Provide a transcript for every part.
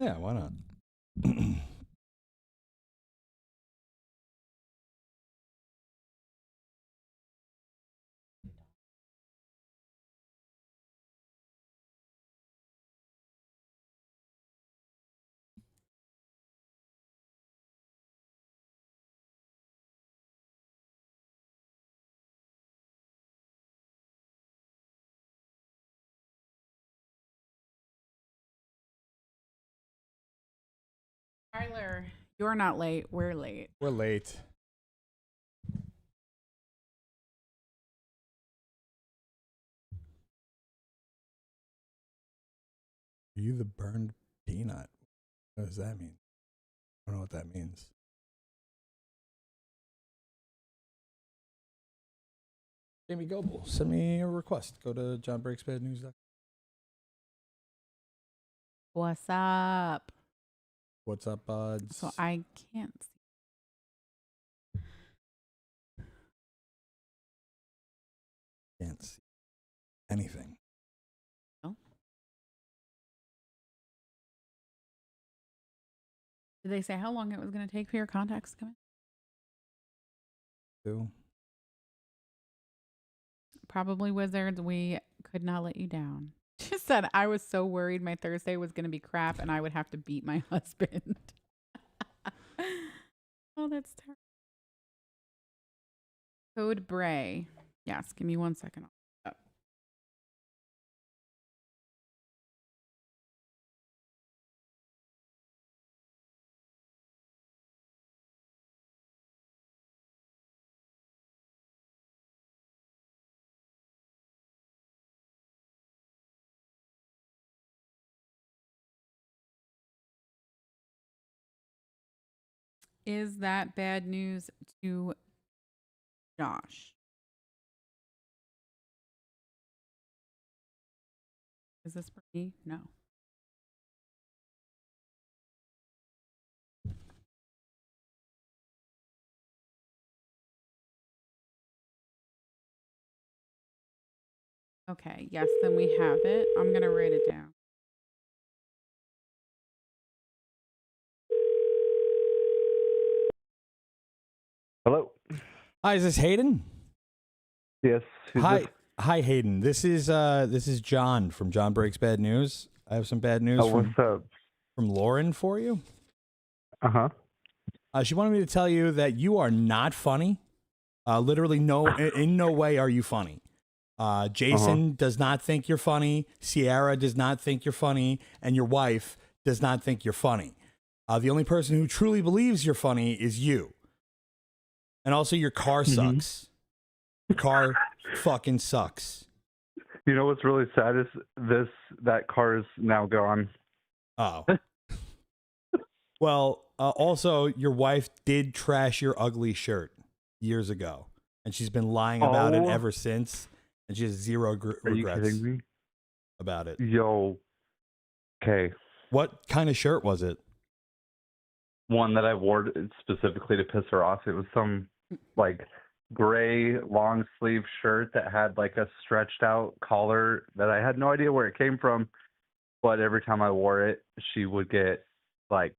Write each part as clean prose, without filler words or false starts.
Yeah, why not? Tyler, you're not late. We're late. We're late. Are you the burned peanut? What does that mean? I don't know what that means. Jamie Goble, send me a request. Go to johnbreaksbadnews.com. What's up? What's up, buds? So I can't see. Can't see anything. Oh. Did they say how long it was going to take for your contacts to come in? Who? Probably Wizards. We could not let you down. She said, I was so worried my Thursday was going to be crap and I would have to beat my husband. Oh, that's terrible. Code Bray. Yes, give me 1 second. Is that bad news to Josh? Is this for me? No. Okay. Yes, then we have it. I'm going to write it down. Hello. Hi, is this Hayden? Yes. Who's Hi, this? hi, Hayden. This is John from John Breaks Bad News. I have some bad news Oh, what's up? from Lauren for you. Uh huh. She wanted me to tell you that you are not funny. Literally, in no way are you funny. Jason does not think you're funny. Sierra does not think you're funny, and your wife does not think you're funny. The only person who truly believes you're funny is you. And also, your car sucks. Your car fucking sucks. You know what's really sad is that car is now gone. Oh. Well, also, your wife did trash your ugly shirt years ago, and she's been lying about it Oh, ever since, and she has zero are you regrets kidding me? about it. Yo. Okay. What kind of shirt was it? One that I wore specifically to piss her off. It was some like gray long sleeve shirt that had like a stretched out collar that I had no idea where it came from. But every time I wore it, she would get like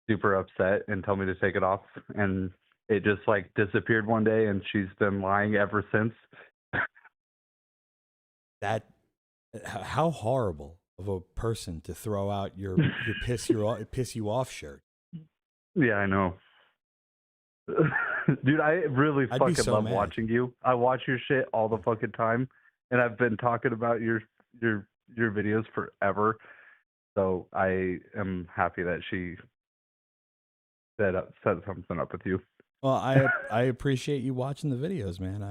super upset and tell me to take it off, and it just like disappeared one day, and she's been lying ever since. That how horrible of a person to throw out your piss you off shirt. Yeah, I know. Dude, I really I'd be fucking so love mad. watching you. I watch your shit all the fucking time, and I've been talking about your videos forever. So I am happy that she set something up with you. Well, I appreciate you watching the videos, man.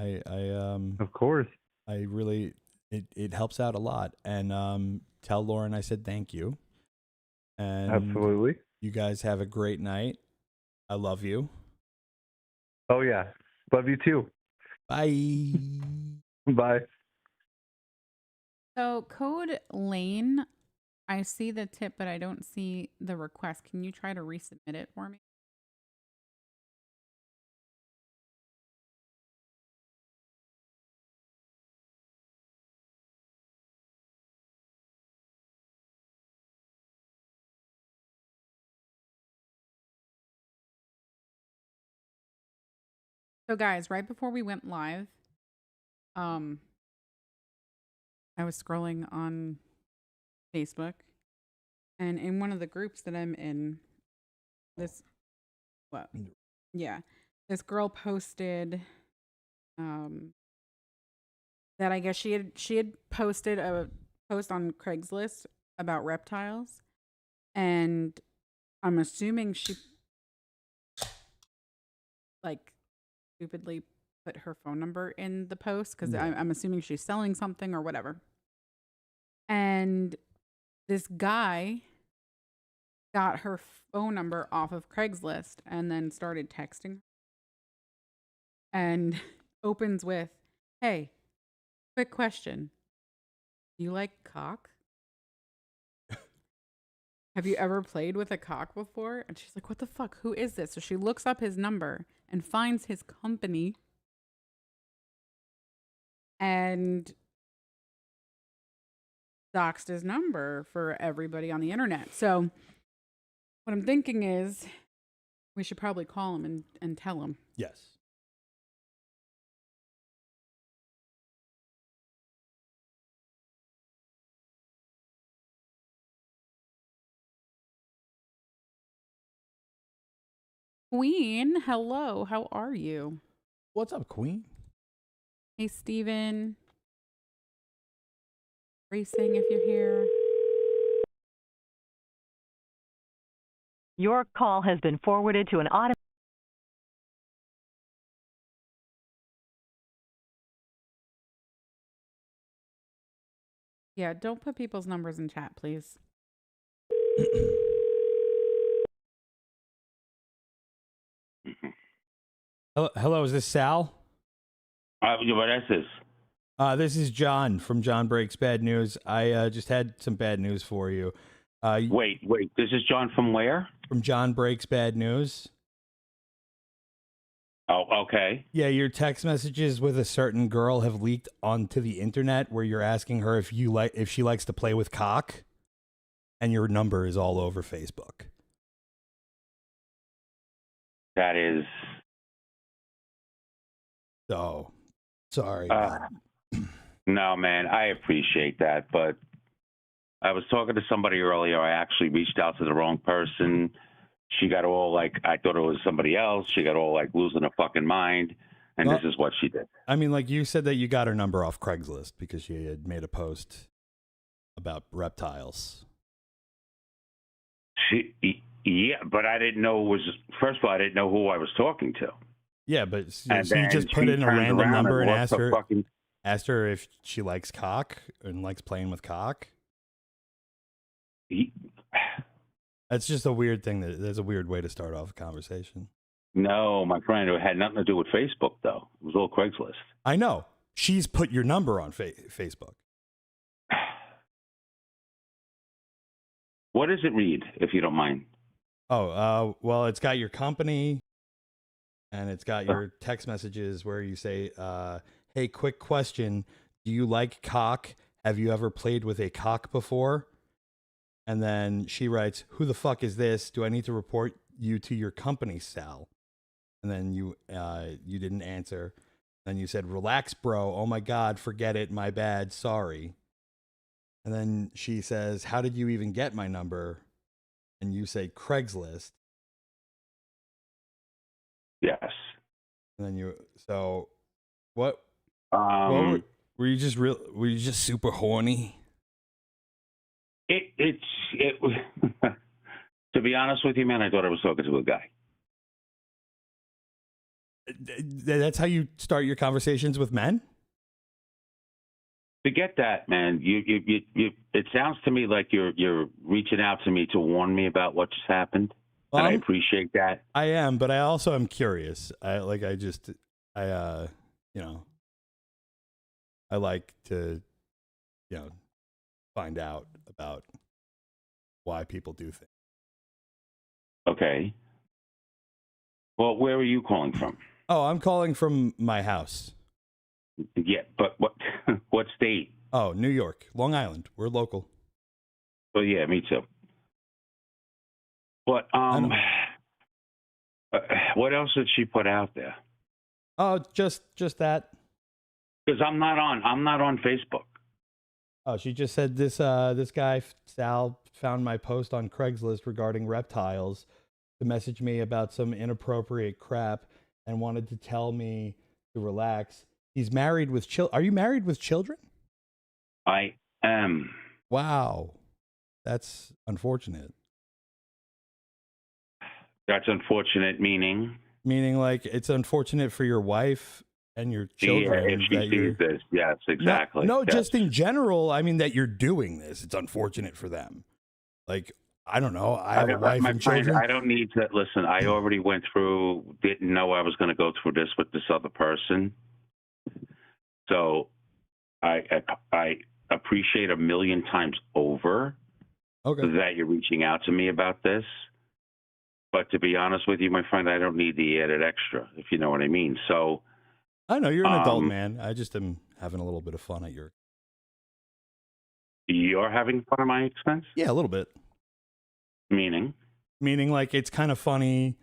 Of course. I really it helps out a lot. And tell Lauren I said thank you. And Absolutely. you guys have a great night. I love you. Oh yeah. Love you too. Bye. Bye. So, Code Lane, I see the tip, but I don't see the request. Can you try to resubmit it for me? So guys, right before we went live, I was scrolling on Facebook, and in one of the groups that I'm in, this this girl posted that I guess she had posted a post on Craigslist about reptiles, and I'm assuming she like stupidly put her phone number in the post because I'm assuming she's selling something or whatever. And this guy got her phone number off of Craigslist and then started texting and opens with, "Hey, quick question. Do you like cock? Have you ever played with a cock before?" And she's like, "What the fuck? Who is this?" So she looks up his number and finds his company and doxed his number for everybody on the internet. So what I'm thinking is we should probably call him and tell him. Yes. Queen, hello. How are you? What's up, Queen? Hey, Steven. Racing, if you're here. Your call has been forwarded to an auto. Yeah, don't put people's numbers in chat, please. Hello, is this Sal? What is this? This is John from John Breaks Bad News. I just had some bad news for you. Wait. This is John from where? From John Breaks Bad News. Oh, okay. Yeah, your text messages with a certain girl have leaked onto the internet where you're asking her if she likes to play with cock, and your number is all over Facebook. That is. So, sorry. No, man, I appreciate that, but I was talking to somebody earlier. I actually reached out to the wrong person. She got all like, I thought it was somebody else. She got all like losing her fucking mind, and Well, this is what she did. I mean, like you said that you got her number off Craigslist because she had made a post about reptiles. Yeah, but I didn't know it was. First of all, I didn't know who I was talking to. Yeah, but so you then just put she in a turned random around number and looked asked her if she likes cock and likes playing with cock. That's just a weird thing. That's a weird way to start off a conversation. No, my friend, it had nothing to do with Facebook, though. It was all Craigslist. I know. She's put your number on Facebook. What does it read, if you don't mind? Oh, well, it's got your company, and it's got your text messages where you say, hey, quick question. Do you like cock? Have you ever played with a cock before? And then she writes, who the fuck is this? Do I need to report you to your company, Sal? And then you didn't answer. Then you said, relax, bro. Oh my God, forget it. My bad. Sorry. And then she says, how did you even get my number? And you say, Craigslist. Yes. And then so what? Were you just were you just super horny? It to be honest with you, man, I thought I was talking to a guy. That's how you start your conversations with men? Forget that, man. You it sounds to me like you're reaching out to me to warn me about what just happened. And I appreciate that. I am, but I also am curious. I like to, find out about why people do things. Okay. Well, where are you calling from? Oh, I'm calling from my house. Yeah, but what state? Oh, New York, Long Island. We're local. Oh, yeah, me too. But what else did she put out there? Oh, just that. Because I'm not on Facebook. Oh, she just said this guy Sal found my post on Craigslist regarding reptiles to message me about some inappropriate crap and wanted to tell me to relax. He's married with children. Are you married with children? I am. Wow, that's unfortunate. That's unfortunate, meaning Like it's unfortunate for your wife and your children. Yeah, if she that you're- sees this, yes, exactly. No, Yes. just in general. I mean, that you're doing this. It's unfortunate for them. Like, I don't know. I have a wife my and friend, children. I don't need to listen. I already went through. Didn't know I was going to go through this with this other person. So, I appreciate a million times over Okay. that you're reaching out to me about this. But to be honest with you, my friend, I don't need the added extra, if you know what I mean. So, I know you're an adult man. I just am having a little bit of fun at your. you're having fun at my expense? Yeah, a little bit. Meaning? Meaning, like, it's kind of funny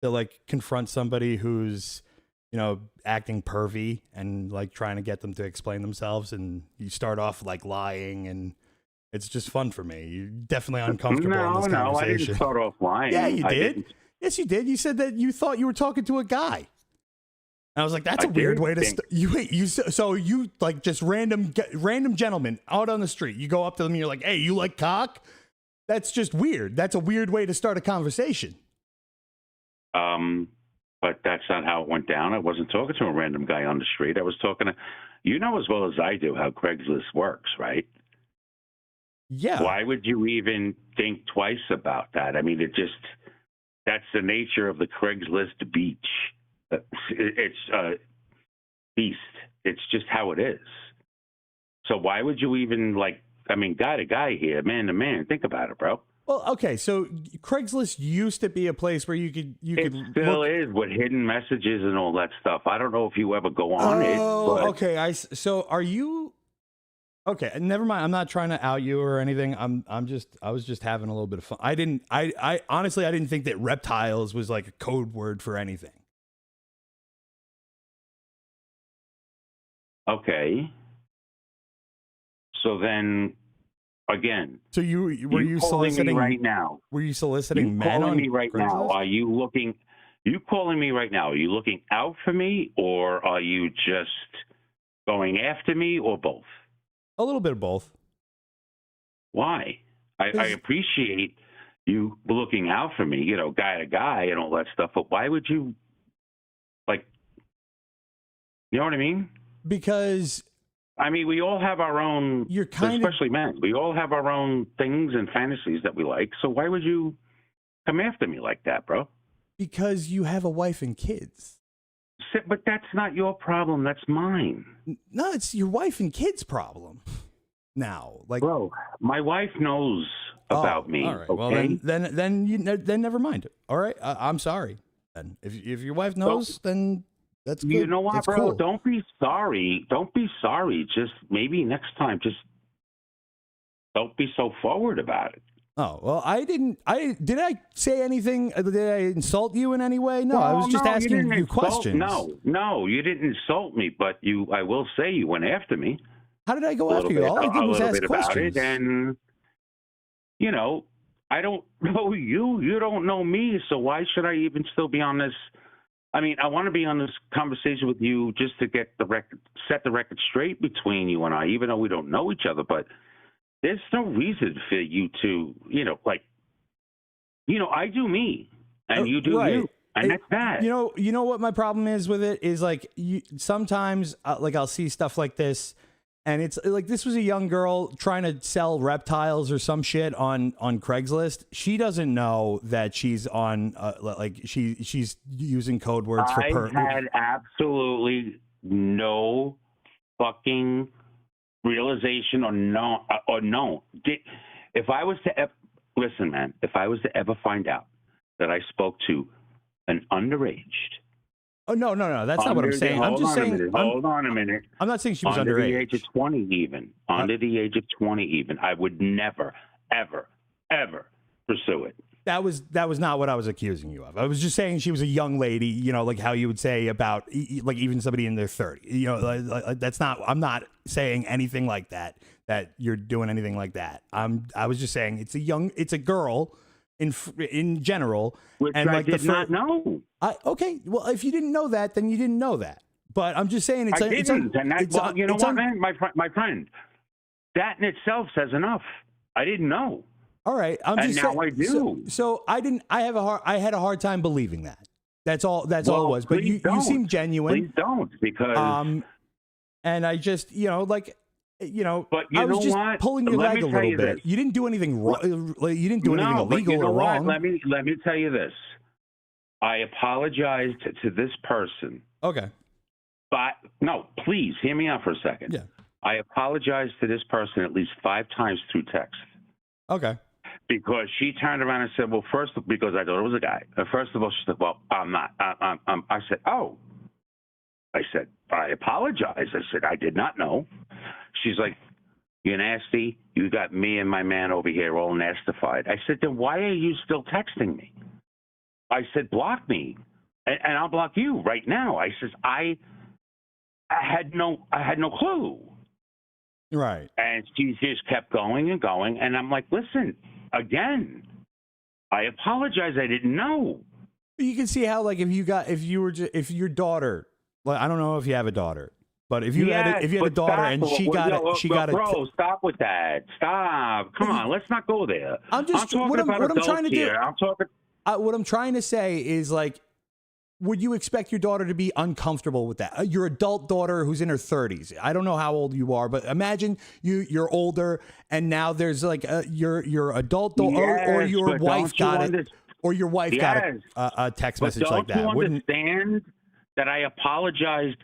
to like confront somebody who's, you know, acting pervy and like trying to get them to explain themselves, and you start off like lying, and it's just fun for me. You're definitely uncomfortable in this No, I conversation. didn't start off lying. Yeah, you I did. didn't. Yes, you did. You said that you thought you were talking to a guy. And I was like, that's I a weird did way to think- so you like just random gentlemen out on the street. You go up to them and you're like, "Hey, you like cock?" That's just weird. That's a weird way to start a conversation. But that's not how it went down. I wasn't talking to a random guy on the street. I was talking to, you know as well as I do how Craigslist works, right? Yeah. Why would you even think twice about that? I mean, that's the nature of the Craigslist beach. It's a beast. It's just how it is. So why would you even guy to guy here, man to man? Think about it, bro. Well, okay. So Craigslist used to be a place where you could It still is with hidden messages and all that stuff. I don't know if you ever go on it. But okay. So are you? Okay, never mind. I'm not trying to out you or anything. I was just having a little bit of fun. I honestly, I didn't think that reptiles was like a code word for anything. Okay. So then, again, So were you calling soliciting me right now? Were you soliciting You men calling on me right now? Craigslist? Are you looking? You calling me right now? Are you looking out for me, or are you just going after me, or both? A little bit of both. Why? I appreciate you looking out for me, you know, guy to guy and all that stuff. But why would you, you know what I mean? Because I mean, we all have our own, you're kind of especially men, we all have our own things and fantasies that we like. So why would you come after me like that, bro? because you have a wife and kids. But that's not your problem. That's mine. No, it's your wife and kids' problem. Now, like, Bro, my wife knows about me. All right. Okay? Well, then never mind. All right. I'm sorry. Then if your wife knows, then that's good. You know what, That's bro? cool. Don't be sorry. Don't be sorry. Just maybe next time, just don't be so forward about it. Oh, well, did I say anything? Did I insult you in any way? No, I was just asking you questions. No, you didn't insult me, but I will say you went after me. How did I go after you? All I did was ask questions. And, you know, I don't know you. You don't know me. So why should I even still be on this? I mean, I want to be on this conversation with you just to set the record straight between you and I, even though we don't know each other. But there's no reason for you to, I do me and you do right. you. And that's that. You know what my problem is with it is sometimes I'll see stuff like this, and it's like this was a young girl trying to sell reptiles or some shit on Craigslist. She doesn't know that she's on she's using code words for I had absolutely no fucking realization or no. If I was to listen, man, if I was to ever find out that I spoke to an underaged. Oh, no. That's not what I'm saying. I'm just saying. Hold on a minute. I'm not saying she was under underage. the age of 20 even. Under the age of 20 even. I would never, ever, ever pursue it. That was not what I was accusing you of. I was just saying she was a young lady, you know, like how you would say about like even somebody in their 30s. You know, that's not. I'm not saying anything like that. That you're doing anything like that. I was just saying it's a girl in general, Which and I like did not know. Okay, well, if you didn't know that, then you didn't know that. But I'm just saying I didn't. You know what, man? My friend, that in itself says enough. I didn't know. All right, I'm And just now saying, I do. So I didn't. I had a hard time believing that. That's all. That's all it was. But you seem genuine. Please don't, because and I just But I was just what? pulling your leg a little bit. You didn't do anything wrong. You didn't do anything illegal or wrong. Let me tell you this. I apologized to this person. Okay. But no, please hear me out for a second. Yeah. I apologized to this person at least 5 times through text. Okay. Because she turned around and said, well, because I thought it was a guy. First of all, she said, well, I'm not. I said, oh. I said, I apologize. I said, I did not know. She's like, you're nasty. You got me and my man over here all nastified. I said, then why are you still texting me? I said, block me, and I'll block you right now. I says, I had no clue. Right. And she just kept going and going, and I'm like, listen, again, I apologize. I didn't know. You can see how, like, if your daughter, like, I don't know if you have a daughter, but if you had a daughter and she got it, bro, stop with that. Stop. Come on, let's not go there. I'm talking what I'm trying to do. I'm talking. What I'm trying to say is, like, would you expect your daughter to be uncomfortable with that? Your adult daughter who's in her 30s. I don't know how old you are, but imagine you're older and now there's like your adult daughter or your wife got it, or your wife got a text message like that. Don't you understand that I apologized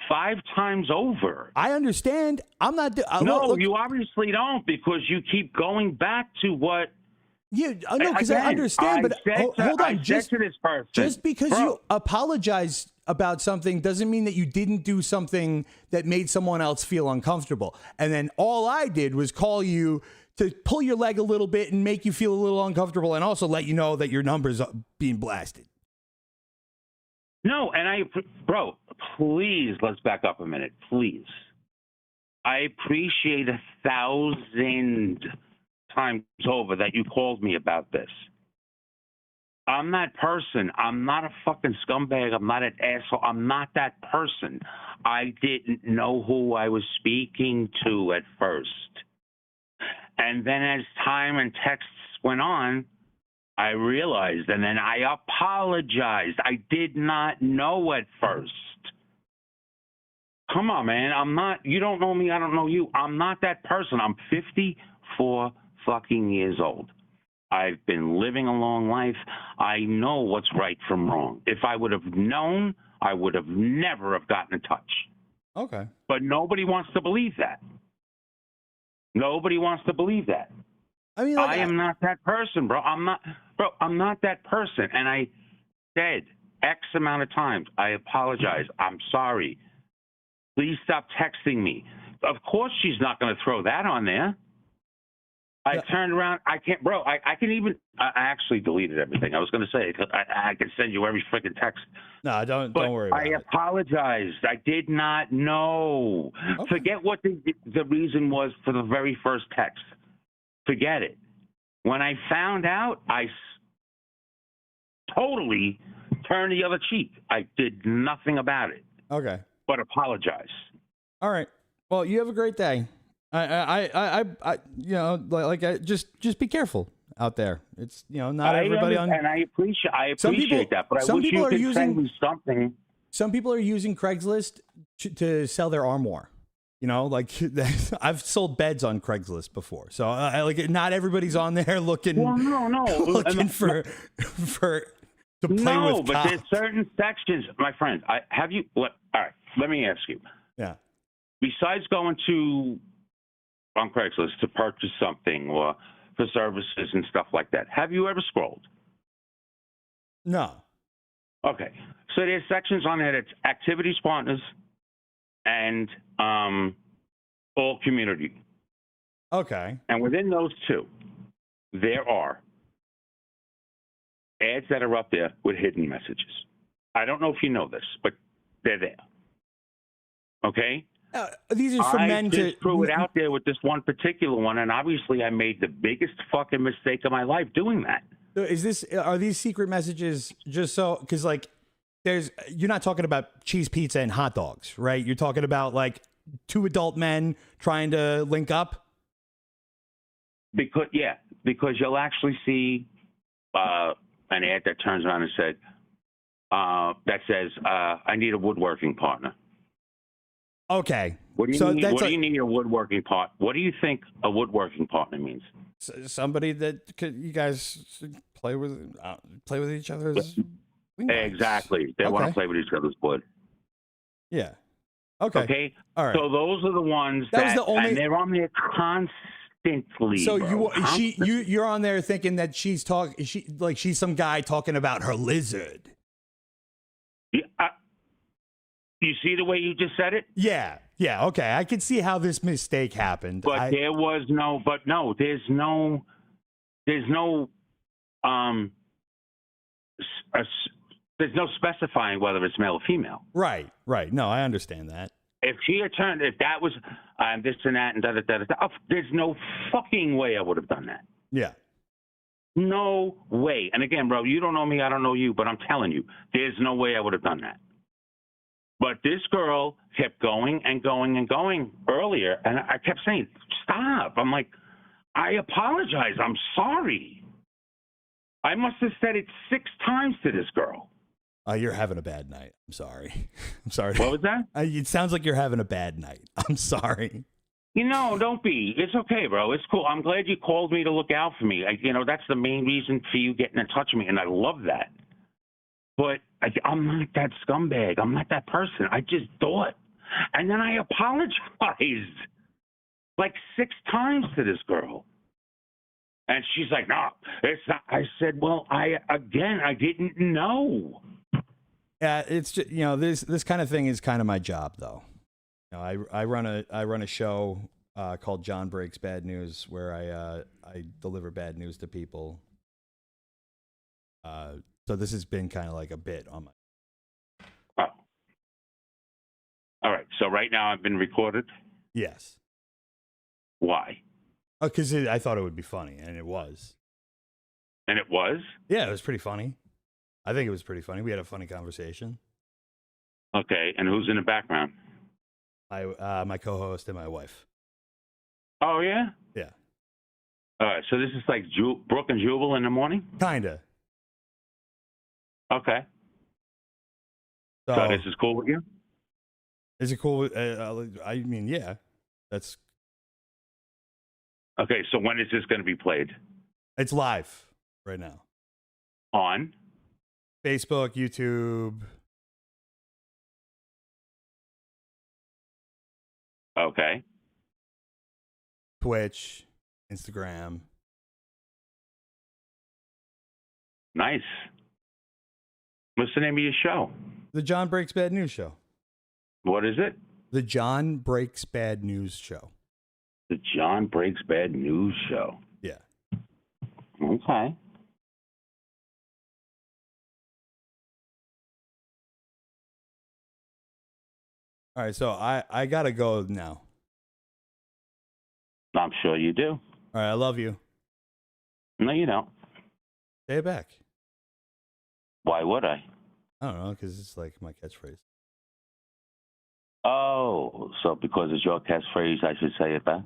5 times over? I understand. I'm not. No, you obviously don't, because you keep going back to what. Yeah, no, because I understand, but hold on. Just because you apologize about something doesn't mean that you didn't do something that made someone else feel uncomfortable. And then all I did was call you to pull your leg a little bit and make you feel a little uncomfortable, and also let you know that your number's being blasted. No, and bro, please, let's back up a minute, please. I appreciate 1,000 times over that you called me about this. I'm that person. I'm not a fucking scumbag. I'm not an asshole. I'm not that person. I didn't know who I was speaking to at first. And then as time and texts went on, I realized, and then I apologized. I did not know at first. Come on, man. You don't know me. I don't know you. I'm not that person. I'm 54 fucking years old. I've been living a long life. I know what's right from wrong. If I would have known, I would have never have gotten in touch. Okay. But nobody wants to believe that. Nobody wants to believe that. I mean, like, I am not that person, bro. I'm not that person. And I said X amount of times, I apologize. I'm sorry. Please stop texting me. Of course she's not going to throw that on there. I turned around. I can't, bro. I actually deleted everything. I was going to say, I can send you every freaking text. No, don't worry about it. I apologized. I did not know. Okay. Forget what the reason was for the very first text. Forget it. When I found out, I totally turned the other cheek. I did nothing about it. Okay. But apologize. All right. Well, you have a great day. Just be careful out there. It's, not everybody on. And I appreciate that, but I wish you could send me something. Some people are using Craigslist to sell their armoire. Like I've sold beds on Craigslist before, so not everybody's on there looking. Well, no, looking for to play with. No, but cops. there's certain sections, my friend. All right, let me ask you. Yeah. Besides going on Craigslist to purchase something or for services and stuff like that, have you ever scrolled? No. Okay. So there's sections on there that's activities partners and all community. Okay. And within those two, there are ads that are up there with hidden messages. I don't know if you know this, but they're there. Okay? These are for I men just to threw it out there with this one particular one, and obviously I made the biggest fucking mistake of my life doing that. Are these secret messages just so, because like you're not talking about cheese pizza and hot dogs, right? You're talking about like two adult men trying to link up. Because you'll actually see an ad that turns around and said, that says, I need a woodworking partner. Okay. What do you So need? that's What do like- you need a woodworking part? What do you think a woodworking partner means? Somebody that you guys play with each other's wing nuts. Exactly. They want to Okay. play with each other's wood. Yeah. Okay. Okay. All right. So those are the ones That was the only- and they're on there constantly. So bro. you're on there thinking that she's some guy talking about her lizard. You see the way you just said it? Yeah. Yeah. Okay. I can see how this mistake happened. But there's no specifying whether it's male or female. Right. Right. No, I understand that. If she had turned, if that was this and that and da da da da, there's no fucking way I would have done that. Yeah. No way. And again, bro, you don't know me, I don't know you, but I'm telling you, there's no way I would have done that. But this girl kept going and going and going earlier, and I kept saying, stop. I'm like, I apologize. I'm sorry. I must have said it 6 times to this girl. You're having a bad night. I'm sorry. I'm sorry. What was that? It sounds like you're having a bad night. I'm sorry. Don't be. It's okay, bro. It's cool. I'm glad you called me to look out for me. That's the main reason for you getting in touch with me, and I love that. But I'm not that scumbag. I'm not that person. I just thought. And then I apologized like 6 times to this girl. And she's like, no, it's not. I said, well, I didn't know. Yeah, it's just, this kind of thing is kind of my job, though. I run a show called John Breaks Bad News, where I deliver bad news to people. So this has been kind of like a bit on my. Oh. All right. So right now I've been recorded. Yes. Why? Because I thought it would be funny, and it was. And it was? Yeah, it was pretty funny. I think it was pretty funny. We had a funny conversation. Okay. And who's in the background? My co-host and my wife. Oh, yeah? Yeah. All right. So this is like Brooke and Jubal in the morning? Kinda. Okay. So So this is cool with you? is it cool? I mean, yeah. That's. Okay. So when is this going to be played? It's live right now. On? Facebook, YouTube. Okay. Twitch, Instagram. Nice. What's the name of your show? The John Breaks Bad News Show. What is it? The John Breaks Bad News Show. The John Breaks Bad News Show. Yeah. Okay. All right, so I gotta go now. I'm sure you do. All right, I love you. No, you don't. Say it back. Why would I? I don't know, because it's like my catchphrase. Oh, so because it's your catchphrase, I should say it back?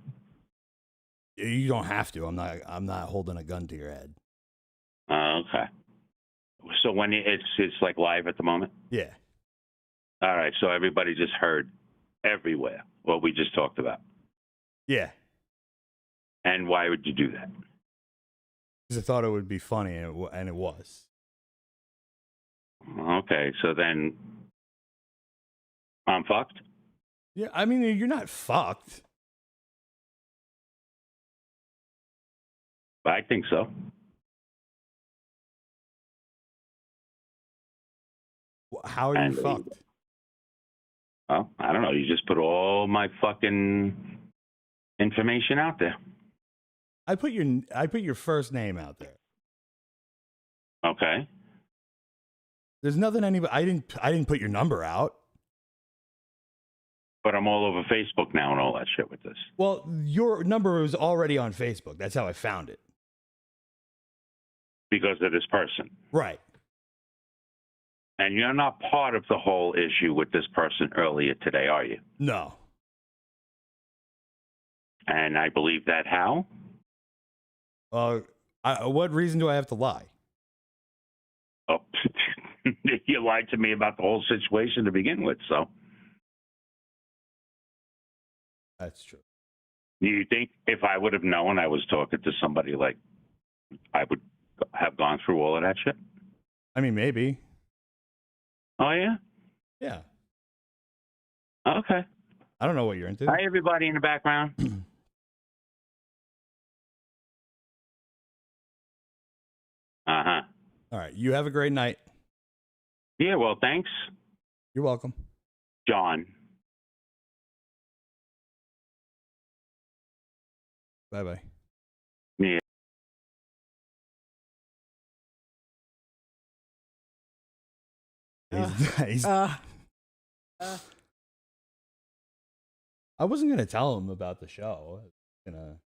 You don't have to. I'm not holding a gun to your head. Okay. So when it's like live at the moment? Yeah. All right. So everybody just heard everywhere what we just talked about. Yeah. And why would you do that? Because I thought it would be funny, and it was. Okay. So then I'm fucked? Yeah, I mean, you're not fucked. I think so. How are you Unbelievable. fucked? Well, I don't know. You just put all my fucking information out there. I put your first name out there. Okay. There's nothing anybody. I didn't put your number out. But I'm all over Facebook now and all that shit with this. Well, your number was already on Facebook. That's how I found it. Because of this person. Right. And you're not part of the whole issue with this person earlier today, are you? No. And I believe that how? What reason do I have to lie? Oh, you lied to me about the whole situation to begin with, so. That's true. Do you think if I would have known I was talking to somebody like I would have gone through all of that shit? I mean, maybe. Oh, yeah? Yeah. Okay. I don't know what you're into. Hi, everybody in the background. Uh-huh. All right. You have a great night. Yeah, well, thanks, You're welcome. John. Bye-bye. Yeah. He's Uh, I wasn't going to tell him about the show. I was gonna...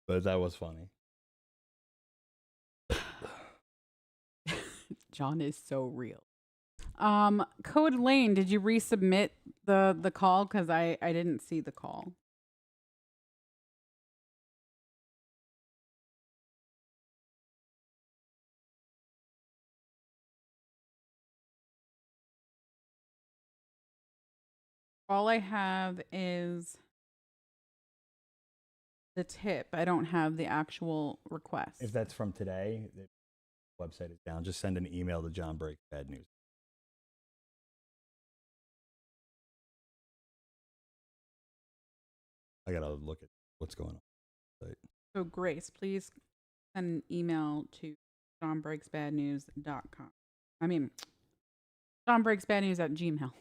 But that was funny. John is so real. Code Lane, did you resubmit the call? Because I didn't see the call. All I have is the tip. I don't have the actual request. If that's from today, the website is down. Just send an email to John Breaks Bad News. I got to look at what's going on. So Grace, please send an email to johnbreaksbadnews.com. I mean, johnbreaksbadnews@gmail.com.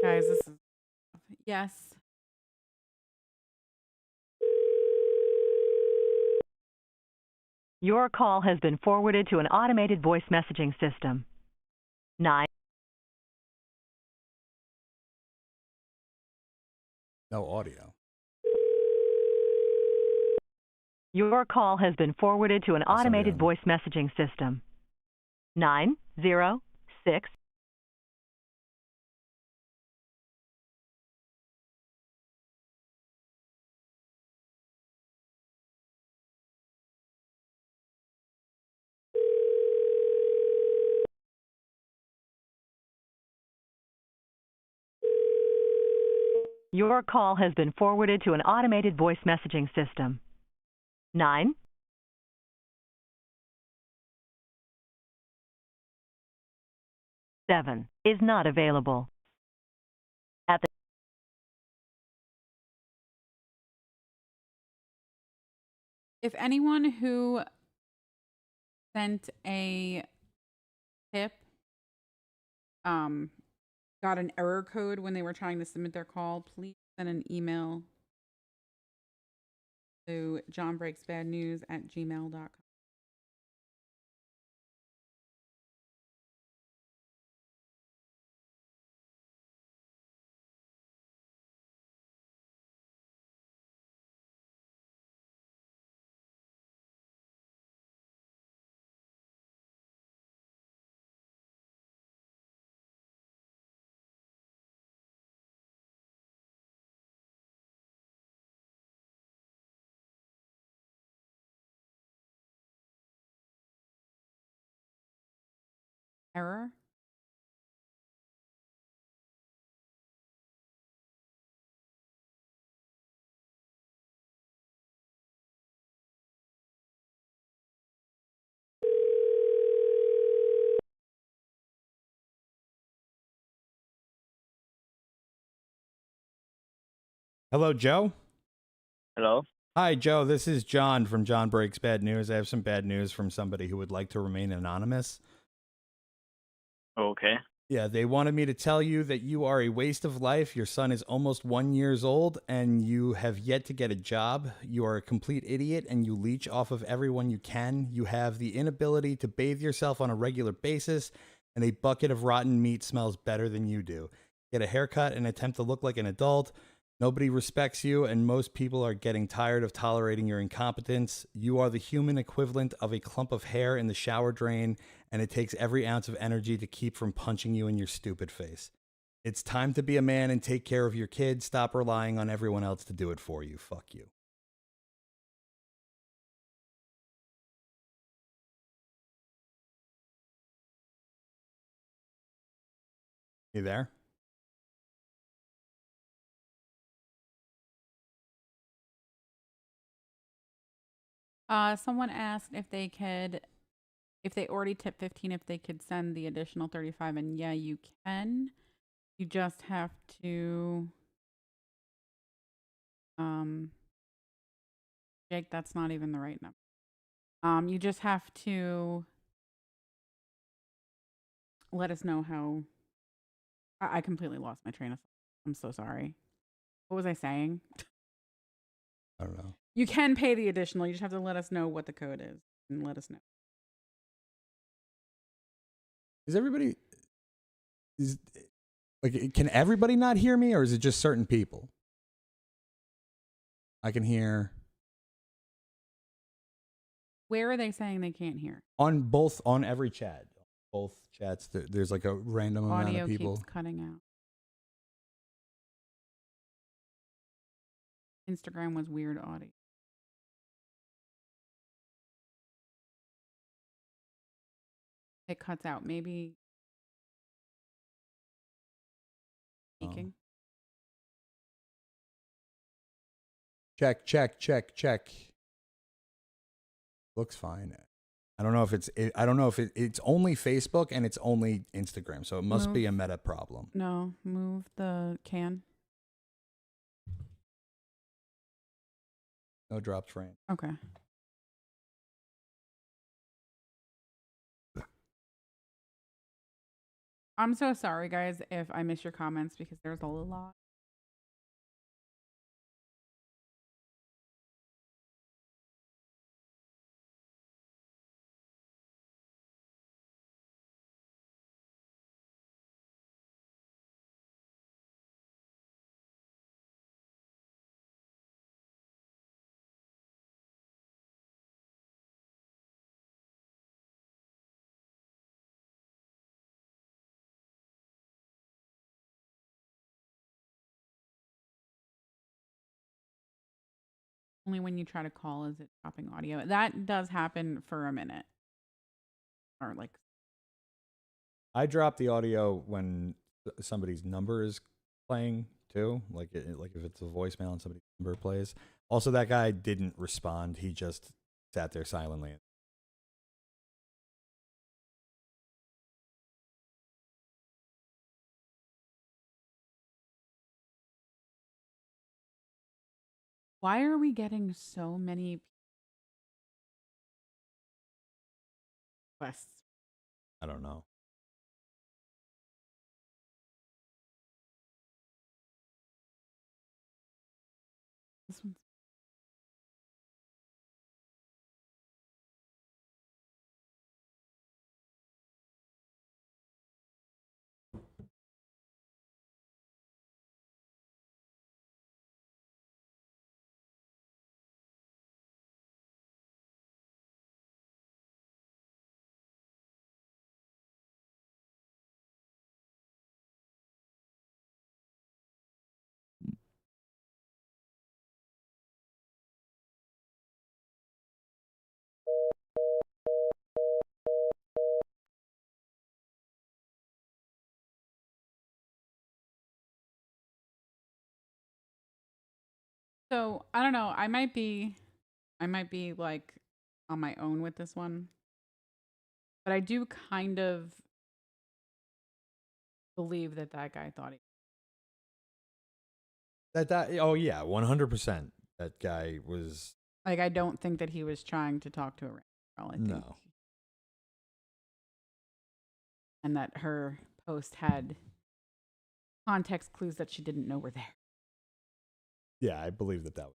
Guys, this is yes. Your call has been forwarded to an automated voice messaging system. 9. No audio. Your call has been forwarded to an sorry, automated Anna. voice messaging system. 906. Your call has been forwarded to an automated voice messaging system. 9. Seven is not available. At the If anyone who sent a tip got an error code when they were trying to submit their call, please send an email to johnbreaksbadnews@gmail.com. Error? Hello, Joe. Hello? Hi, Joe. This is John from John Breaks Bad News. I have some bad news from somebody who would like to remain anonymous. Okay. Yeah, they wanted me to tell you that you are a waste of life. Your son is almost 1 year old and you have yet to get a job. You are a complete idiot and you leech off of everyone you can. You have the inability to bathe yourself on a regular basis, and a bucket of rotten meat smells better than you do. Get a haircut and attempt to look like an adult. Nobody respects you, and most people are getting tired of tolerating your incompetence. You are the human equivalent of a clump of hair in the shower drain, and it takes every ounce of energy to keep from punching you in your stupid face. It's time to be a man and take care of your kids. Stop relying on everyone else to do it for you. Fuck you. You there? Someone asked if they could, if they already tipped 15, if they could send the additional 35, and yeah, you can. You just have to, Jake, that's not even the right number. You just have to let us know how. I completely lost my train of thought. I'm so sorry. What was I saying? I don't know. You can pay the additional. You just have to let us know what the code is and let us know. Is everybody like, can everybody not hear me, or is it just certain people? I can hear Where are they saying they can't hear? on every chat. Both chats, there's like a random amount Audio of people. keeps cutting out. Instagram was weird audio. It cuts out. Maybe Oh. speaking. Check. Looks fine. I don't know if it's only Facebook and it's only Instagram, so it must be a meta problem. No, move the can. No dropped frame. Okay. I'm so sorry, guys, if I miss your comments because there's a lot. Only when you try to call is it dropping audio. That does happen for a minute. Or like, I drop the audio when somebody's number is playing too, like if it's a voicemail and somebody's number plays. Also, that guy didn't respond. He just sat there silently. why are we getting so many requests? I don't know. This one's So I don't know. I might be like on my own with this one, but I do kind of believe that guy thought he. Oh yeah, 100%. That guy was Like, I don't think that he was trying to talk to a random girl. I think, no. and that her post had context clues that she didn't know were there. Yeah, I believe that was.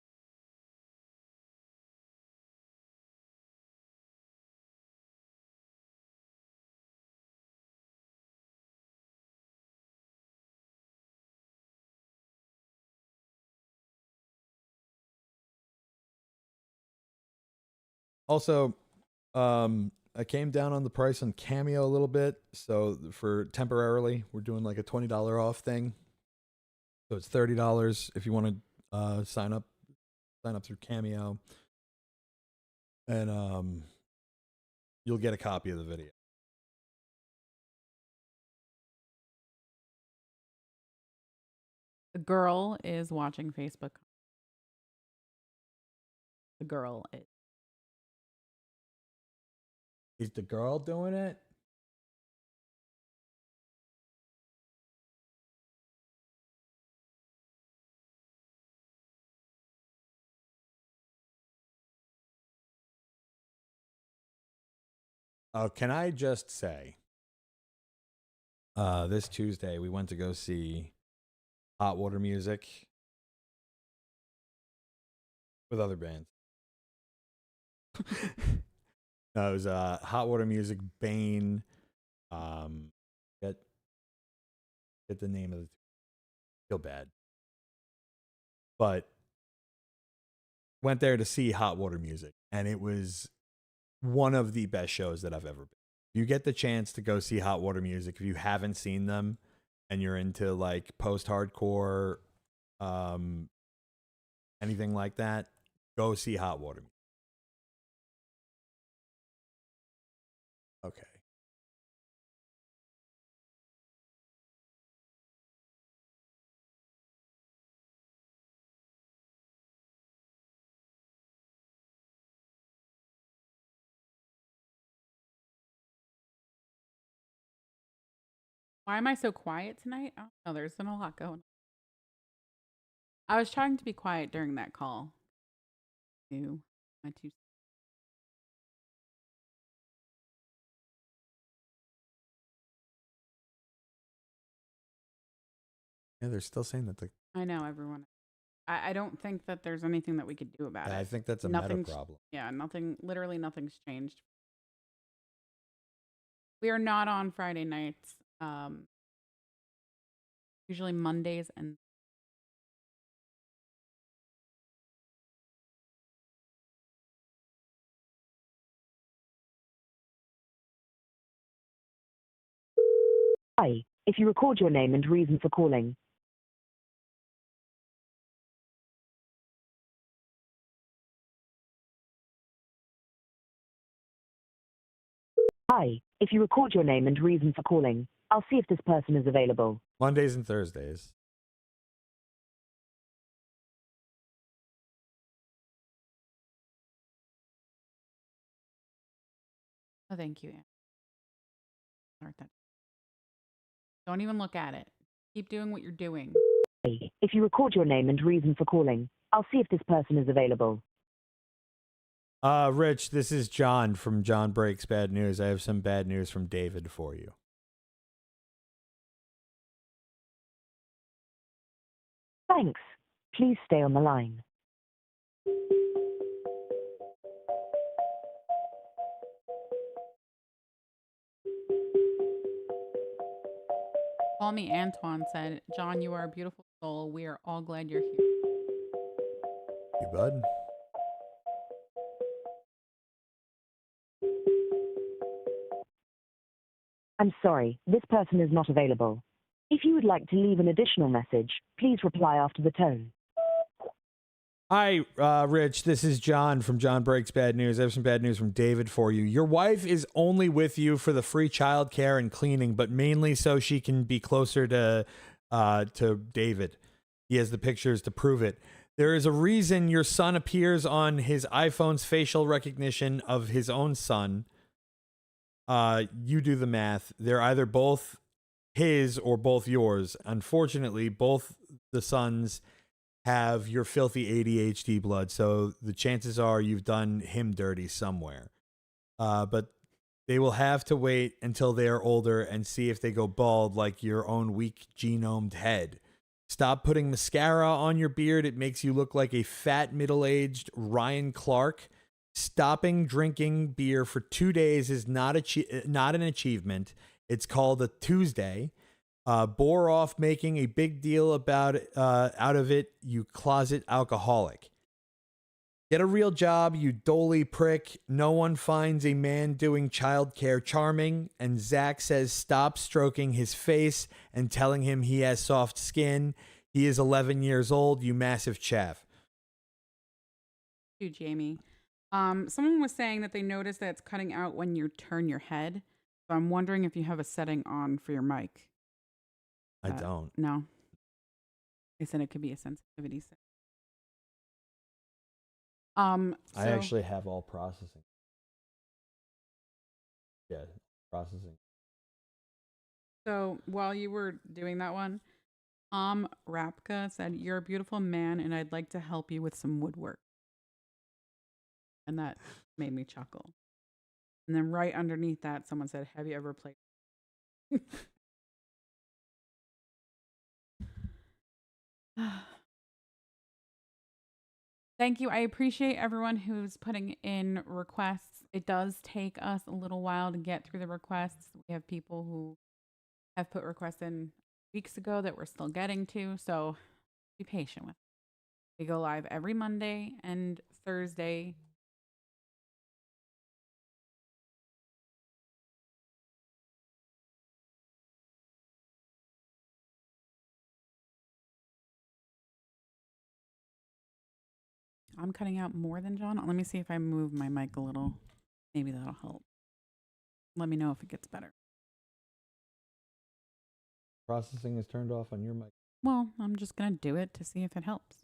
Also, I came down on the price on Cameo a little bit. So for temporarily, we're doing like a $20 off thing. So it's $30 if you want to sign up through Cameo, and you'll get a copy of the video. The girl is watching Facebook. The girl is. Is the girl doing it? Can I just say, this Tuesday we went to go see Hot Water Music with other bands. No, it was Hot Water Music, Bane. Get the name of the. Feel bad, but went there to see Hot Water Music, and it was one of the best shows that I've ever been. If you get the chance to go see Hot Water Music, if you haven't seen them and you're into like post-hardcore, anything like that, go see Hot Water Music. Okay. Why am I so quiet tonight? Oh, no, there's been a lot going on. I was trying to be quiet during that call. Ew, my two. Yeah, they're still saying that the. I know, everyone. I don't think that there's anything that we could do about it. I think that's a Nothing's- meta problem. Yeah, literally nothing's changed. We are not on Friday nights. Usually Mondays and Hi, if you record your name and reason for calling. Hi, if you record your name and reason for calling, I'll see if this person is available. Mondays and Thursdays. oh, thank you, Anne. Start that. Don't even look at it. Keep doing what you're doing. Hey, if you record your name and reason for calling, I'll see if this person is available. Rich, this is John from John Breaks Bad News. I have some bad news from David for you. Thanks. Please stay on the line. Call me Antoine said, John, you are a beautiful soul. We are all glad you're here. You bud? I'm sorry, this person is not available. If you would like to leave an additional message, please reply after the tone. Hi, Rich. This is John from John Breaks Bad News. I have some bad news from David for you. Your wife is only with you for the free childcare and cleaning, but mainly so she can be closer to David. He has the pictures to prove it. There is a reason your son appears on his iPhone's facial recognition of his own son. You do the math. They're either both his or both yours. Unfortunately, both the sons have your filthy ADHD blood, so the chances are you've done him dirty somewhere. But they will have to wait until they are older and see if they go bald like your own weak genomed head. Stop putting mascara on your beard. It makes you look like a fat, middle-aged Ryan Clark. Stopping drinking beer for 2 days is not an achievement. It's called a Tuesday. Bore off making a big deal about out of it, you closet alcoholic. Get a real job, you dolly prick. No one finds a man doing childcare charming. And Zach says stop stroking his face and telling him he has soft skin. He is 11 years old, you massive chaff. You, Jamie. Someone was saying that they noticed that it's cutting out when you turn your head. So I'm wondering if you have a setting on for your mic. I don't. No. They said it could be a sensitivity setting. I So- actually have all processing. Yeah, processing. So while you were doing that one, Rapka said, "You're a beautiful man, and I'd like to help you with some woodwork." And that made me chuckle. And then right underneath that, someone said, "Have you ever played?" Thank you. I appreciate everyone who's putting in requests. It does take us a little while to get through the requests. We have people who have put requests in weeks ago that we're still getting to, so be patient with us. We go live every Monday and Thursday. I'm cutting out more than John. Let me see if I move my mic a little. Maybe that'll help. Let me know if it gets better. Processing is turned off on your mic. Well, I'm just going to do it to see if it helps.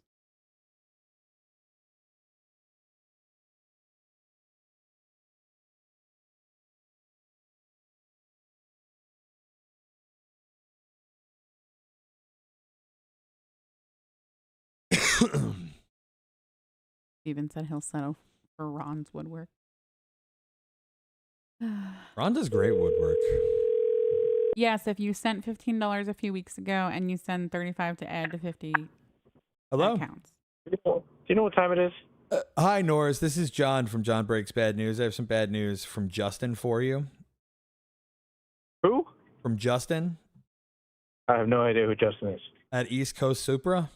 Steven said he'll settle for Ron's woodwork. Ron does great woodwork. Yes, if you sent $15 a few weeks ago and you send 35 to add to 50, Hello? that counts. Do you know what time it is? Hi, Norris. This is John from John Breaks Bad News. I have some bad news from Justin for you. Who? From Justin I have no idea who Justin is. at East Coast Supra.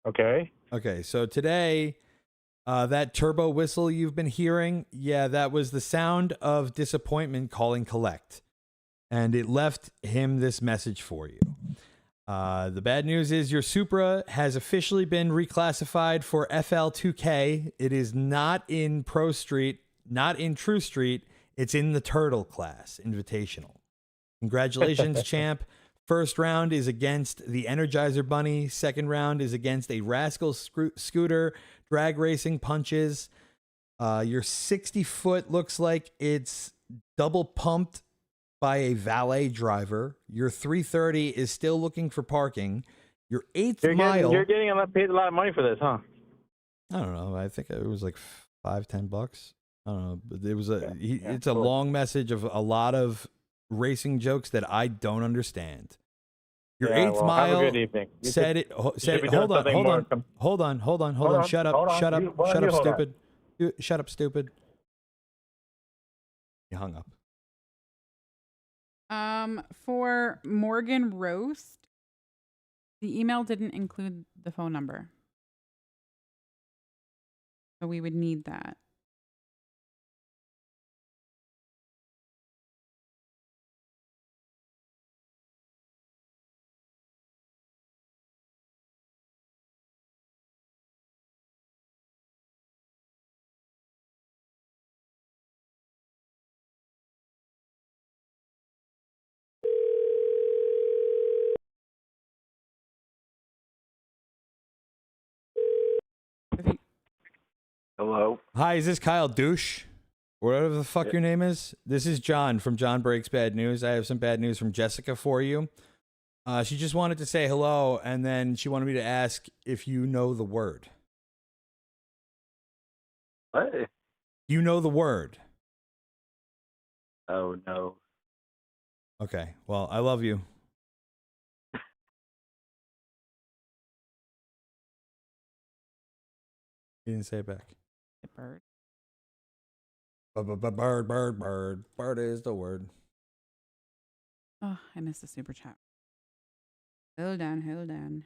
Okay. Okay, so today, that turbo whistle you've been hearing, yeah, that was the sound of disappointment calling collect. And it left him this message for you. The bad news is your Supra has officially been reclassified for FL2K. It is not in Pro Street, not in True Street. It's in the Turtle class, Invitational. Congratulations, champ. First round is against the Energizer Bunny. Second round is against a Rascal Scooter. Drag racing punches. Your 60-foot looks like it's double pumped by a valet driver. Your 330 is still looking for parking. Your eighth mile. You're getting paid a lot of money for this, huh? I don't know. I think it was like $5-10. I don't know. But it was it's a cool. long message of a lot of racing jokes that I don't understand. Your Yeah, eighth well, mile have a good evening. You said should- it. Said be it. doing Hold on. something Hold more on. Hold on. Hold on. Hold Hold on. on, Shut up. hold on. Shut up. Why Shut don't up, you hold on? stupid. Shut up, stupid. You hung up. For Morgan Roast, the email didn't include the phone number. So we would need that. Hello. Hi, is this Kyle Douche? Whatever the fuck your name is. This is John from John Breaks Bad News. I have some bad news from Jessica for you. She just wanted to say hello, and then she wanted me to ask if you know the word. What? You know the word. Oh, no. Okay, well, I love you. He didn't say it back. The bird. Bird. Bird is the word. Oh, I missed the super chat. Hold on.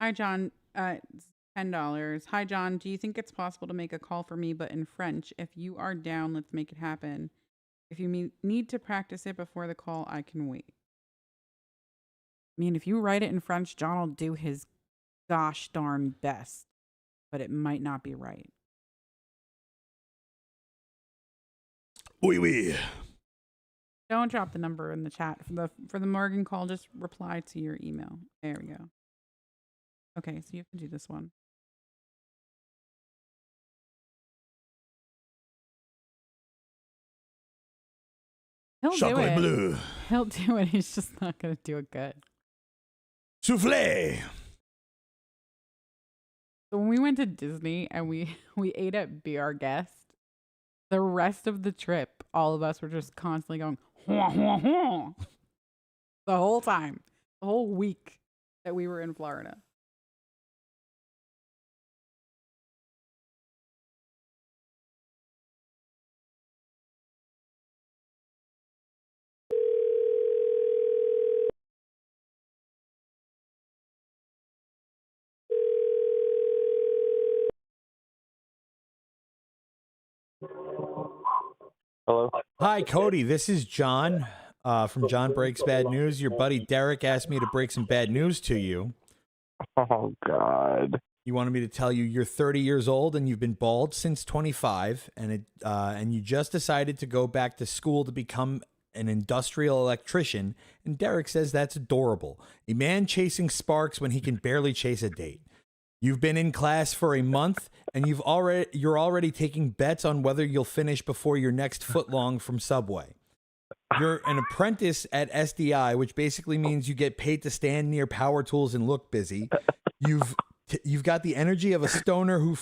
Hi, John. It's $10. Hi, John. Do you think it's possible to make a call for me, but in French? If you are down, let's make it happen. If you need to practice it before the call, I can wait. I mean, if you write it in French, John will do his gosh darn best, but it might not be right. Oui. Don't drop the number in the chat for the Morgan call. Just reply to your email. There we go. Okay, so you have to do this one. He'll do Chocolat it. bleu. He'll do it. He's just not gonna do it good. Soufflé. So when we went to Disney and we ate at Be Our Guest, the rest of the trip, all of us were just constantly going "Hwah, hwah, hwah," the whole time, the whole week that we were in Florida. Hello. Hi, Cody. This is John from John Breaks Bad News. Your buddy Derek asked me to break some bad news to you. Oh, God. He wanted me to tell you you're 30 years old and you've been bald since 25, and you just decided to go back to school to become an industrial electrician. And Derek says that's adorable. A man chasing sparks when he can barely chase a date. You've been in class for a month, and you're already taking bets on whether you'll finish before your next footlong from Subway. You're an apprentice at SDI, which basically means you get paid to stand near power tools and look busy. You've got the energy of a stoner who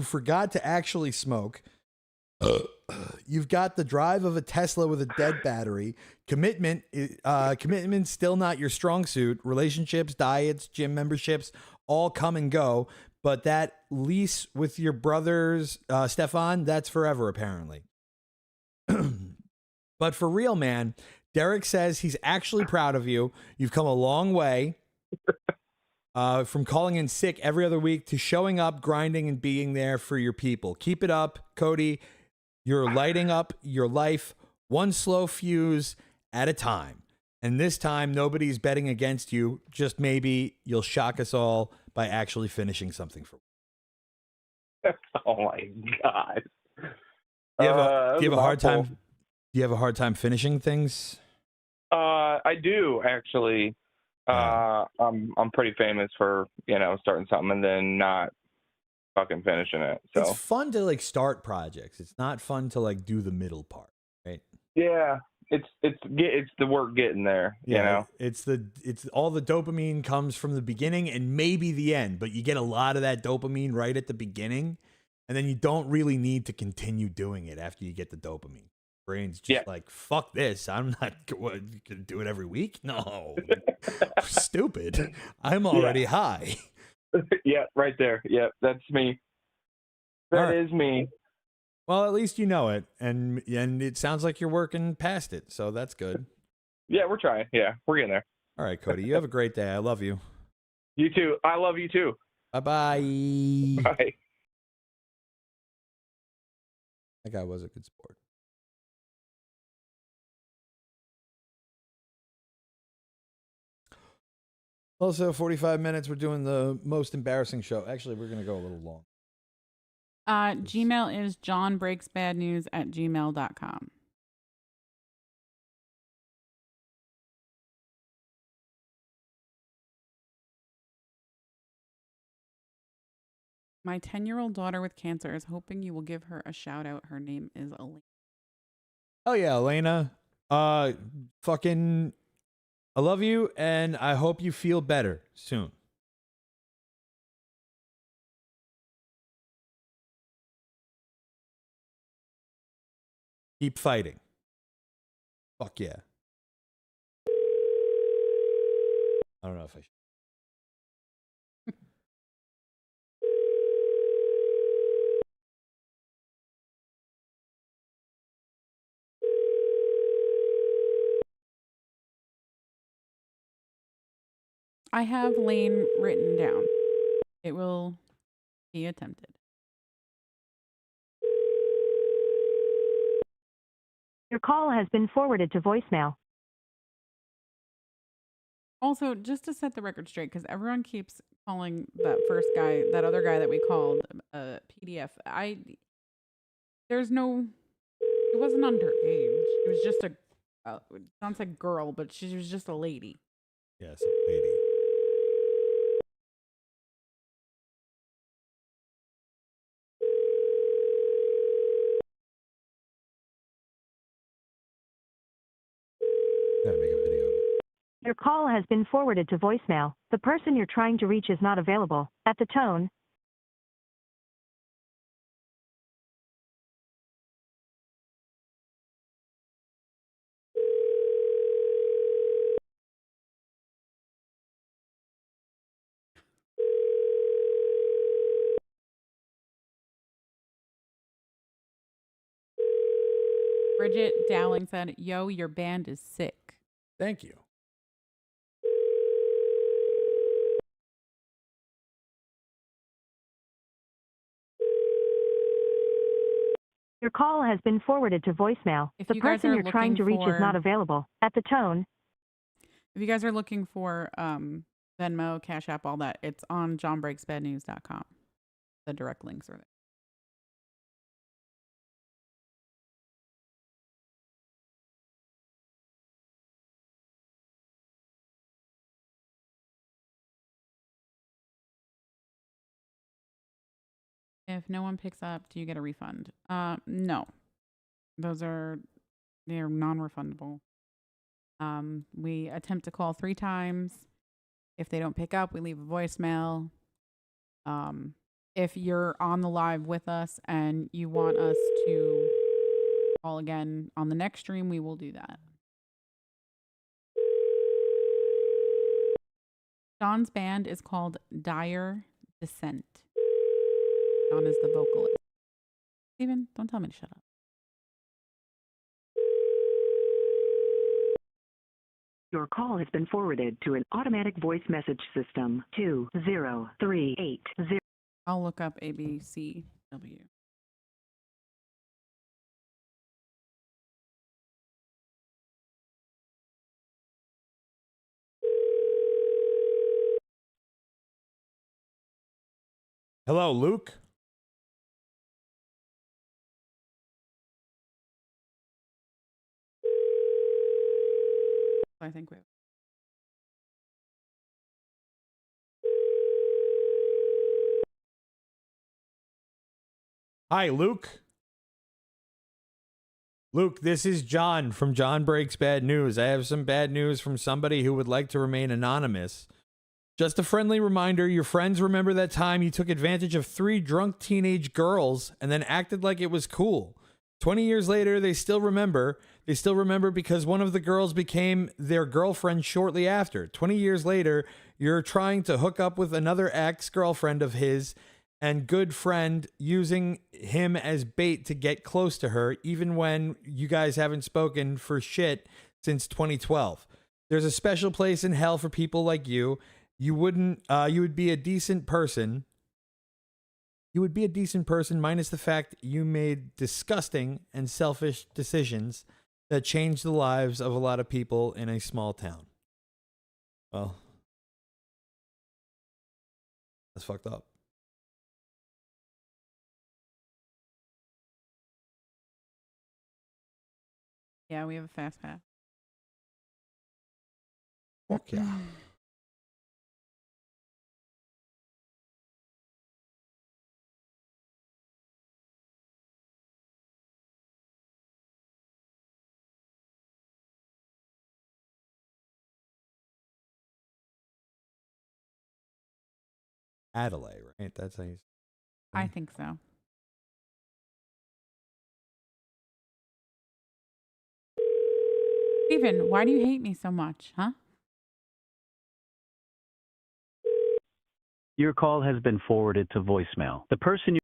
forgot to actually smoke. You've got the drive of a Tesla with a dead battery. Commitment's still not your strong suit. Relationships, diets, gym memberships all come and go. But that lease with your brothers, Stefan, that's forever, apparently. But for real, man, Derek says he's actually proud of you. You've come a long way from calling in sick every other week to showing up, grinding, and being there for your people. Keep it up, Cody. You're lighting up your life one slow fuse at a time. And this time, nobody's betting against you. Just maybe you'll shock us all by actually finishing something for Oh, my God. Do you have a hard time? Do you have a hard time finishing things? I do actually. I'm pretty famous for starting something and then not fucking finishing it. So It's fun to like start projects. It's not fun to like do the middle part, right? yeah, it's the work getting there. It's all the dopamine comes from the beginning and maybe the end, but you get a lot of that dopamine right at the beginning, and then you don't really need to continue doing it after you get the dopamine. Brain's just like, fuck this. I'm not gonna do it every week. No, stupid. I'm already high. Yeah, right there. Yeah, that's me. That is me. Well, at least you know it, and it sounds like you're working past it, so that's good. Yeah, we're trying. Yeah, we're getting there. All right, Cody, you have a great day. I love you. You too. I love you too. Bye-bye. Bye. That guy was a good sport. Also, 45 minutes. We're doing the most embarrassing show. Actually, we're going to go a little long. Gmail is johnbreaksbadnews@gmail.com. My 10-year-old daughter with cancer is hoping you will give her a shout out. Her name is Elena. Oh yeah, Elena. Fucking, I love you, and I hope you feel better soon. Keep fighting. Fuck yeah. I don't know if I should. I have Lane written down. It will be attempted. Your call has been forwarded to voicemail. Also, just to set the record straight, because everyone keeps calling that first guy, that other guy that we called PDF. There's no, it wasn't underage. It was just it sounds like girl, but she was just a lady. Yes, lady. Gotta make a video of it. Your call has been forwarded to voicemail. The person you're trying to reach is not available. At the tone, Bridget Dowling said, "Yo, your band is sick." Thank you. your call has been forwarded to voicemail. If The you guys person are you're trying to looking reach is not for- available. At the tone, If you guys are looking for Venmo, Cash App, all that, it's on johnbreaksbadnews.com. The direct links are there. If no one picks up, do you get a refund? No. They're non-refundable. We attempt to call 3 times. If they don't pick up, we leave a voicemail. If you're on the live with us and you want us to call again on the next stream, we will do that. John's band is called Dire Descent. John is the vocalist. Steven, don't tell me to shut up. Your call has been forwarded to an automatic voice message system. 20380. I'll look up ABCW. Hello, Luke. I think we have. Hi, Luke. Luke, this is John from John Breaks Bad News. I have some bad news from somebody who would like to remain anonymous. Just a friendly reminder, your friends remember that time you took advantage of 3 drunk teenage girls and then acted like it was cool. 20 years later, they still remember. They still remember because one of the girls became their girlfriend shortly after. 20 years later, you're trying to hook up with another ex-girlfriend of his and good friend, using him as bait to get close to her, even when you guys haven't spoken for shit since 2012. There's a special place in hell for people like you. You would be a decent person. You would be a decent person, minus the fact you made disgusting and selfish decisions that changed the lives of a lot of people in a small town. Well, that's fucked up. Yeah, we have a fast pass. Fuck yeah. Adelaide, right? That's how you. I think so. Steven, why do you hate me so much, huh? Your call has been forwarded to voicemail. The person you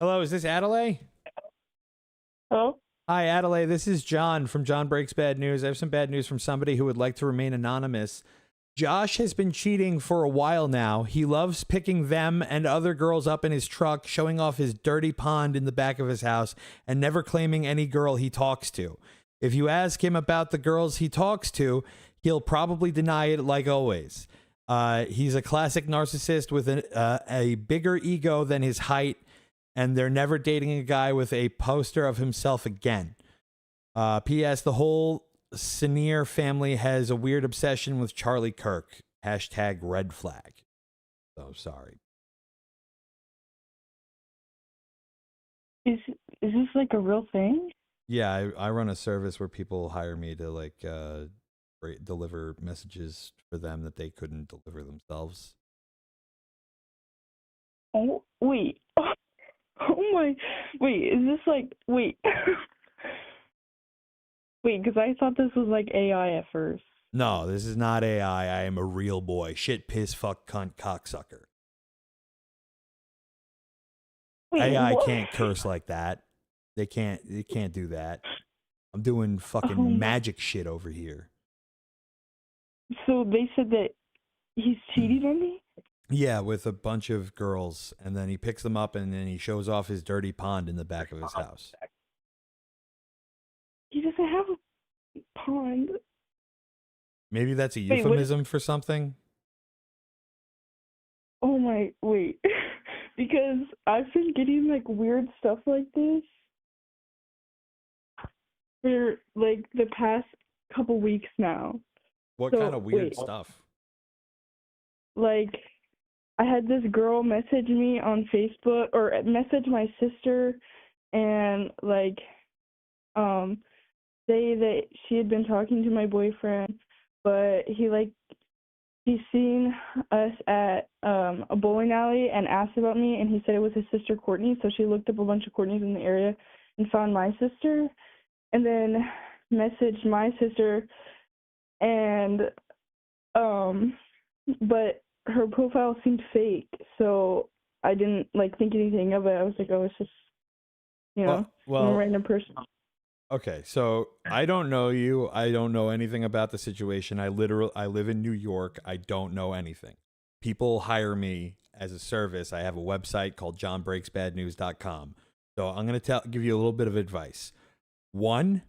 Hello, is this Adelaide? Hello? Hi, Adelaide. This is John from John Breaks Bad News. I have some bad news from somebody who would like to remain anonymous. Josh has been cheating for a while now. He loves picking them and other girls up in his truck, showing off his dirty pond in the back of his house, and never claiming any girl he talks to. If you ask him about the girls he talks to, he'll probably deny it like always. He's a classic narcissist with a bigger ego than his height, and they're never dating a guy with a poster of himself again. P.S. The whole Senior family has a weird obsession with Charlie Kirk. Hashtag red flag. So sorry. Is this like a real thing? Yeah, I run a service where people hire me to like deliver messages for them that they couldn't deliver themselves. Oh, wait. Oh my. Wait, is this like. Wait. Wait, because I thought this was like AI at first. No, this is not AI. I am a real boy. Shit, piss, fuck, cunt, cocksucker. Wait, AI what? can't curse like that. They can't do that. I'm doing fucking Oh my- magic shit over here. So they said that he's cheating on me? Yeah, with a bunch of girls, and then he picks them up, and then he shows off his dirty pond in the back of his house. He doesn't have a pond. Maybe that's a Wait, what- euphemism for something. Oh my, wait. Because I've been getting like weird stuff like this for like the past couple weeks now. What So, kind of weird wait. stuff? Like, I had this girl message me on Facebook or message my sister and like say that she had been talking to my boyfriend, but he's seen us at a bowling alley and asked about me, and he said it was his sister Courtney, so she looked up a bunch of Courtneys in the area and found my sister, and then messaged my sister, and but her profile seemed fake, so I didn't like think anything of it. I was like, oh, it's just, you know, Well, a random person. okay, so I don't know you. I don't know anything about the situation. I live in New York. I don't know anything. People hire me as a service. I have a website called johnbreaksbadnews.com. So I'm going to give you a little bit of advice. One,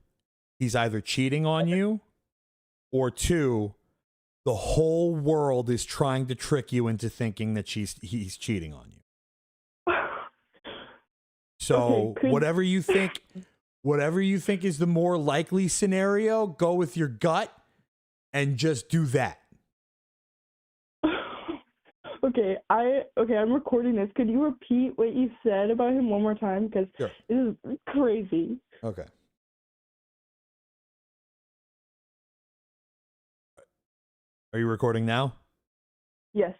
he's either cheating on you, or two, the whole world is trying to trick you into thinking that he's cheating on you. So Okay, whatever you think is the more likely scenario, go with your gut and just do that. Okay, I'm recording this. Could you repeat what you said about him one more time? Because Sure. this is crazy. Okay. Are you recording now? Yes.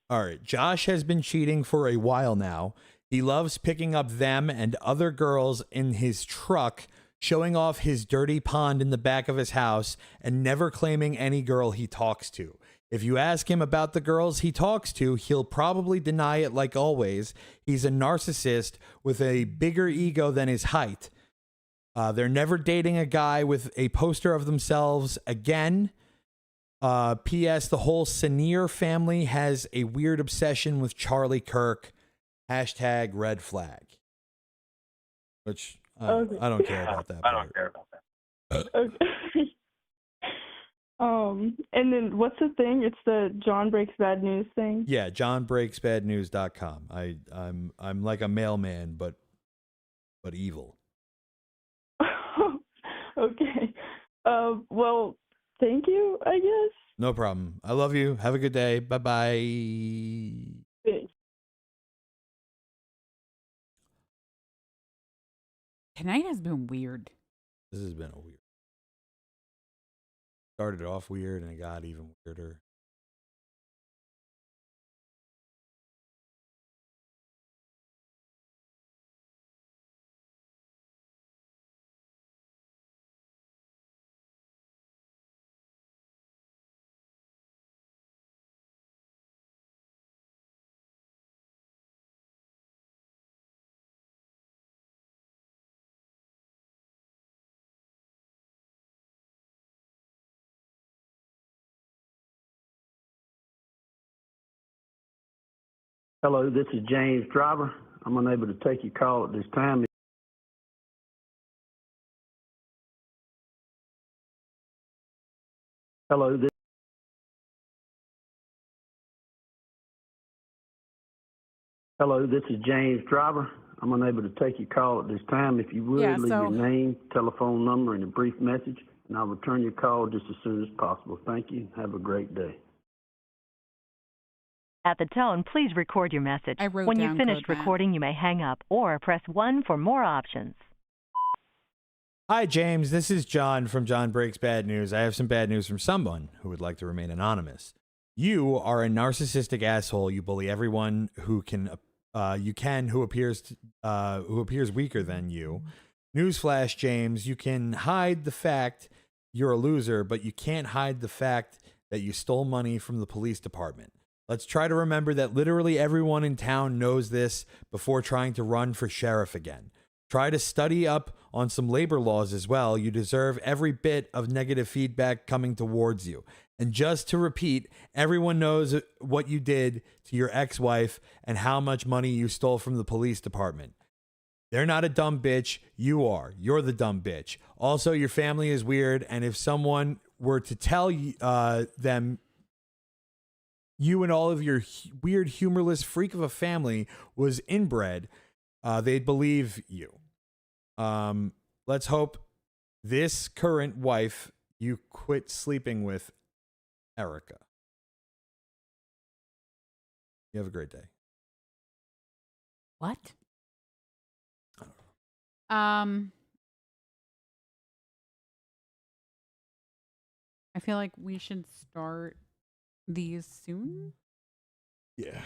All right. Josh has been cheating for a while now. He loves picking up them and other girls in his truck, showing off his dirty pond in the back of his house, and never claiming any girl he talks to. If you ask him about the girls he talks to, he'll probably deny it like always. He's a narcissist with a bigger ego than his height. They're never dating a guy with a poster of themselves again. P.S. The whole Senior family has a weird obsession with Charlie Kirk. Hashtag red flag. Which I don't care about that. I don't care about that. Okay. And then what's the thing? It's the John Breaks Bad News thing. Yeah, johnbreaksbadnews.com. I'm like a mailman, but evil. Okay. Well, thank you, I guess. No problem. I love you. Have a good day. Bye-bye. Thanks. Tonight has been weird. This has been a weird. Started off weird and it got even weirder. Hello, this is James Driver. I'm unable to take your call at this time. Hello, this is James Driver. I'm unable to take your call at this time. If you would, leave your name, telephone number, and a brief message, and I'll return your call just as soon as possible. Thank you. Have a great day. At the tone, please record your message. I wrote When down you've finished code, Matt. recording, you may hang up or press 1 for more options. Hi, James. This is John from John Breaks Bad News. I have some bad news from someone who would like to remain anonymous. You are a narcissistic asshole. You bully everyone who who appears weaker than you. Newsflash, James, you can hide the fact you're a loser, but you can't hide the fact that you stole money from the police department. Let's try to remember that literally everyone in town knows this before trying to run for sheriff again. Try to study up on some labor laws as well. You deserve every bit of negative feedback coming towards you. And just to repeat, everyone knows what you did to your ex-wife and how much money you stole from the police department. They're not a dumb bitch. You are. You're the dumb bitch. Also, your family is weird. And if someone were to tell them you and all of your weird, humorless freak of a family was inbred, they'd believe you. Let's hope this current wife you quit sleeping with, Erica. You have a great day. What? I feel like we should start these soon. Yeah.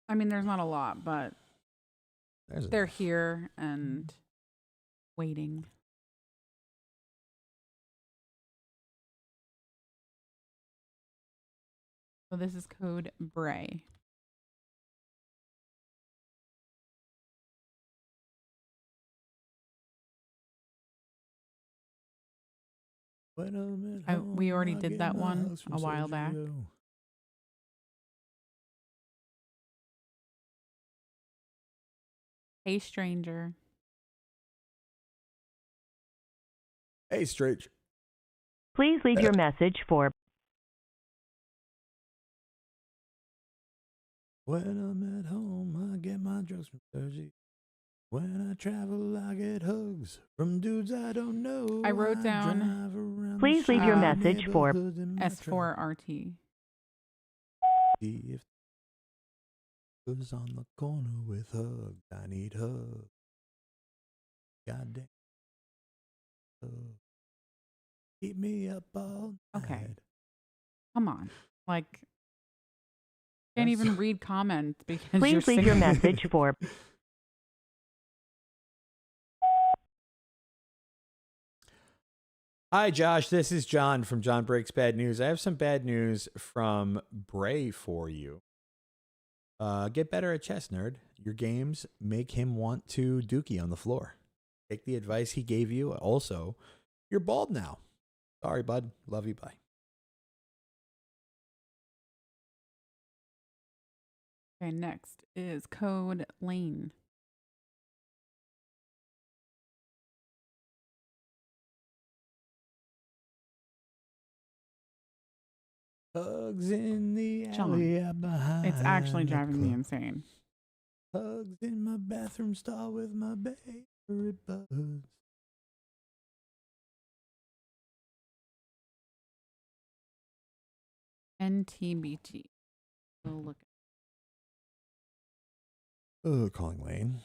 I mean, there's not a lot, but they're here and waiting. So this is code Bray. We already did that one a while back. Hey, stranger. Hey, stranger. Please leave your message for When I'm at home, I get my drugs from Sergi. When I travel, I get hugs from dudes I don't know. I wrote down. Please leave your message for S4RT. If was on the corner with hugs, I need hugs. Goddamn. Keep me up all night. Okay. Come on. Like, can't even read comments because please leave your message for Hi, Josh. This is John from John Breaks Bad News. I have some bad news from Bray for you. Get better at chess, nerd. Your games make him want to dookie on the floor. Take the advice he gave you. Also, you're bald now. Sorry, bud. Love you. Bye. Okay, next is code Lane. Hugs in the alley behind. It's actually driving me insane. Hugs in my bathroom stall with my favorite buds. NTBT. We'll look. Calling Lane.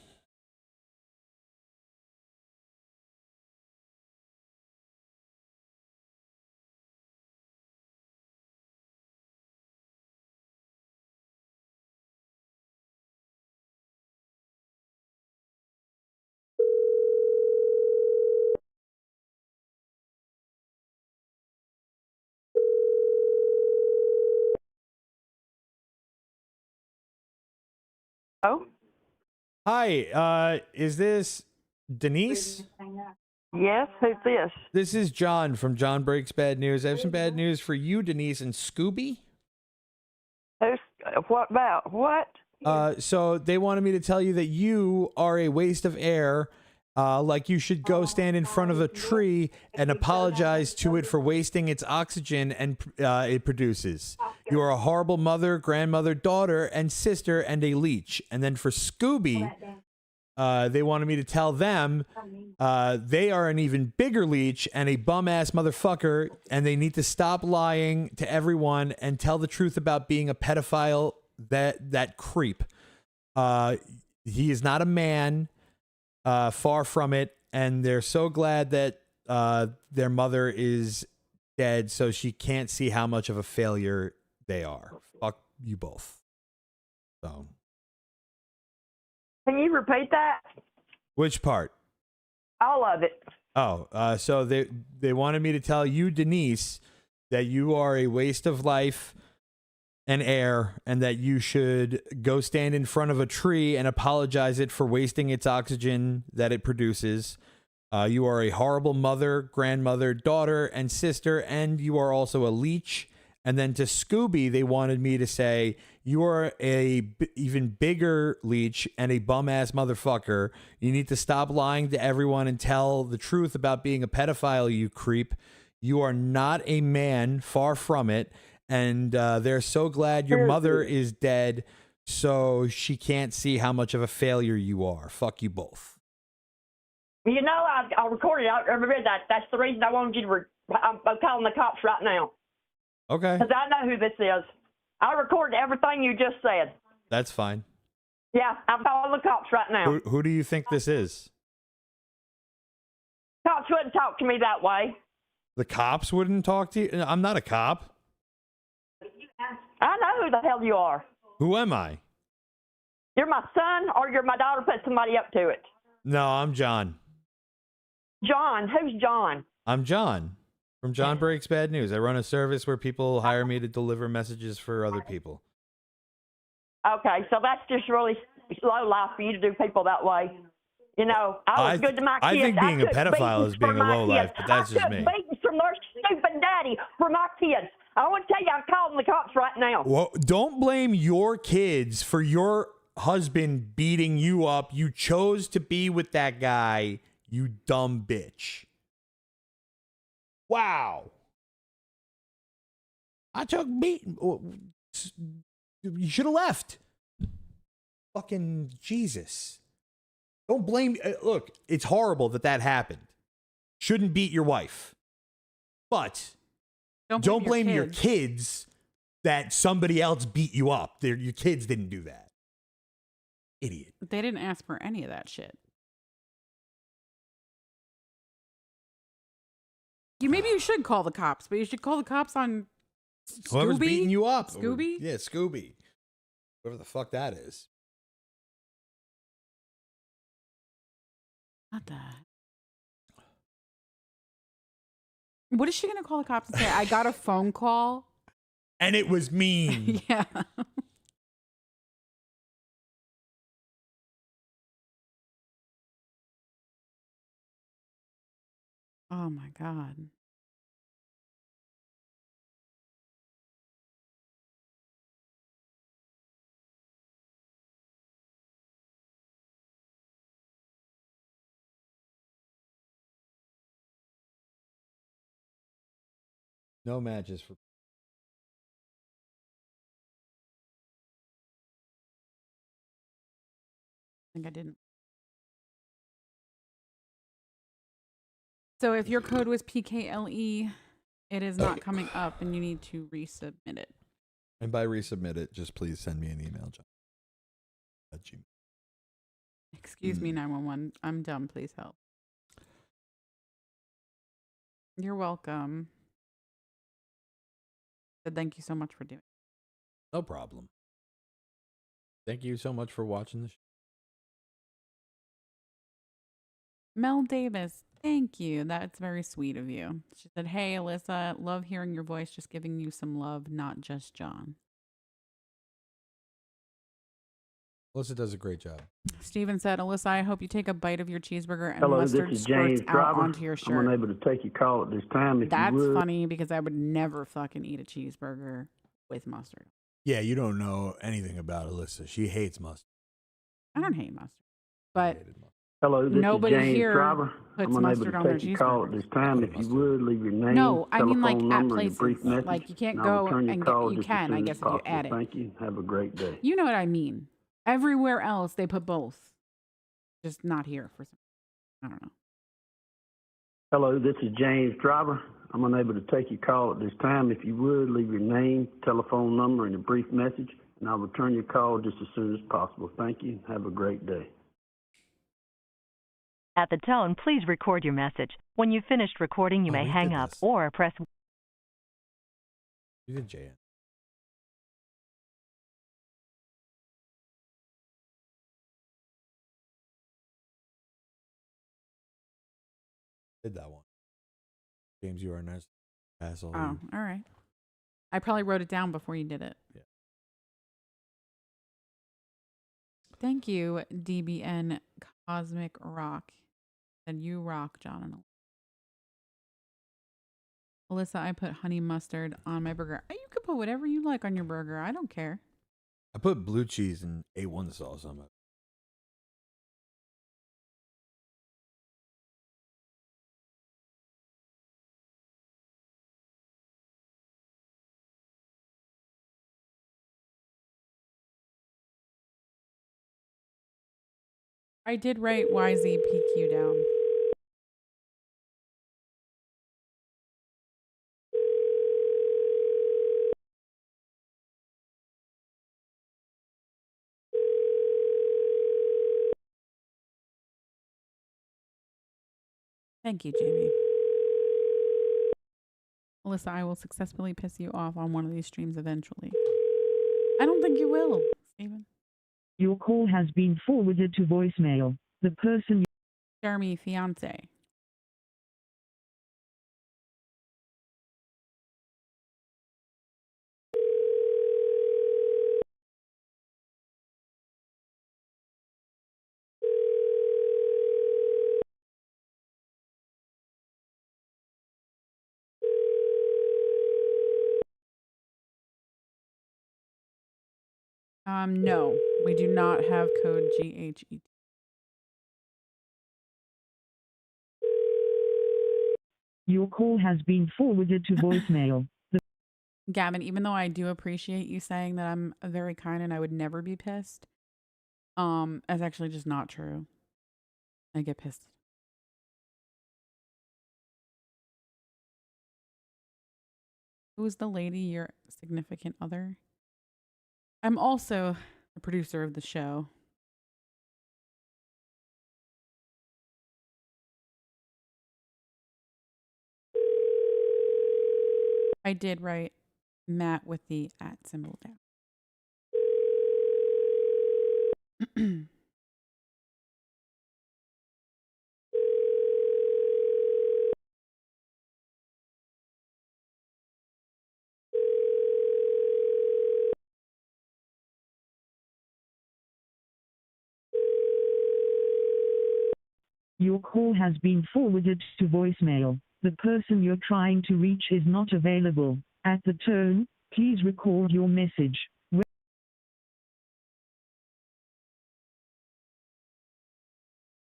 Oh, Hi, is this Denise? yes. Who's this? This is John from John Breaks Bad News. I have some bad news for you, Denise and Scooby. Who's? What about? What? So they wanted me to tell you that you are a waste of air. Like you should go stand in front of a tree and apologize to it for wasting its oxygen and it produces. You are a horrible mother, grandmother, daughter, and sister, and a leech. And then for Scooby, they wanted me to tell them they are an even bigger leech and a bum-ass motherfucker, and they need to stop lying to everyone and tell the truth about being a pedophile, that creep. He is not a man, far from it, and they're so glad that their mother is dead so she can't see how much of a failure they are. Fuck you both. So... Can you repeat that? Which part? All of it. Oh, so they wanted me to tell you, Denise, that you are a waste of life and air, and that you should go stand in front of a tree and apologize it for wasting its oxygen that it produces. You are a horrible mother, grandmother, daughter, and sister, and you are also a leech. And then to Scooby, they wanted me to say, you are even bigger leech and a bum-ass motherfucker. You need to stop lying to everyone and tell the truth about being a pedophile, you creep. You are not a man, far from it. And they're so glad your mother is dead so she can't see how much of a failure you are. Fuck you both. You know, I recorded it. I read that. That's the reason I wanted you to... I'm calling the cops right now. Okay. Because I know who this is. I recorded everything you just said. That's fine. Yeah, I'm calling the cops right now. Who do you think this is? Cops wouldn't talk to me that way. The cops wouldn't talk to you? I'm not a cop. I know who the hell you are. Who am I? You're my son, or you're my daughter put somebody up to it. No, I'm John. John? Who's John? I'm John from John Breaks Bad News. I run a service where people hire me to deliver messages for other people. Okay, so that's just really low life for you to do people that way. You know, I was good to my kids. I think being a pedophile is being a low life, but that's just me. I took beatings from their stupid daddy for my kids. I want to tell you, I'm calling the cops right now. Well, don't blame your kids for your husband beating you up. You chose to be with that guy, you dumb bitch. Wow. I took beating. You should have left. Fucking Jesus. Don't blame. Look, it's horrible that happened. Shouldn't beat your wife. But don't blame your kids that somebody else beat you up. Your kids didn't do that. Idiot. They didn't ask for any of that shit. Maybe you should call the cops, but you should call the cops on Scooby? Whoever's beating you up. Scooby? Yeah, Scooby. Whoever the fuck that is. Not that. What is she going to call the cops and say? I got a phone call. And it was mean. Yeah. Oh my God. No matches for. I think I didn't. So if your code was PKLE, it is not coming up and you need to resubmit it. And by resubmit it, just please send me an email, John. Excuse me, 911. I'm dumb. Please help. You're welcome. But thank you so much for doing it. No problem. Thank you so much for watching the show. Mel Davis, thank you. That's very sweet of you. She said, hey, Alyssa, love hearing your voice, just giving you some love, not just John. Alyssa does a great job. Steven said, Alyssa, I hope you take a bite of your cheeseburger and Hello, this mustard is squirts James out Driver. onto your I'm shirt. unable to take your call at this time. If That's you would. funny because I would never fucking eat a cheeseburger with mustard. Yeah, you don't know anything about Alyssa. She hates mustard. I don't hate mustard. But Hello, this nobody is James here Driver. puts I'm unable mustard to on their take your call at cheeseburgers. this time. If you would, leave your name, No, I telephone mean like at number, and a places. brief message. Like you can't and I'll go return your and call get, you just can, as I soon guess, as if you possible. add it. Thank you. Have a great day. You know what I mean. Everywhere else, they put both. Just not here for some. I don't know. Hello, this is James Driver. I'm unable to take your call at this time. If you would, leave your name, telephone number, and a brief message, and I'll return your call just as soon as possible. Thank you. Have a great day. At the tone, please record your message. When you've finished recording, you may we hang did up this. or press. You did JN. Did that one. James, you are a nice asshole. Oh, all right. I probably wrote it down before you did it. Yeah. Thank you, DBN Cosmic Rock. And you rock, John and Alyssa, I put honey mustard on my burger. You could put whatever you like on your burger. I don't care. I put blue cheese and A1 sauce on it. I did write YZPQ down. Thank you, Jamie. Alyssa, I will successfully piss you off on one of these streams eventually. I don't think you will, Steven. Your call has been forwarded to voicemail. The person. Jeremy, fiance. No, we do not have code GHET. Your call has been forwarded to voicemail. Gavin, even though I do appreciate you saying that I'm very kind and I would never be pissed, that's actually just not true. I get pissed. Who's the lady, your significant other? I'm also the producer of the show. I did write Matt with the @ symbol down. Your call has been forwarded to voicemail. The person you're trying to reach is not available. At the tone, please record your message.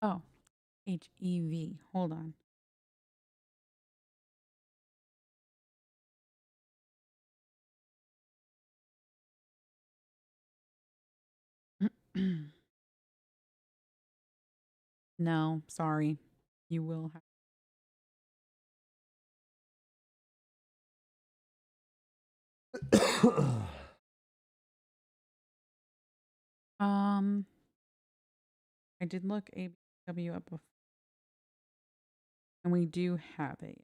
Oh, HEV. Hold on. No, sorry. You will have. I did look ABW up before. And we do have it.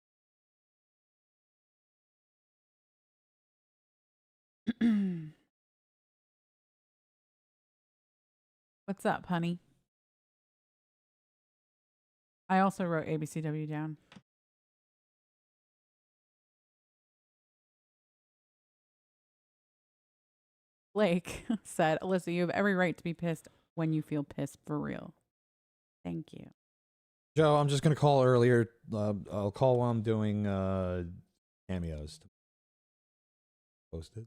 What's up, honey? I also wrote ABCW down. Blake said, Alyssa, you have every right to be pissed when you feel pissed for real. Thank you. Joe, I'm just going to call earlier. I'll call while I'm doing cameos. Posted.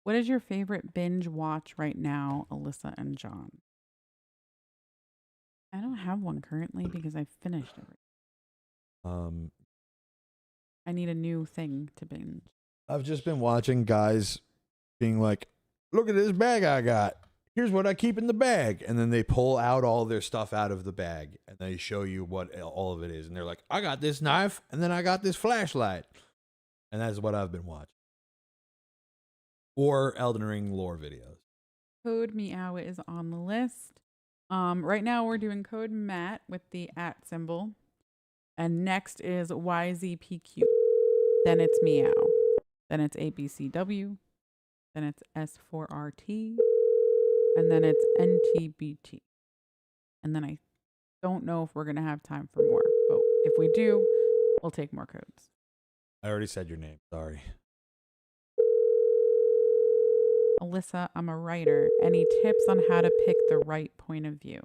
What is your favorite binge watch right now, Alyssa and John? I don't have one currently because I finished everything. I need a new thing to binge. I've just been watching guys being like, look at this bag I got. Here's what I keep in the bag. And then they pull out all their stuff out of the bag and they show you what all of it is. And they're like, I got this knife and then I got this flashlight. And that's what I've been watching. Or Elden Ring lore videos. Code Meow is on the list. Right now we're doing Code Matt with the @ symbol. And next is YZPQ. Then it's Meow. Then it's ABCW. Then it's S4RT. And then it's NTBT. And then I don't know if we're going to have time for more. But if we do, we'll take more codes. I already said your name. Sorry. Alyssa, I'm a writer. Any tips on how to pick the right point of view?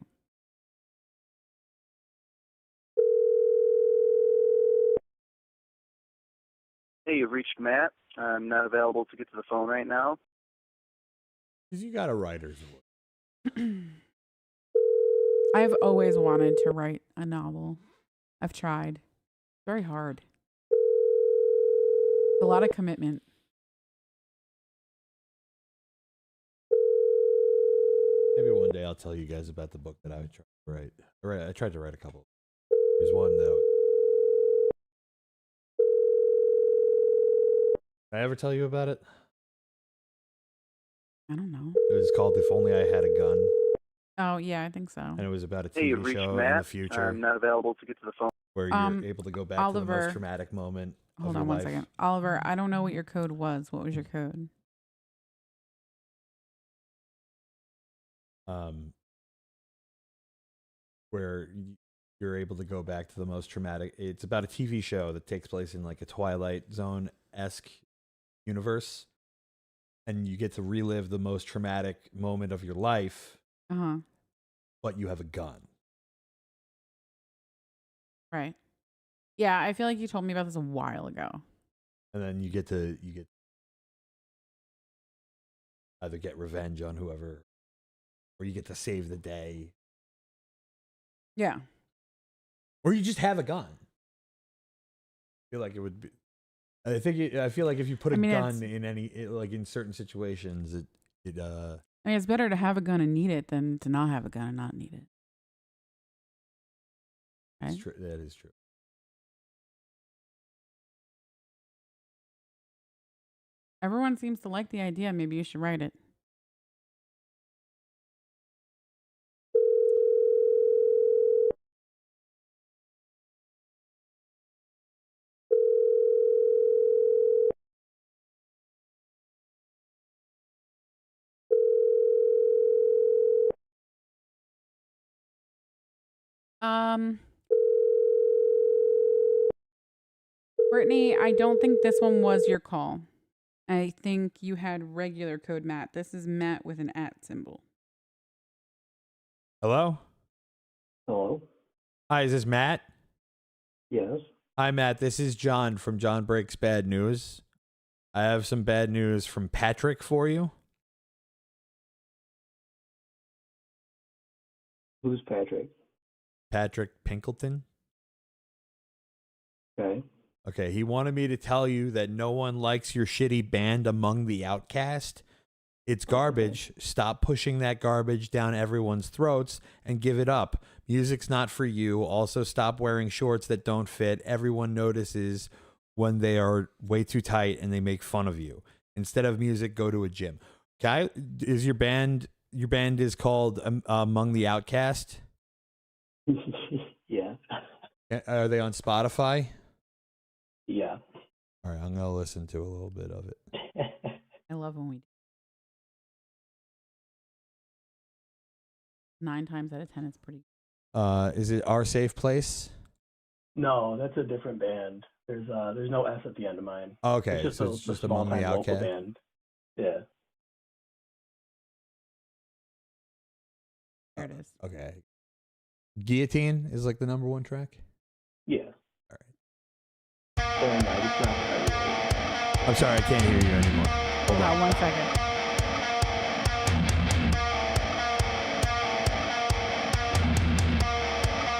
Hey, you've reached Matt. I'm not available to get to the phone right now. Because you got a writer's voice. I've always wanted to write a novel. I've tried. It's very hard. It's a lot of commitment. Maybe one day I'll tell you guys about the book that I would try to write. I tried to write a couple. There's one that. Did I ever tell you about it? I don't know. It was called If Only I Had a Gun. Oh, yeah, I think so. And it was about a Hey, you've TV reached show Matt. in the future. I'm not available to get to the phone. Where you're able to go back to the Oliver, most traumatic moment of hold your on one life. second. Oliver, I don't know what your code was. What was your code? Where you're able to go back to the most traumatic. It's about a TV show that takes place in like a Twilight Zone-esque universe. And you get to relive the most traumatic moment of your life. Uh-huh. But you have a gun. Right. Yeah, I feel like you told me about this a while ago. And then you get either get revenge on whoever, or you get to save the day. Yeah. Or you just have a gun. I feel like it would be. I feel like if you put a gun in in certain situations, it I mean, it's better to have a gun and need it than to not have a gun and not need it. Right? True. That is true. Everyone seems to like the idea. Maybe you should write it. Brittany, I don't think this one was your call. I think you had regular code Matt. This is Matt with an @ symbol. Hello? Hello? Hi, is this Matt? Yes. Hi, Matt. This is John from John Breaks Bad News. I have some bad news from Patrick for you. Who's Patrick? Patrick Pinkleton. Okay. Okay, he wanted me to tell you that no one likes your shitty band Among the Outcast. It's garbage. Stop pushing that garbage down everyone's throats and give it up. Music's not for you. Also, stop wearing shorts that don't fit. Everyone notices when they are way too tight and they make fun of you. Instead of music, go to a gym. Okay, is your band is called Among the Outcast? Yeah. Are they on Spotify? Yeah. All right, I'm gonna listen to a little bit of it. I love when we do. 9 times out of 10, it's pretty. Is it Our Safe Place? No, that's a different band. There's no S at the end of mine. Okay, it's so it's just Among the small-time local Outcast. band. Yeah. There it is. Okay. Guillotine is like the number one track. Yeah. All Oh, no, it's not. I'm sorry, I can't hear you anymore. Hold Hold on. on 1 second.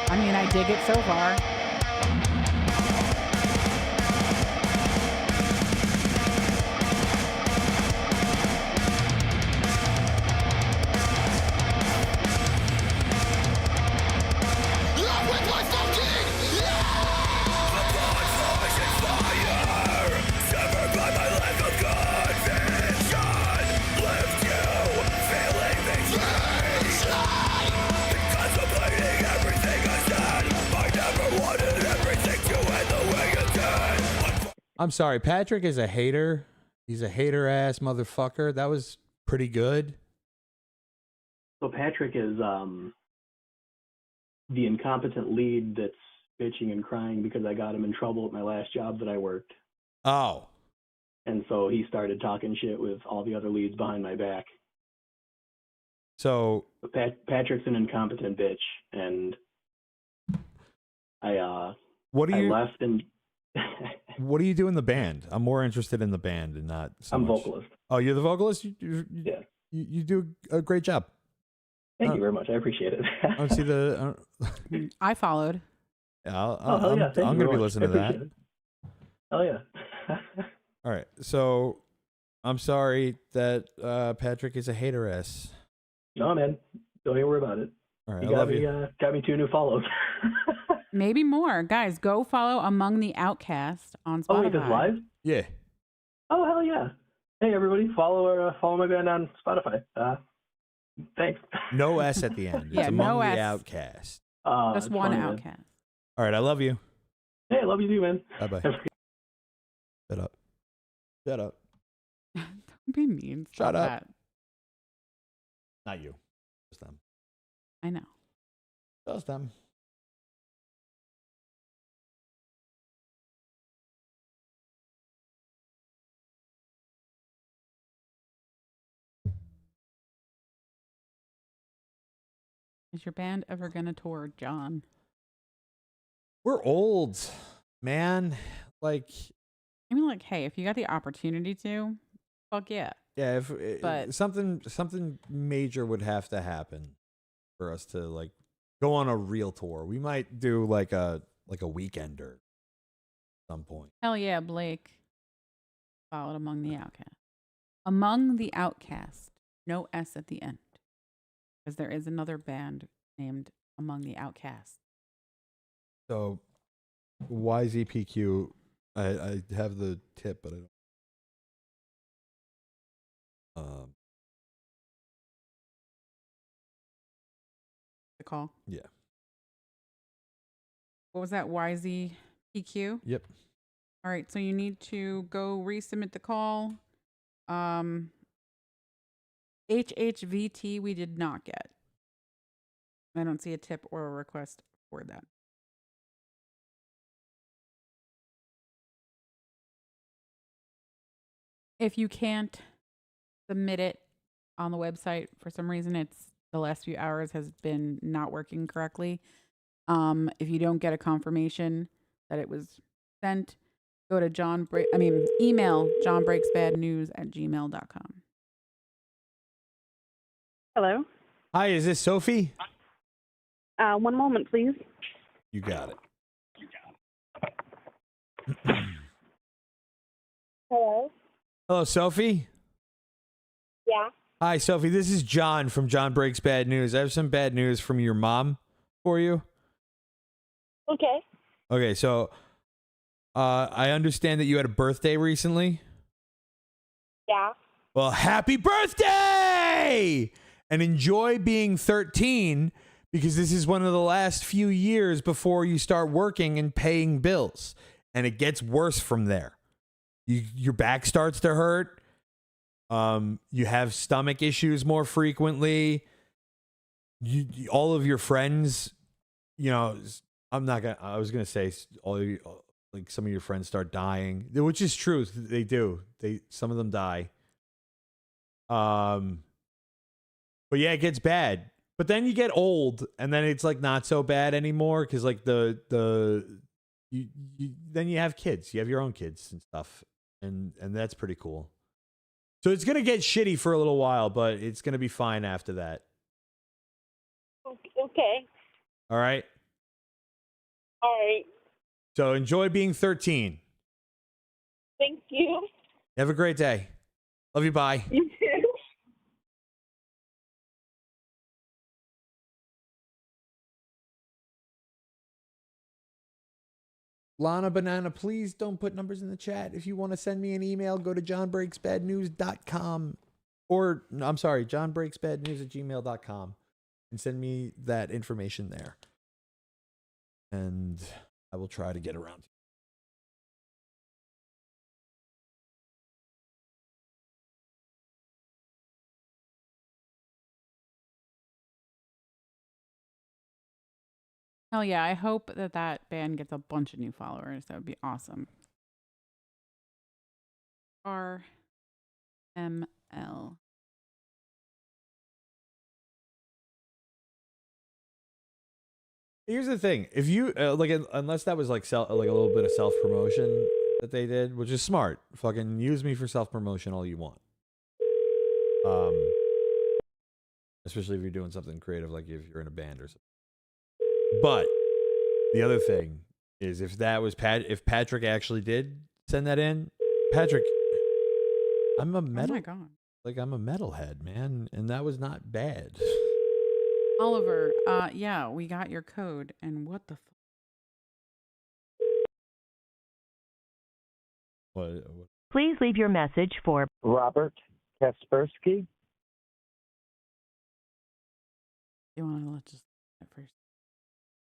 I mean, I dig it so far. I'm sorry, Patrick is a hater. He's a hater ass motherfucker. That was pretty good. So Patrick is the incompetent lead that's bitching and crying because I got him in trouble at my last job that I worked. Oh. And so he started talking shit with all the other leads behind my back. So But Patrick's an incompetent bitch, and I what do you I left and what do you do in the band? I'm more interested in the band and not so I'm much. vocalist. Oh, you're the vocalist? Yeah. You do a great job. Thank you very much. I appreciate it. I don't see the I followed. Yeah, Oh, hell yeah. Thank I'm you going to very be much. listening to I that. appreciate it. Hell yeah. All right. So I'm sorry that Patrick is a hater ass. No, man. Don't even worry about it. All right. You I got love me, you. got me 2 new follows. Maybe more. Guys, go follow Among the Outcast on Spotify. Oh, wait, this live? Yeah. Oh, hell yeah. Hey, everybody. Follow my band on Spotify. Thanks. No S at the end. It's Yeah, Among no the S. Outcast. Just that's one funny, man. Outcast. All right. I love you. Hey, I love you too, man. Bye-bye. Shut up. Shut up. Don't be mean. Stop Shut up. that. Not you. Just them. I know. Just them. Is your band ever going to tour, John? We're old, man. Like, I mean, like, hey, if you got the opportunity to, fuck yeah. yeah, if But- something major would have to happen for us to like go on a real tour. We might do like a weekender at some point. Hell yeah, Blake. Followed Among the Outcast. Among the Outcast. No S at the end. Because there is another band named Among the Outcasts. So YZPQ, I have the tip, but I don't. The call. Yeah. What was that? YZPQ? Yep. All right, so you need to go resubmit the call. HHVT we did not get. I don't see a tip or a request for that. If you can't submit it on the website for some reason, it's the last few hours has been not working correctly. If you don't get a confirmation that it was sent, go to email johnbreaksbadnews@gmail.com. Hello. Hi, is this Sophie? One moment, please. You got it. Hello. Hello, Sophie. Yeah. Hi, Sophie. This is John from John Breaks Bad News. I have some bad news from your mom for you. Okay. Okay, so I understand that you had a birthday recently. Yeah. Well, happy birthday! And enjoy being 13 because this is one of the last few years before you start working and paying bills. And it gets worse from there. Your back starts to hurt. You have stomach issues more frequently. All of your friends, I was gonna say like some of your friends start dying, which is true. They do. Some of them die. But yeah, it gets bad. But then you get old, and then it's like not so bad anymore because like you then you have kids, you have your own kids and stuff, and that's pretty cool. So it's gonna get shitty for a little while, but it's gonna be fine after that. Okay. All right. All right. So enjoy being 13. Thank you. Have a great day. Love you. Bye. You too. Lana Banana, please don't put numbers in the chat. If you want to send me an email, go to johnbreaksbadnews.com or, I'm sorry, johnbreaksbadnews@gmail.com and send me that information there. And I will try to get around to it. Hell yeah, I hope that that band gets a bunch of new followers. That would be awesome. RML. Here's the thing: if you unless that was like a little bit of self promotion that they did, which is smart. Fucking use me for self promotion all you want. Especially if you're doing something creative, like if you're in a band or something. But the other thing is, if that was if Patrick actually did send that in, Patrick, I'm a metal. Oh my God. Like I'm a metalhead, man, and that was not bad. Oliver, yeah, we got your code, and what the What? Please leave your message for Robert Kaspersky. You want to let just at first?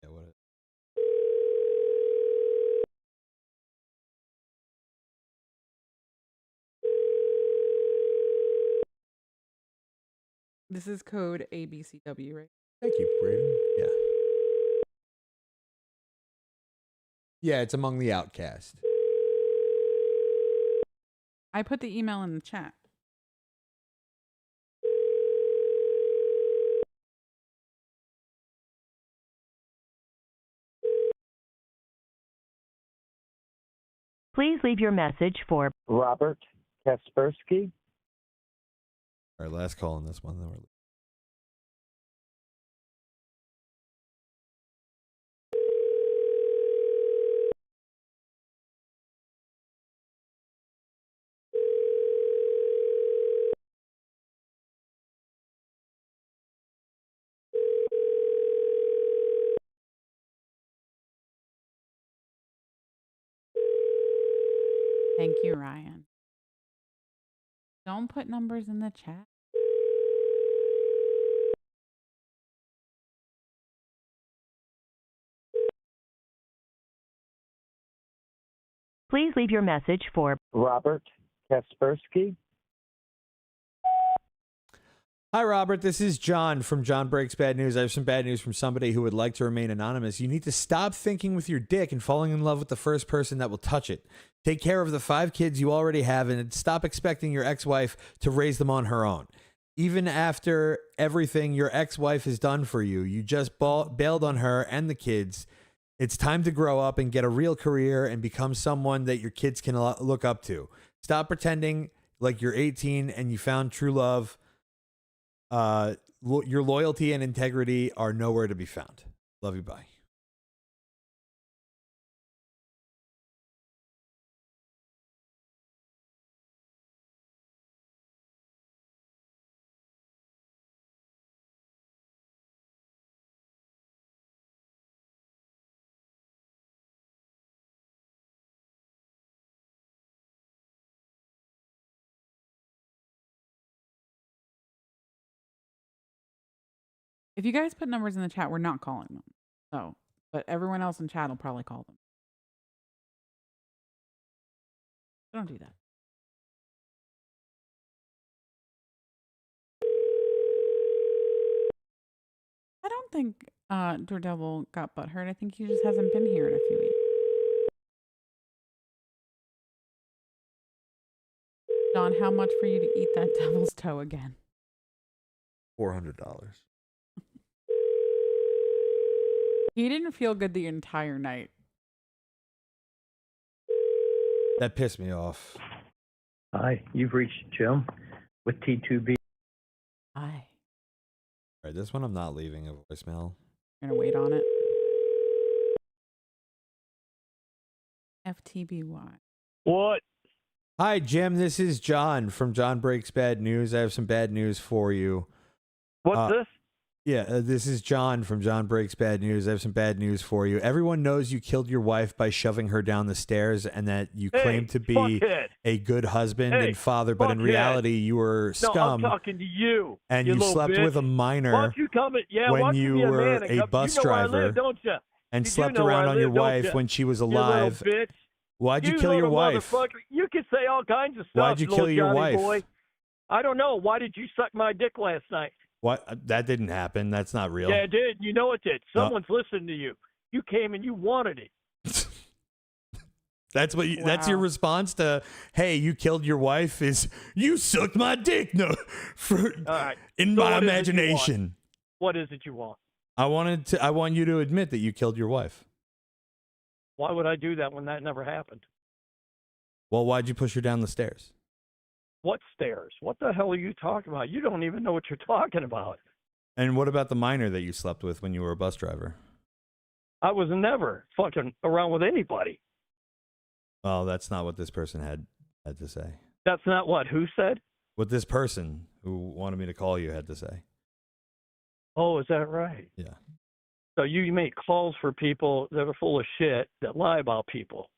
Yeah, what? This is code ABCW, right? Thank you, Braden. Yeah. Yeah, it's among the outcast. I put the email in the chat. Please leave your message for Robert Kaspersky. All right, last call on this one. Then we're... Thank you, Ryan. Don't put numbers in the chat. Please leave your message for Robert Kaspersky. Hi, Robert. This is John from John Breaks Bad News. I have some bad news from somebody who would like to remain anonymous. You need to stop thinking with your dick and falling in love with the first person that will touch it. Take care of the 5 kids you already have and stop expecting your ex-wife to raise them on her own. Even after everything your ex-wife has done for you, you just bailed on her and the kids. It's time to grow up and get a real career and become someone that your kids can look up to. Stop pretending like you're 18 and you found true love. Your loyalty and integrity are nowhere to be found. Love you. Bye. If you guys put numbers in the chat, we're not calling them. So, but everyone else in chat will probably call them. Don't do that. I don't think Daredevil got butthurt. I think he just hasn't been here in a few weeks. John, how much for you to eat that devil's toe again? $400. He didn't feel good the entire night. That pissed me off. Hi, you've reached Jim with T2B. Hi. All right, this one I'm not leaving a voicemail. I'm gonna wait on it. FTBY. What? Hi, Jim. This is John from John Breaks Bad News. I have some bad news for you. What's this? Yeah, this is John from John Breaks Bad News. I have some bad news for you. Everyone knows you killed your wife by shoving her down the stairs and that you claim to be fuckhead. a good husband Hey, and father, but in fuckhead. reality, you were No, I'm scum talking to you. and you you little slept bitch. with a minor Why don't you come in? Yeah, when why don't you be a were man and a come- bus you know where I driver live, don't you? and You do slept know where around I on your live, don't wife ya? when she was You little alive. bitch. Why'd you kill your little wife? motherfucker. You can say all kinds of stuff. Why'd you little kill your Johnny wife? Boy. I don't know. Why did you suck my dick last night? What? That didn't happen. That's not real. Yeah, it did. You know it did. No. Someone's listening to you. You came and you wanted it. That's what. That's your Wow. response to, "Hey, you killed your wife." Is you sucked my dick? No, for All right. in So my what is it you want? imagination. What is it you want? I want you to admit that you killed your wife. Why would I do that when that never happened? Well, why'd you push her down the stairs? What stairs? What the hell are you talking about? You don't even know what you're talking about. And what about the minor that you slept with when you were a bus driver? I was never fucking around with anybody. Well, that's not what this person had to say. That's not what who said? What this person who wanted me to call you had to say. Oh, is that right? Yeah. So you make calls for people that are full of shit that lie about people.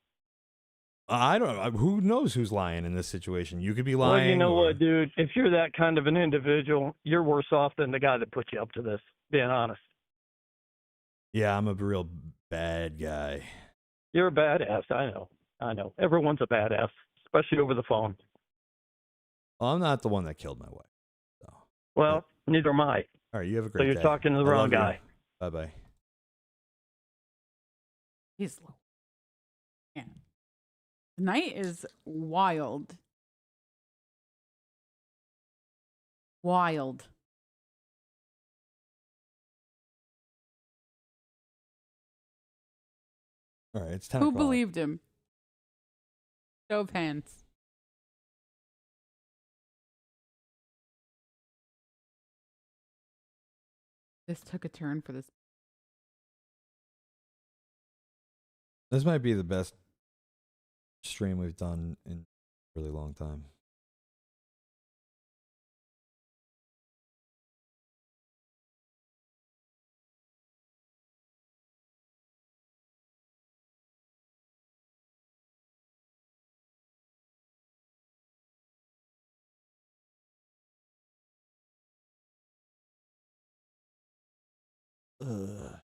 I don't know. Who knows who's lying in this situation? You could be Well, lying. you know or- what, dude? If you're that kind of an individual, you're worse off than the guy that put you up to this, being honest. Yeah, I'm a real bad guy. You're a badass. I know. I know. Everyone's a badass, especially over the phone. Well, I'm not the one that killed my wife. Well, neither am I. All right, you have a So great you're day. talking to the I wrong love you. guy. Bye-bye. He's low. Yeah. Tonight is wild. Wild. All right, it's 10 Who o'clock. believed him? Show of hands. This took a turn for this. This might be the best stream we've done in a really long time. Ugh.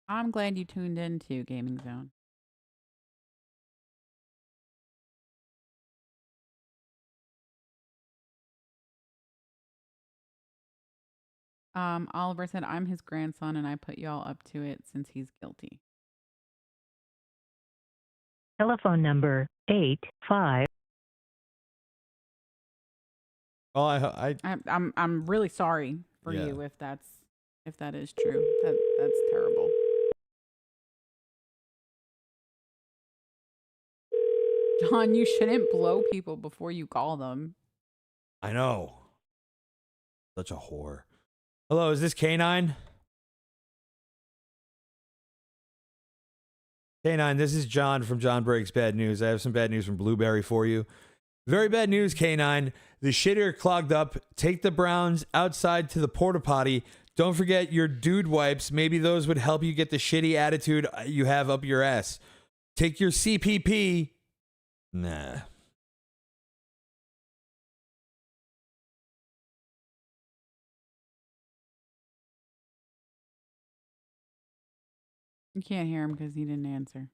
I'm glad you tuned in to Gaming Zone. Oliver said, I'm his grandson and I put y'all up to it since he's guilty. Telephone number 85. Well, I'm really sorry for Yeah. you if that is true. That's terrible. John, you shouldn't blow people before you call them. I know. Such a whore. Hello, is this K9? K9, this is John from John Breaks Bad News. I have some bad news from Blueberry for you. Very bad news, K9. The shitter clogged up. Take the Browns outside to the porta potty. Don't forget your dude wipes. Maybe those would help you get the shitty attitude you have up your ass. Take your CPP. Nah. You can't hear him because he didn't answer.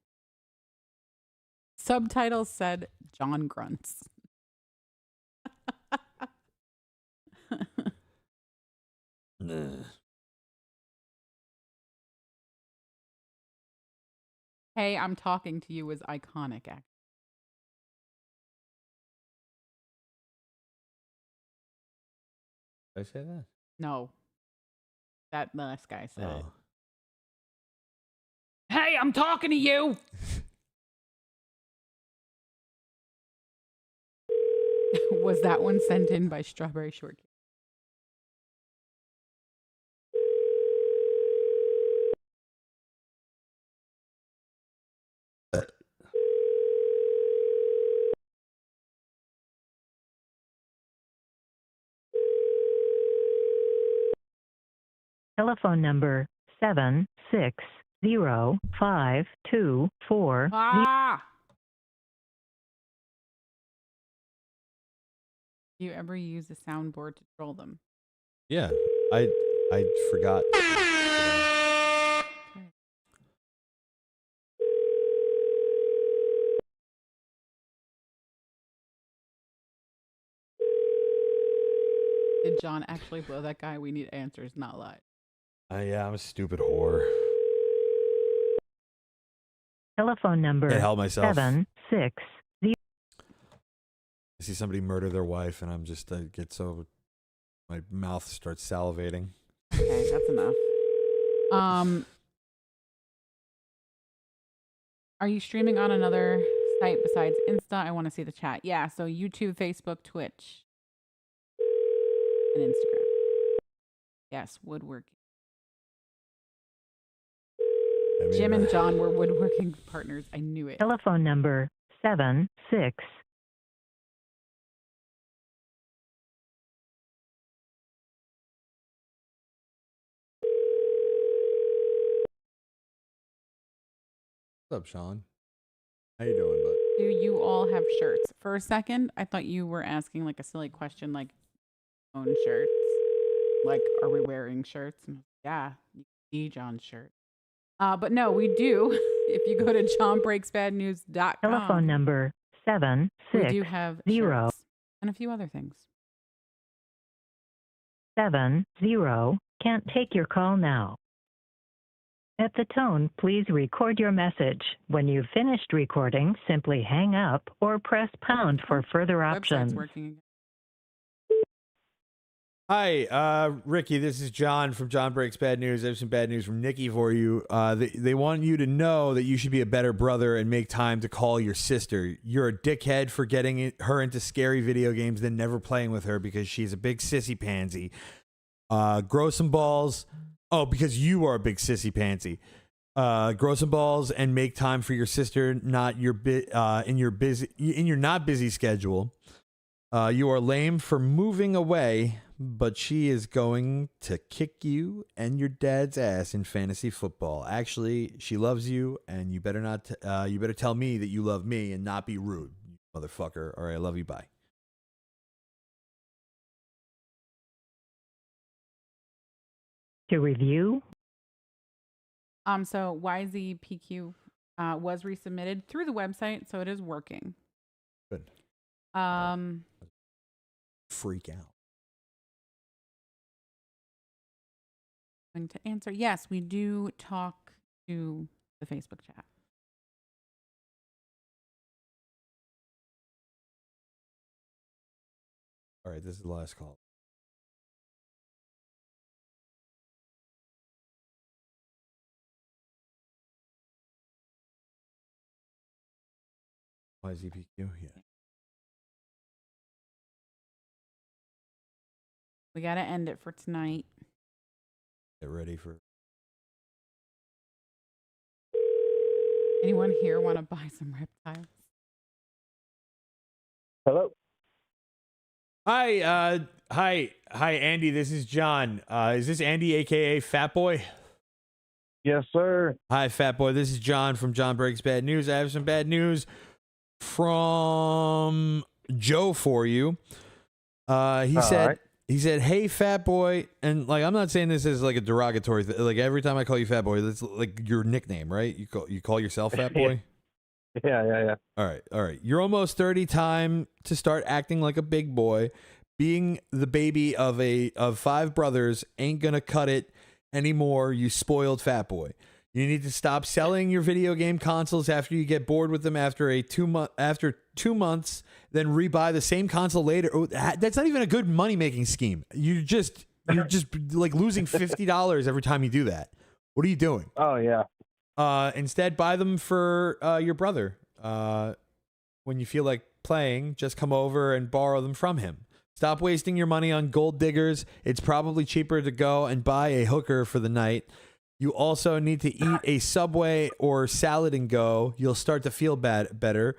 Subtitles said John grunts. Nah. Hey, I'm talking to you was iconic. Did I say that? No. That last guy said it. Oh. Hey, I'm talking to you. Was that one sent in by Strawberry Shortcake? Telephone number 7605240. Ah! Do you ever use a soundboard to troll them? Yeah, I forgot. Did John actually blow that guy? We need answers, not lies. Yeah, I'm a stupid whore. Telephone number Can't help myself. 760. I see somebody murder their wife, and I'm just I get so my mouth starts salivating. Okay, that's enough. Are you streaming on another site besides Insta? I want to see the chat. Yeah, so YouTube, Facebook, Twitch, and Instagram. Yes, woodworking. Jim and John were woodworking partners. I knew it. Telephone number 76. What's up, Sean? How you doing, bud? Do you all have shirts? For a second, I thought you were asking like a silly question, like own shirts. Like, are we wearing shirts? And yeah, you see John's shirt. But no, we do. If you go to johnbreaksbadnews.com. Telephone number 760. We do have shirts and a few other things. 70. Can't take your call now. At the tone, please record your message. When you've finished recording, simply hang up or press pound for further options. Website's working again. Hi, Ricky. This is John from John Breaks Bad News. I have some bad news from Nikki for you. They want you to know that you should be a better brother and make time to call your sister. You're a dickhead for getting her into scary video games, then never playing with her because she's a big sissy pansy. Grow some balls. Oh, because you are a big sissy pansy. Grow some balls and make time for your sister. Not your in your not busy schedule. You are lame for moving away, but she is going to kick you and your dad's ass in fantasy football. Actually, she loves you, and you better not. You better tell me that you love me and not be rude, motherfucker. All right, I love you. Bye. To review. So YZPQ was resubmitted through the website, so it is working. Good. Freak out. Going to answer. Yes, we do talk to the Facebook chat. All right, this is the last call. YZPQ, yeah. We got to end it for tonight. Get ready for. Anyone here want to buy some reptiles? Hello. Hi, Andy. This is John. Is this Andy, aka Fat Boy? Yes, sir. Hi, Fat Boy. This is John from John Breaks Bad News. I have some bad news from Joe for you. He said, "Hey, Fat Boy," and like I'm not saying this as like a derogatory thing. Like every time I call you Fat Boy, that's like your nickname, right? You call yourself Fat Boy. Yeah. All right. You're almost 30. Time to start acting like a big boy. Being the baby of 5 brothers ain't gonna cut it anymore. You spoiled fat boy. You need to stop selling your video game consoles after you get bored with them after 2 months, then rebuy the same console later. Oh, that's not even a good money making scheme. you're just like losing $50 every time you do that. What are you doing? Oh yeah. Instead, buy them for your brother. When you feel like playing, just come over and borrow them from him. Stop wasting your money on gold diggers. It's probably cheaper to go and buy a hooker for the night. You also need to eat a Subway or Salad and Go. You'll start to feel better.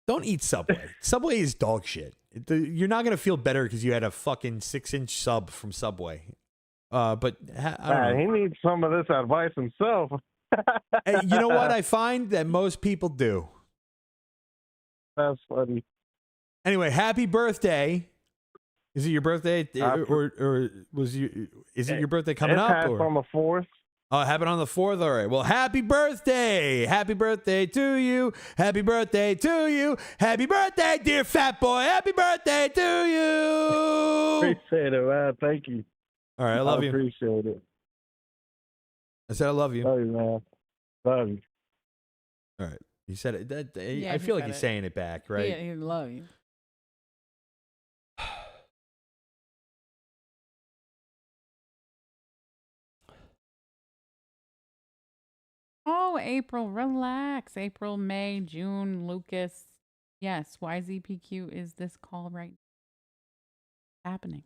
Don't eat Subway. Subway is dog shit. You're not going to feel better because you had a fucking 6-inch sub from Subway. But I don't know. He needs some of this advice himself. Hey, you know what? I find that most people do. That's funny. Anyway, happy birthday. Is it your birthday? Or was you? Is it your birthday coming up? Or? On the 4th. Oh, it happened on the 4th? All right. Well, happy birthday. Happy birthday to you. Happy birthday to you. Happy birthday, dear fat boy. Happy birthday to you. Appreciate it, man. Thank you. All right. I love you. Appreciate it. I said I love you. Love you, man. Love you. All right. You said it. Yeah, I he feel like said he's it. saying it back, right? Yeah, he love you. Oh, April, relax. April, May, June, Lucas. Yes, YZPQ is this call right now. Happening.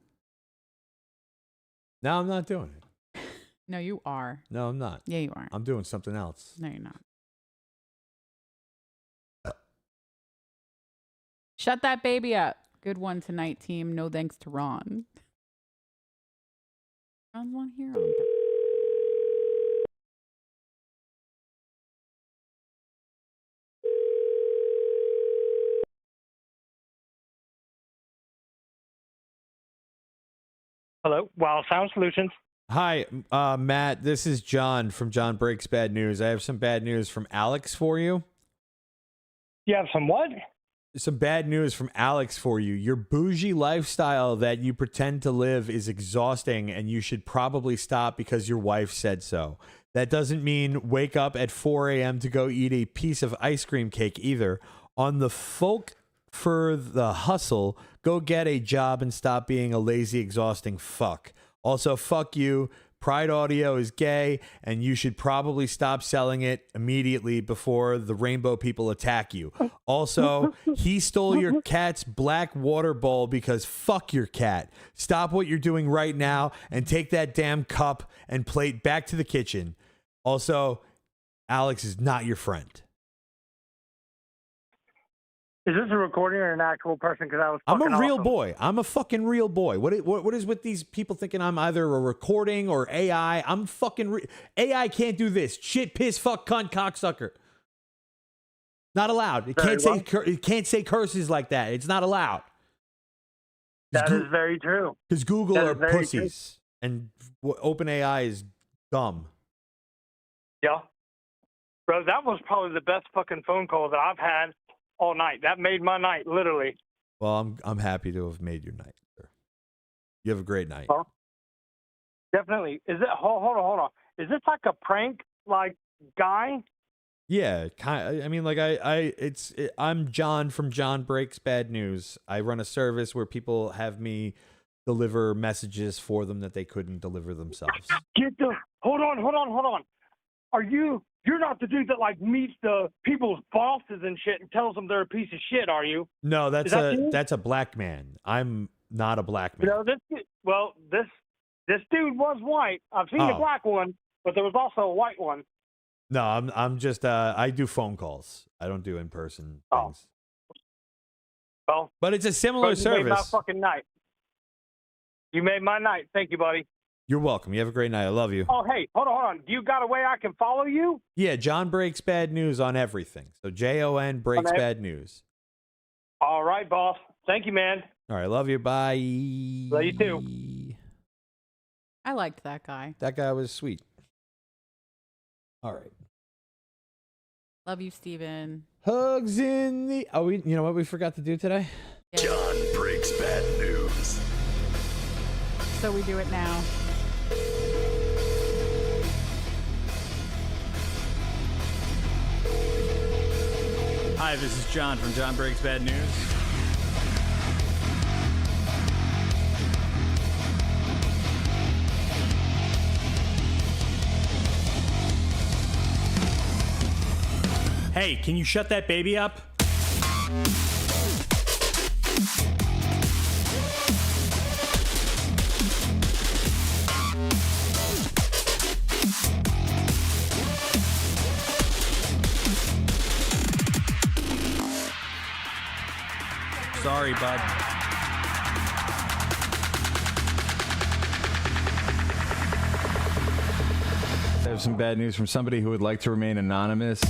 No, I'm not doing it. No, you are. No, I'm not. Yeah, you are. I'm doing something else. No, you're not. Shut that baby up. Good one tonight, team. No thanks to Ron. Ron's on here. Hello, Wild Sound Solutions. Hi, Matt. This is John from John Breaks Bad News. I have some bad news from Alex for you. You have some what? Some bad news from Alex for you. Your bougie lifestyle that you pretend to live is exhausting, and you should probably stop because your wife said so. That doesn't mean wake up at 4 a.m. to go eat a piece of ice cream cake either. On the folk for the hustle, go get a job and stop being a lazy, exhausting fuck. Also, fuck you. Pride Audio is gay, and you should probably stop selling it immediately before the rainbow people attack you. Also, he stole your cat's black water bowl because fuck your cat. Stop what you're doing right now and take that damn cup and plate back to the kitchen. Also, Alex is not your friend. Is this a recording or an actual person? Because I was. I'm fucking a real awesome. boy. I'm a fucking real boy. What is with these people thinking I'm either a recording or AI? I'm fucking AI can't do this. Shit, piss, fuck, cunt, cocksucker. Not allowed. It can't say curses like that. It's not allowed. That is very true. Because Google That are is very pussies and OpenAI is dumb. Yeah. Bro, that was probably the best fucking phone call that I've had all night. That made my night, literally. Well, I'm happy to have made your night, sir. You have a great night. Huh? Definitely. Is it? Hold on. Is this like a prank, like guy? Yeah, I mean, like I'm John from John Breaks Bad News. I run a service where people have me deliver messages for them that they couldn't deliver themselves. Hold on. You're not the dude that like meets the people's bosses and shit and tells them they're a piece of shit, are you? No, Is that you? that's a black man. I'm not a black man. You know, this dude was white. I've seen Oh. a black one, but there was also a white one. No, I'm just I do phone calls. I don't do in-person things. Well, But it's a similar but you made my service. fucking night. You made my night. Thank you, buddy. You're welcome. You have a great night. I love you. Oh, hey, hold on. Do you got a way I can follow you? Yeah, John Breaks Bad News on everything. So JON Breaks Okay. Bad News. All right, boss. Thank you, man. All right, love you. Bye. Love you too. I liked that guy. That guy was sweet. All right. Love you, Steven. Hugs in the... Oh, you know what we forgot to do today? John Breaks Bad News. So we do it now. Hi, this is John from John Breaks Bad News. Hey, can you shut that baby up? Sorry, bud. I have some bad news from somebody who would like to remain anonymous.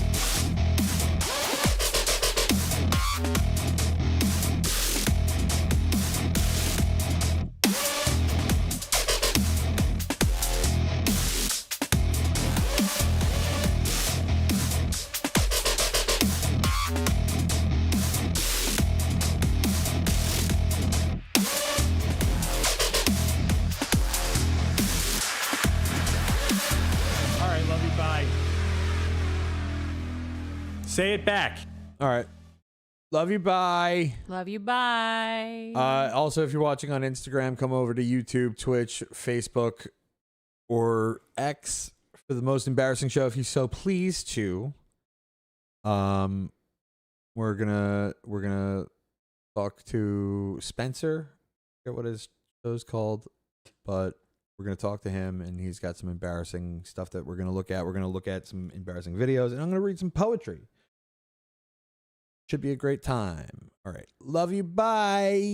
All right, love you. Bye. Say it back. All right. Love you. Bye. Love you. Bye. Also, if you're watching on Instagram, come over to YouTube, Twitch, Facebook, or X for the most embarrassing show if you so please to. We're gonna talk to Spencer. I forget what his show's called, but we're gonna talk to him, and he's got some embarrassing stuff that we're gonna look at. We're gonna look at some embarrassing videos, and I'm gonna read some poetry. Should be a great time. All right. Love you. Bye.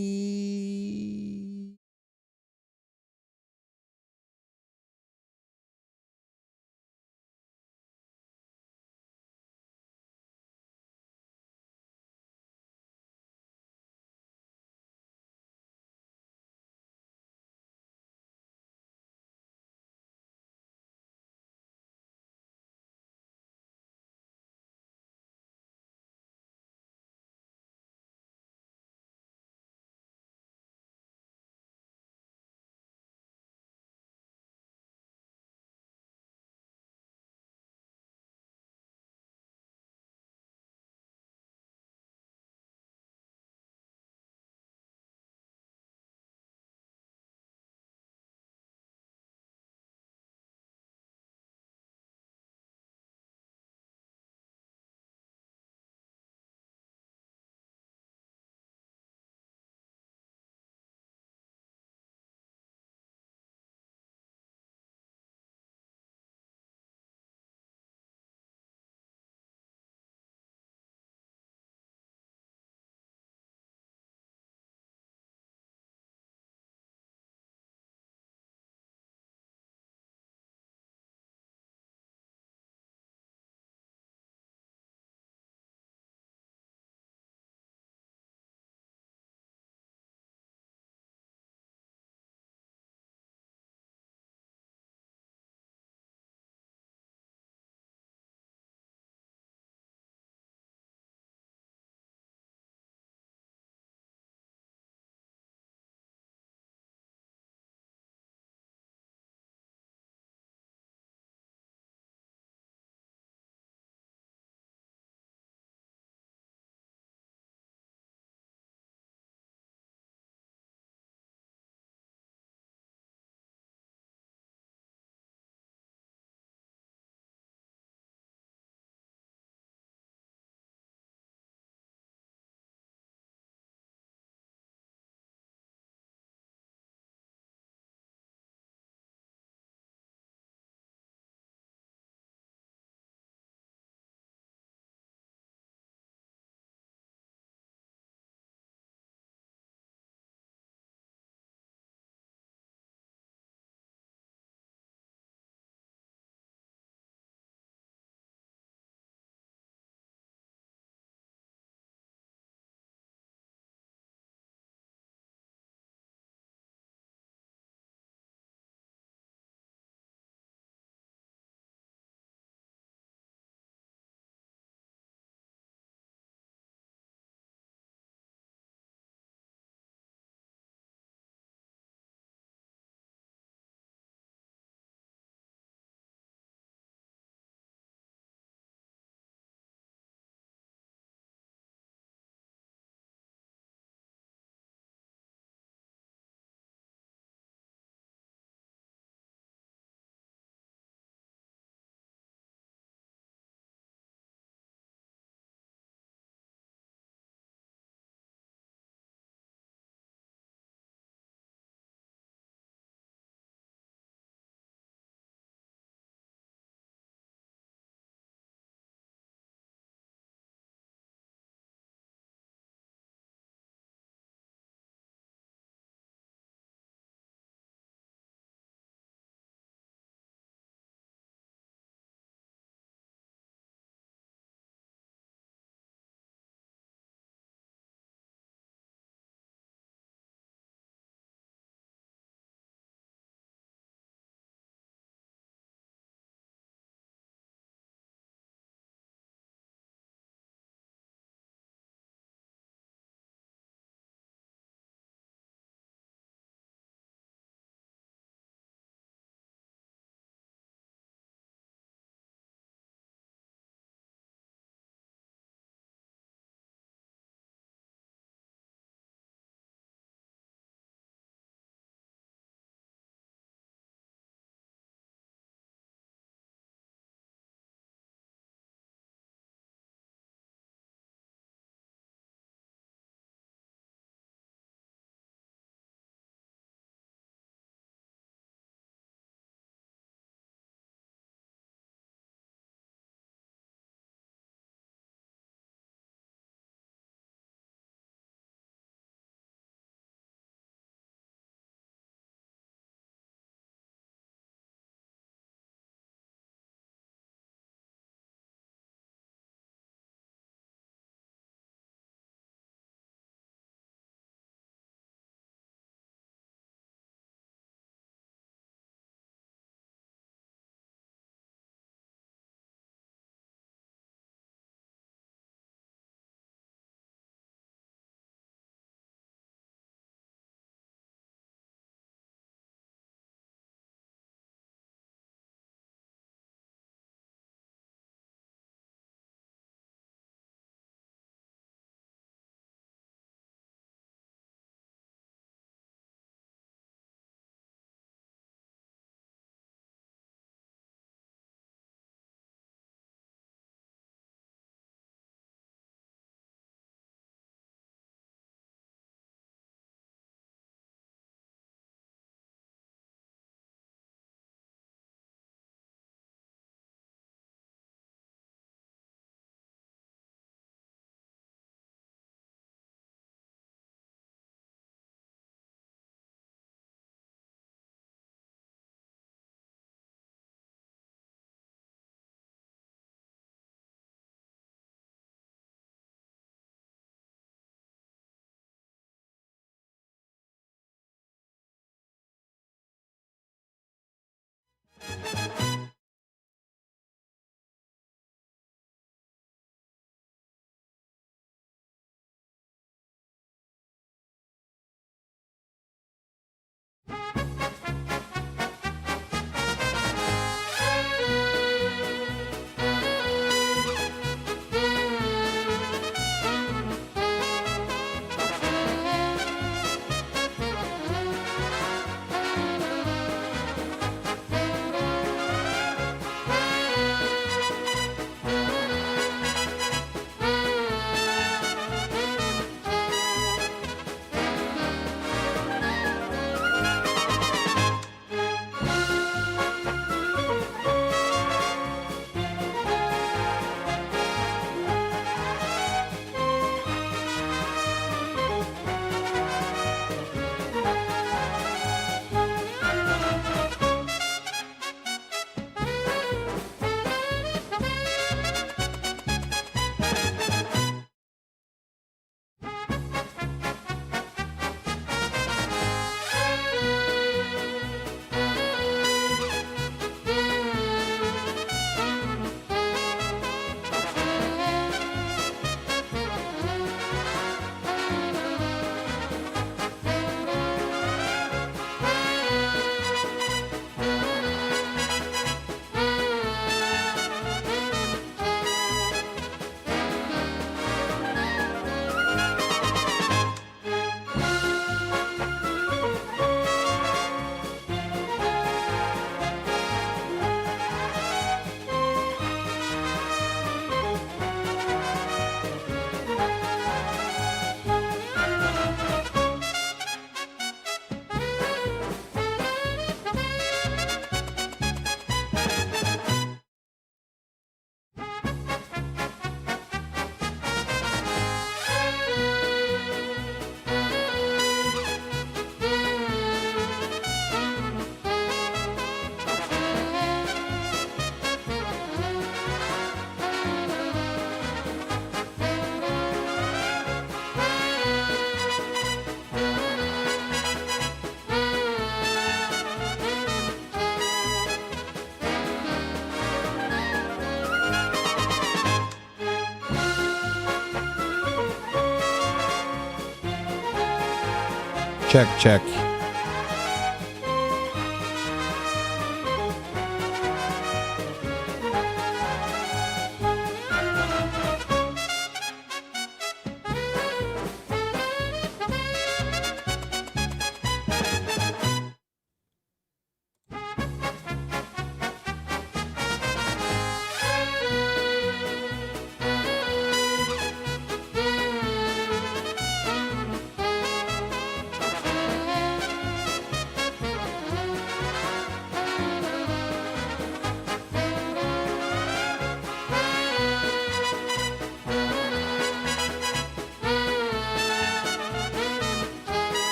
Check, check.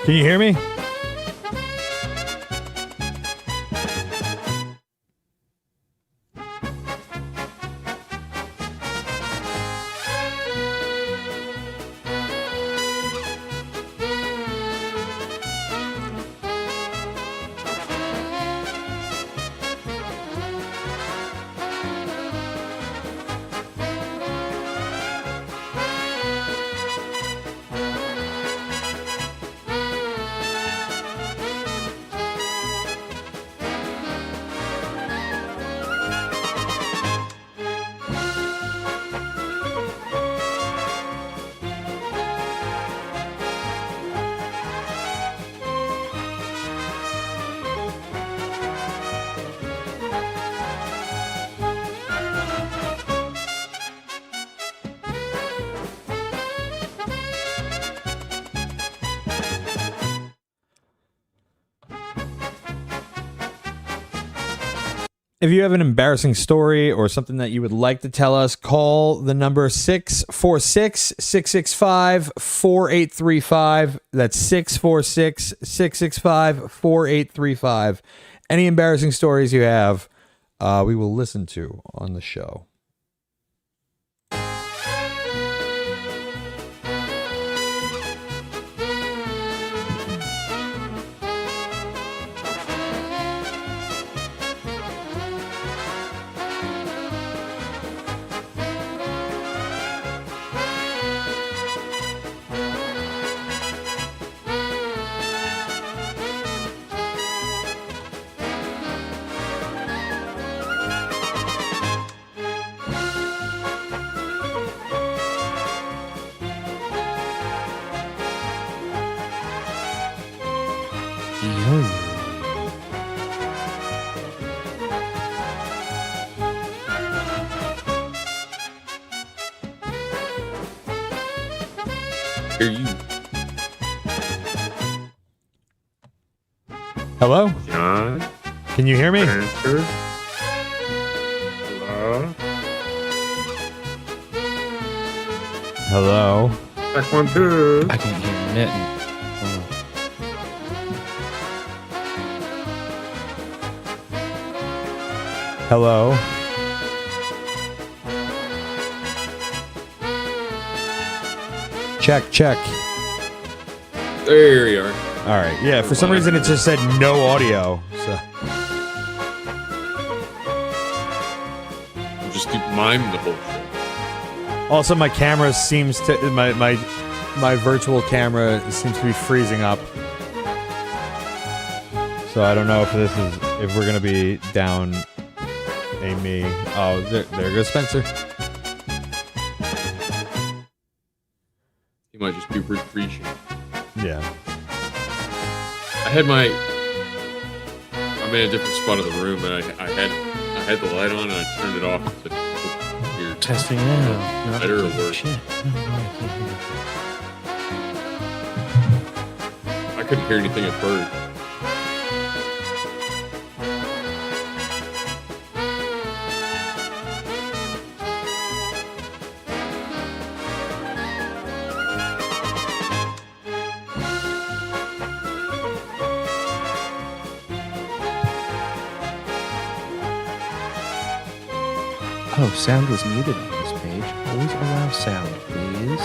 Can you hear me? If you have an embarrassing story or something that you would like to tell us, call the number 646-665-4835. That's 646-665-4835. Any embarrassing stories you have, we will listen to on the show. Hear you. Hello? John? Can you hear me? Answer. Hello? Hello? Check 1, 2. I can't hear nothing. Hello? Check, check. There you are. All right. Yeah, for some reason it just said no audio. So Just keep miming the whole show. also my camera seems to my virtual camera seems to be freezing up. So I don't know if we're gonna be down a me. Oh, there goes Spencer. He might just be refreshing. Yeah. I'm in a different spot of the room, and I had the light on, and I turned it off. You're testing now. Not better or worse? shit. I couldn't hear anything at first. Oh, sound was muted on this page. Always allow sound, please.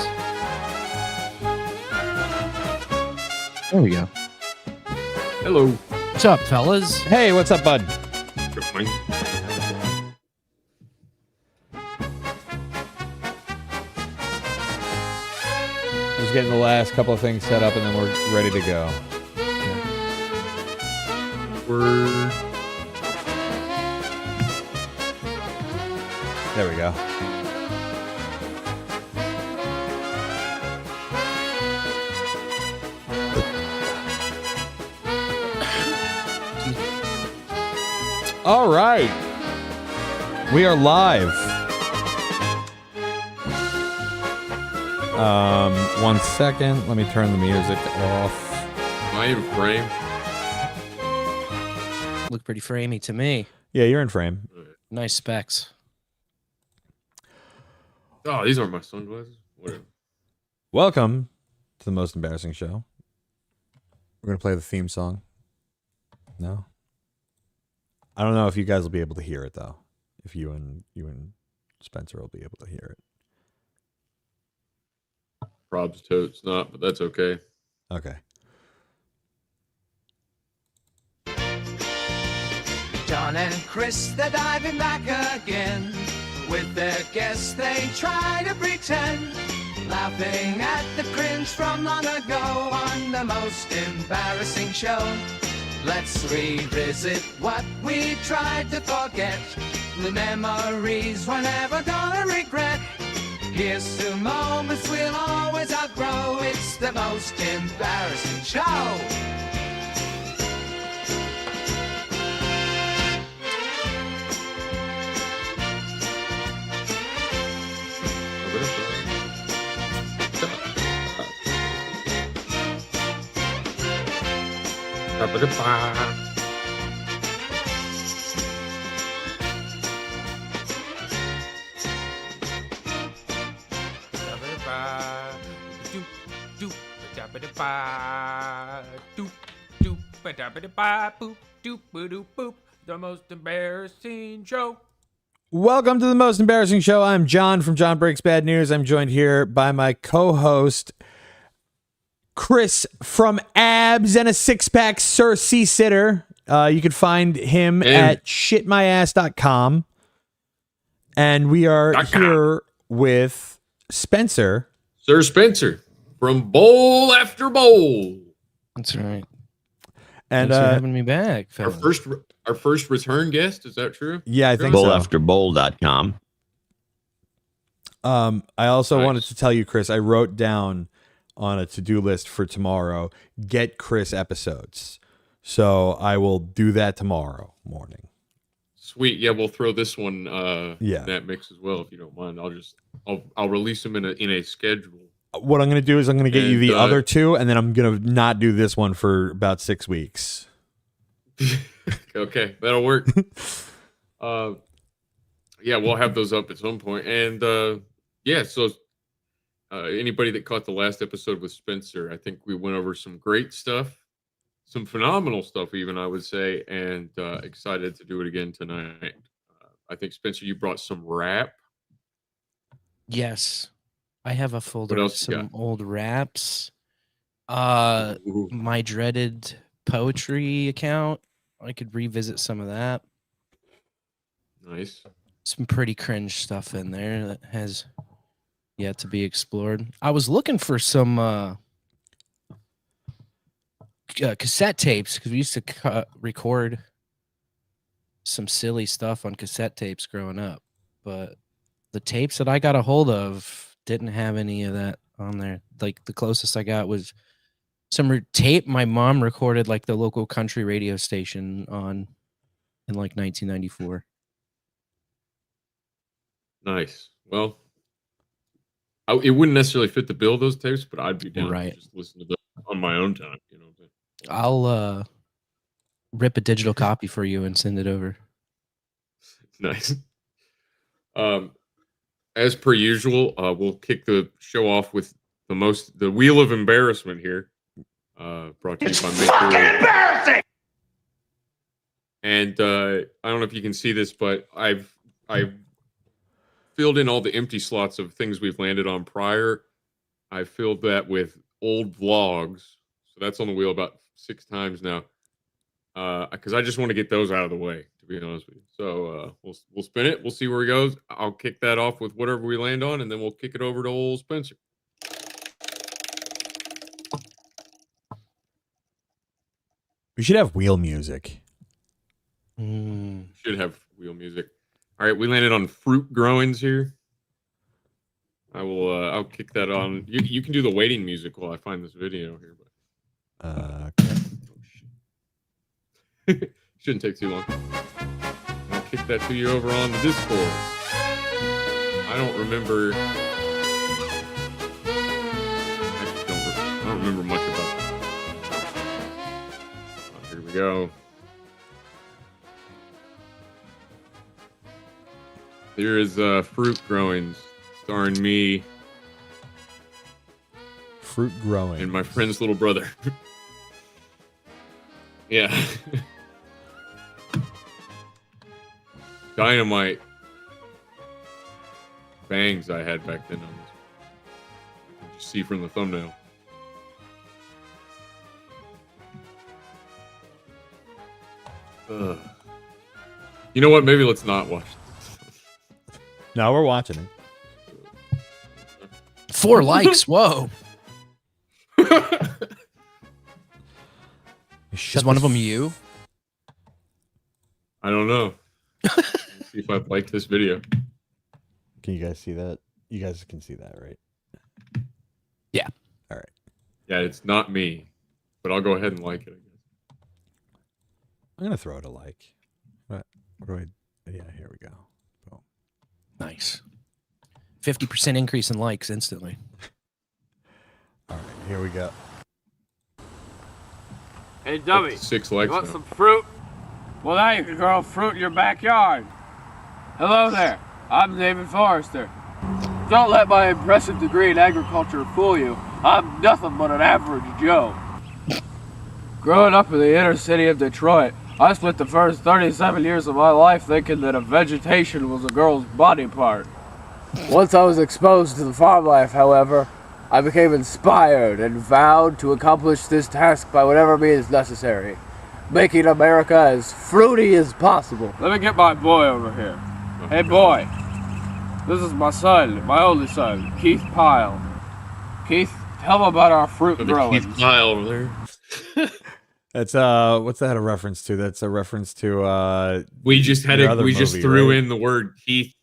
There we go. Hello. What's up, fellas? Hey, what's up, bud? Good morning. Just getting the last couple of things set up, and then we're ready to go. Word. There we go. All right. We are live. 1 second. Let me turn the music off. Am I in frame? Look pretty framey to me. Yeah, you're in frame. Nice specs. Oh, these aren't my sunglasses. Whatever. Welcome to the Most Embarrassing Show. We're going to play the theme song. No? I don't know if you guys will be able to hear it, though. If you and Spencer will be able to hear it. Probs totes not, but that's okay. Okay. John and Chris, they're diving back again. With their guests, they try to pretend. Laughing at the cringe from long ago on the Most Embarrassing Show. Let's revisit what we tried to forget. The memories we're never gonna regret. Here's to moments we'll always outgrow. It's the Most Embarrassing Show. The Most Embarrassing Show. Welcome to the Most Embarrassing Show. I'm John from John Breaks Bad News. I'm joined here by my co-host, Chris from Abs and a Six-Pack Sir Sitter. You can find him at shitmyass.com. And we are here with Spencer. Sir Spencer from Bowl After Bowl. That's right. And thanks for having me back, fellas. Our first return guest, is that true? Yeah, I think so. BowlAfterBowl.com. I also wanted to tell you, Chris, I wrote down on a to-do list for tomorrow, get Chris episodes. So I will do that tomorrow morning. Sweet. Yeah, we'll throw this one Yeah. in that mix as well, if you don't mind. I'll release them in a schedule. What I'm going to do is I'm going to get you the And, other two, and then I'm going to not do this one for about 6 weeks. Okay, that'll work. Yeah, we'll have those up at some point. And yeah, so anybody that caught the last episode with Spencer, I think we went over some great stuff, some phenomenal stuff even, I would say, and excited to do it again tonight. I think, Spencer, you brought some rap. Yes. I have a folder What of else you some got? old raps. My dreaded poetry account. I could revisit some of that. Nice. Some pretty cringe stuff in there that has yet to be explored. I was looking for some cassette tapes because we used to record some silly stuff on cassette tapes growing up, but the tapes that I got a hold of didn't have any of that on there. Like the closest I got was some tape my mom recorded like the local country radio station on in like 1994. Nice. Well, it wouldn't necessarily fit the bill, those tapes, but I'd be down Right. to just listen to them on my own time. You know what I'm saying? I'll rip a digital copy for you and send it over. Nice. As per usual, we'll kick the show off with the wheel of embarrassment here. Brought to you by Maker. Embarrassing! And I don't know if you can see this, but I've filled in all the empty slots of things we've landed on prior. I filled that with old vlogs. So that's on the wheel about 6 times now. Because I just want to get those out of the way, to be honest with you. So we'll spin it. We'll see where it goes. I'll kick that off with whatever we land on, and then we'll kick it over to old Spencer. We should have wheel music. Should have wheel music. All right, we landed on fruit growings here. I will. I'll kick that on. You can do the waiting music while I find this video here. But shouldn't take too long. I'll kick that to you over on the Discord. I don't remember. I don't remember much about that. Oh, here we go. Here is fruit growings, starring me. Fruit growing. And my friend's little brother. Yeah. Dynamite bangs I had back then on this. You can just see from the thumbnail. You know what? Maybe let's not watch this. No, we're watching it. 4 likes. Whoa. Is one of them you? I don't know. Let's see if I like this video. Can you guys see that? You guys can see that, right? Yeah. All right. Yeah, it's not me, but I'll go ahead and like it, I guess. I'm gonna throw it a like. What do I? Yeah, here we go. Boom. Nice. 50% increase in likes instantly. All right, here we go. Hey, dummy. 6 likes. You want now. some fruit? Well, now you can grow fruit in your backyard. Hello there. I'm David Forrester. Don't let my impressive degree in agriculture fool you. I'm nothing but an average Joe. Growing up in the inner city of Detroit, I spent the first 37 years of my life thinking that a vegetation was a girl's body part. Once I was exposed to the farm life, however, I became inspired and vowed to accomplish this task by whatever means necessary, making America as fruity as possible. Let me get my boy over here. Hey boy, this is my son, my only son, Keith Pyle. Keith, tell him about our fruit growing. Keith Pyle over there. That's what's that a reference to? That's a reference to We just had your other we just movie, threw right? in the word Keith.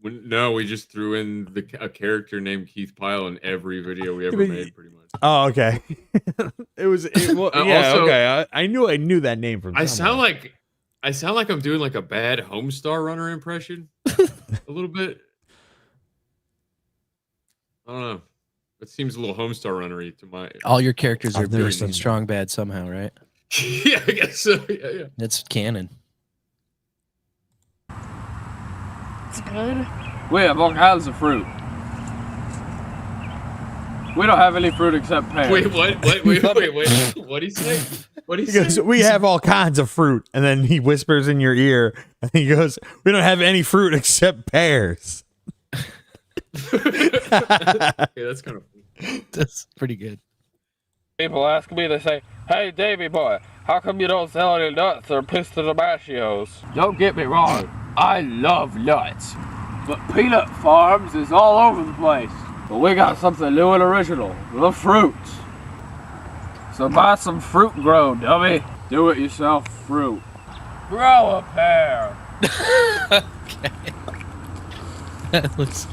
No, we just threw in a character named Keith Pyle in every video we ever made, pretty much. Oh, okay. Well, yeah, Also- okay. I knew that name from. I somewhere. sound like I'm doing like a bad Homestar Runner impression, a little bit. I don't know. It seems a little Homestar Runner-y to my. All your characters are I've never based on seen Strong Bad somehow, right? Yeah, I guess so. Yeah. It's canon. It's good. We have all kinds of fruit. We don't have any fruit except pears. Wait, what? Wait. What do you say? What do you He goes, say? we have all kinds of fruit, and then he whispers in your ear, and he goes, we don't have any fruit except pears. Okay, that's kind of. That's pretty good. People ask me, they say, hey, Davy boy, how come you don't sell any nuts or pistachios? Don't get me wrong, I love nuts. But peanut farms is all over the place. But we got something new and original, the fruits. So buy some fruit grow, dummy. Do it yourself fruit. Grow a pear. Okay. That looks.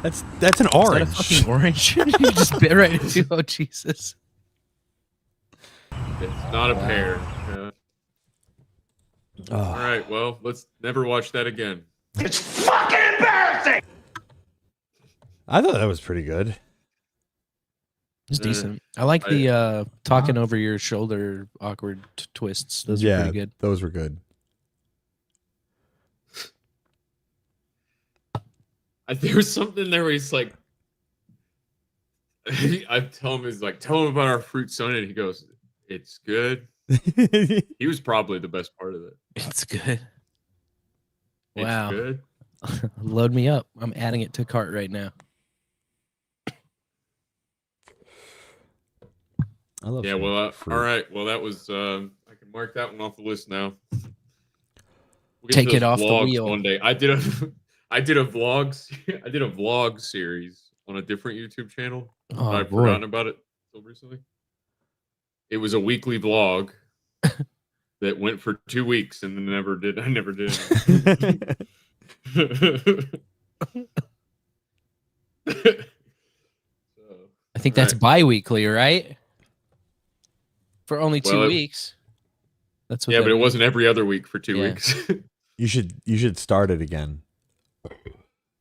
That's an Is that a orange. fucking orange? You just bit right into. Oh Jesus! It's not a pear. Yeah. Oh. All right. Well, let's never watch that again. It's fucking embarrassing! I thought that was pretty good. It's decent. I like the talking over your shoulder awkward twists. Those are pretty good. Those were good. There was something there where he's like, I tell him, tell him about our fruit son, and he goes, it's good. He was probably the best part of it. It's good. It's Wow. good. Load me up. I'm adding it to cart right now. I love. Yeah, well, all right. Well, that was. I can mark that one off the list now. We'll get Take to it those off the vlogs wheel. one day. I did a vlog series on a different YouTube channel. Oh, I've boy. forgotten about it until recently. It was a weekly vlog that went for 2 weeks and then never did. I never did. I think that's bi-weekly, right? For only 2 Well, weeks. That's what Yeah, that but it means. wasn't every other week for 2 Yeah. weeks. You should start it again.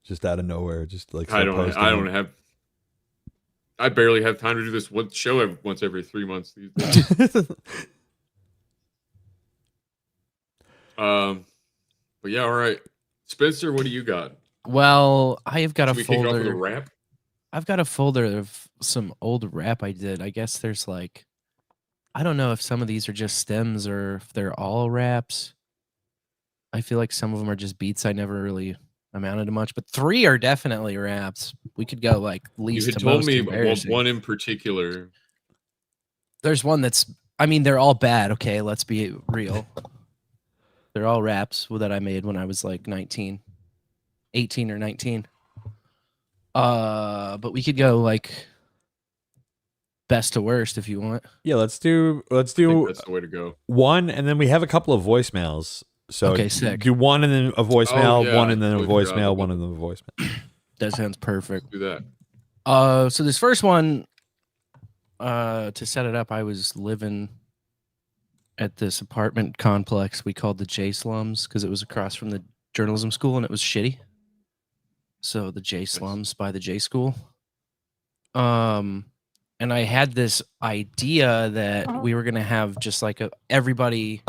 Just out of nowhere, just like I start posting don't it. have. I barely have time to do this one show once every 3 months these days. But yeah, all right, Spencer, what do you got? Well, I have got Should a we kick it off with a folder. rap? I've got a folder of some old rap I did. I guess there's like, I don't know if some of these are just stems or if they're all raps. I feel like some of them are just beats I never really amounted to much, but 3 are definitely raps. We could go like You least had to told most me embarrassing. one in particular. There's one that's, I mean, they're all bad. Okay, let's be real. They're all raps that I made when I was like 18 or 19. But we could go like best to worst if you want. Yeah, let's do That's the way to go. one, and then we have a couple of voicemails. So Okay, sick. do one and then a voicemail, yeah, one I and then a totally forgot voicemail, about one and then a voicemail. That sounds perfect. Do that. So this first one, to set it up, I was living at this apartment complex we called the J Slums because it was across from the journalism school and it was shitty. So the J Slums by the J School. And I had this idea that we were gonna have just like everybody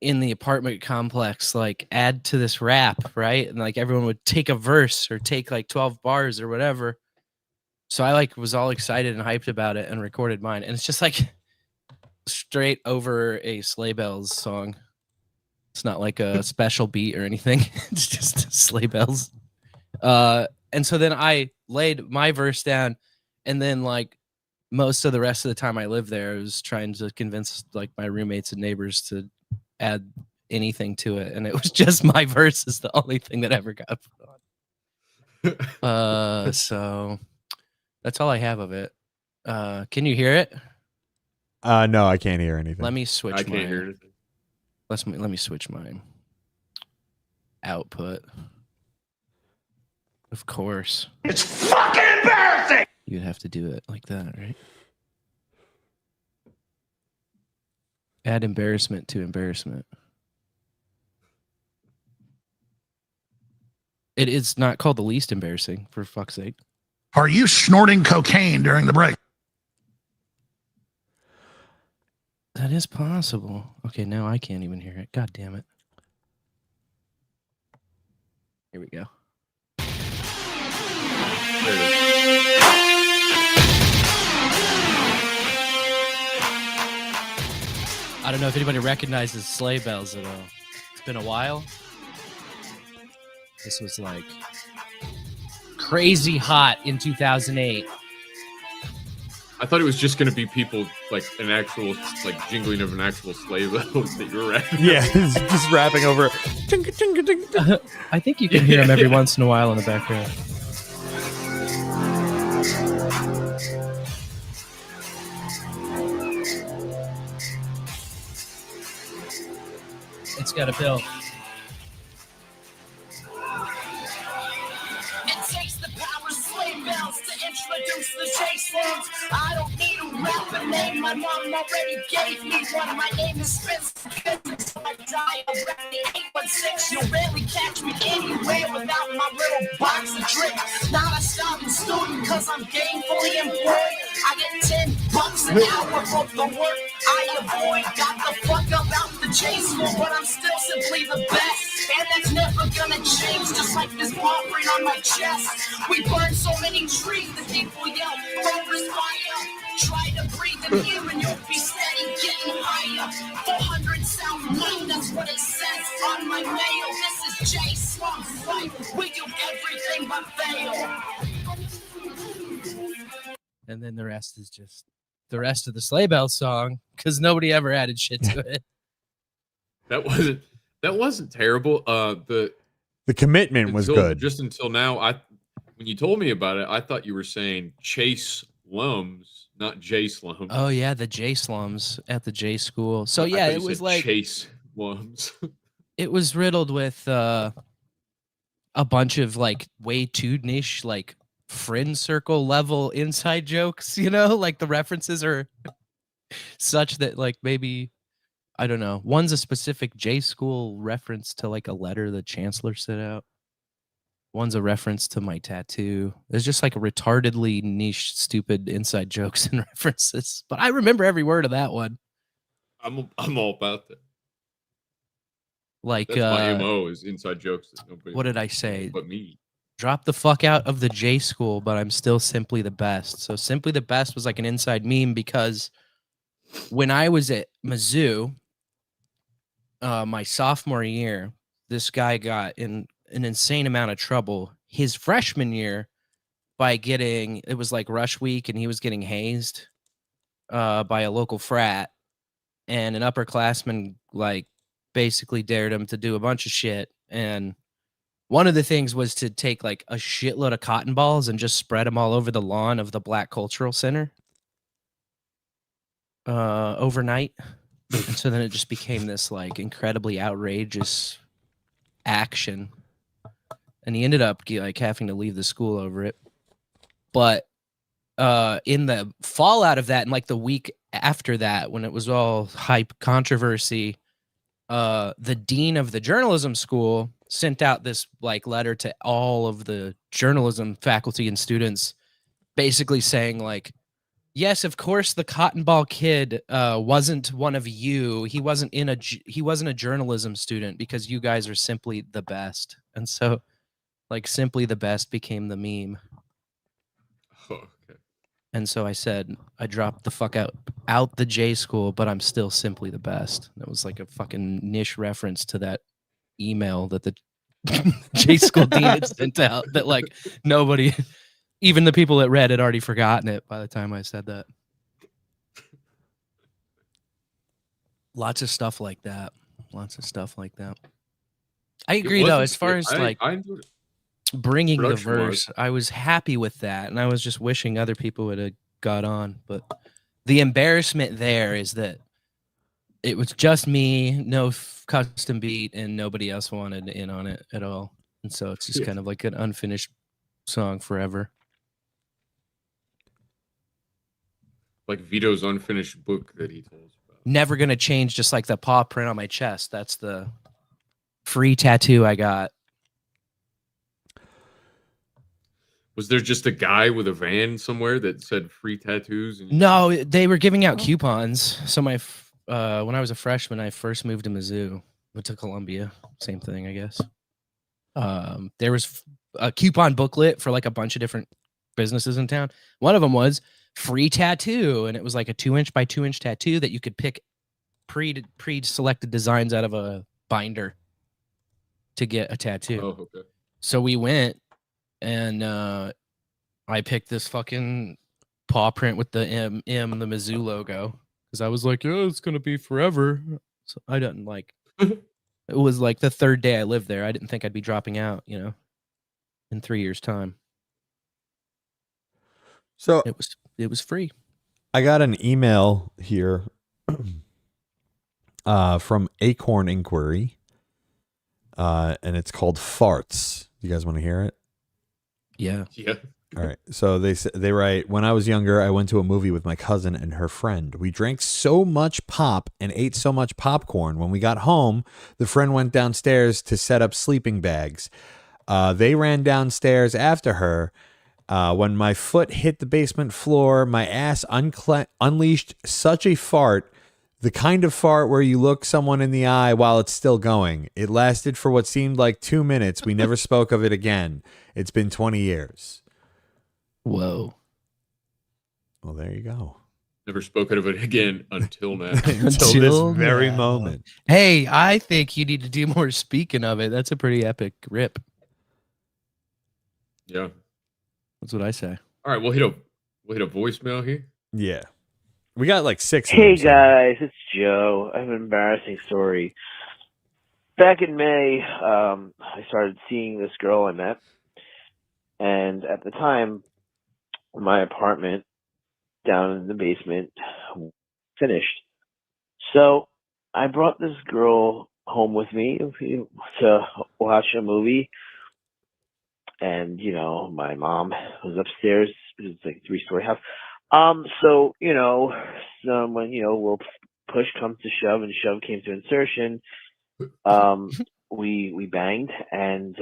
in the apartment complex like add to this rap, right? And like everyone would take a verse or take like 12 bars or whatever. So I like was all excited and hyped about it and recorded mine. And it's just like straight over a Sleigh Bells song. It's not like a special beat or anything. It's just Sleigh Bells. And so then I laid my verse down, and then like most of the rest of the time I lived there, I was trying to convince like my roommates and neighbors to add anything to it, and it was just my verse is the only thing that ever got put on. So that's all I have of it. Can you hear it? No, I can't hear anything. Let me switch. I can't hear anything. Let me switch my output. Of course. It's fucking embarrassing! You'd have to do it like that, right? Add embarrassment to embarrassment. It is not called the least embarrassing, for fuck's sake. Are you snorting cocaine during the break? That is possible. Okay, now I can't even hear it. God damn it. Here we go. I don't know if anybody recognizes Sleigh Bells at all. It's been a while. This was like crazy hot in 2008. I thought it was just going to be people like an actual like jingling of an actual sleigh bells that you're rapping. Yeah, just rapping over. I think you can hear them every once in a while in the background. It's got a bill. It takes the power of sleigh bells to introduce the J-Slums. I don't need a rapper name, my mom already gave me one. My name is Spencer, so I die already. 816, you'll rarely catch me anywhere without my little box of tricks. Not a stopping student, cause I'm gainfully employed. I get $10 an hour for the work I avoid. Got the fuck up out the J-School, but I'm still simply the best. And that's never gonna change, just like this paw print on my chest. We burn so many trees that people yell, forest fire. Try to breathe in here and you'll be steady getting higher. 400 South Main, that's what it says on my mail. This is J Slum. and then the rest is just the rest of the Sleigh Bell song because nobody ever added shit to it. That wasn't terrible. The commitment was good. Just until now, when you told me about it, I thought you were saying Chase Lums, not J Slums. Oh yeah, the J Slums at the J School. So I yeah, thought you it was said like Chase Lums. it was riddled with a bunch of like way too niche, like friend circle level inside jokes. You know, like the references are such that like maybe. I don't know. One's a specific J School reference to like a letter the chancellor sent out. One's a reference to my tattoo. There's just like a retardedly niche, stupid inside jokes and references. But I remember every word of that one. I'm all about that. Like That's my MO is inside jokes. That nobody what did I say? But me. Drop the fuck out of the J School, but I'm still simply the best. So simply the best was like an inside meme because when I was at Mizzou, my sophomore year, this guy got in an insane amount of trouble his freshman year by getting, it was like rush week and he was getting hazed by a local frat, and an upperclassman like basically dared him to do a bunch of shit. And one of the things was to take like a shitload of cotton balls and just spread them all over the lawn of the Black Cultural Center overnight. And so then it just became this like incredibly outrageous action, and he ended up like having to leave the school over it. But in the fallout of that, and like the week after that, when it was all hype controversy, the dean of the journalism school sent out this like letter to all of the journalism faculty and students, basically saying like, yes, of course, the Cotton Ball Kid wasn't one of you. He wasn't a journalism student because you guys are simply the best. And so, like, simply the best became the meme. Oh, okay. And so I said, I dropped the fuck out the J School, but I'm still simply the best. That was like a fucking niche reference to that email that the J School dean had sent out that like nobody. Even the people that read had already forgotten it by the time I said that. Lots of stuff like that. I agree, though, as far as like I enjoyed it. bringing the Production-wise. verse, I was happy with that. And I was just wishing other people would have got on. But the embarrassment there is that it was just me, no custom beat, and nobody else wanted in on it at all. And so it's just Yeah. kind of like an unfinished song forever. Like Vito's unfinished book that he told us about. Never gonna change, just like the paw print on my chest. That's the free tattoo I got. Was there just a guy with a van somewhere that said free tattoos? And No, they were giving out coupons. So when I was a freshman, I first moved to Mizzou. Went to Columbia. Same thing, I guess. There was a coupon booklet for like a bunch of different businesses in town. One of them was free tattoo, and it was like a 2-inch by 2-inch tattoo that you could pick pre-selected designs out of a binder to get a tattoo. Oh, okay. So we went, and I picked this fucking paw print with the M, the Mizzou logo, because I was like, yeah, it's gonna be forever. So I didn't like. It was like the third day I lived there. I didn't think I'd be dropping out, in 3 years' time. So it was free. I got an email here from Acorn Inquiry, and it's called Farts. You guys want to hear it? Yeah. Yeah. All right. So they write, when I was younger, I went to a movie with my cousin and her friend. We drank so much pop and ate so much popcorn. When we got home, the friend went downstairs to set up sleeping bags. They ran downstairs after her. When my foot hit the basement floor, my ass unleashed such a fart, the kind of fart where you look someone in the eye while it's still going. It lasted for what seemed like 2 minutes. We never spoke of it again. It's been 20 years. Whoa. Well, there you go. Never spoken of it again until now. Until this very moment. Hey, I think you need to do more speaking of it. That's a pretty epic rip. Yeah. That's what I say. All right. Well, Hito, We'll hit a voicemail here. Yeah. We got like 6 of Hey them, so- guys, it's Joe. I have an embarrassing story. Back in May, I started seeing this girl I met, and at the time, my apartment down in the basement finished. So I brought this girl home with me to watch a movie, and you know, my mom was upstairs. It was like a 3-story house. So you know, when well, push comes to shove, and shove came to insertion. We banged, and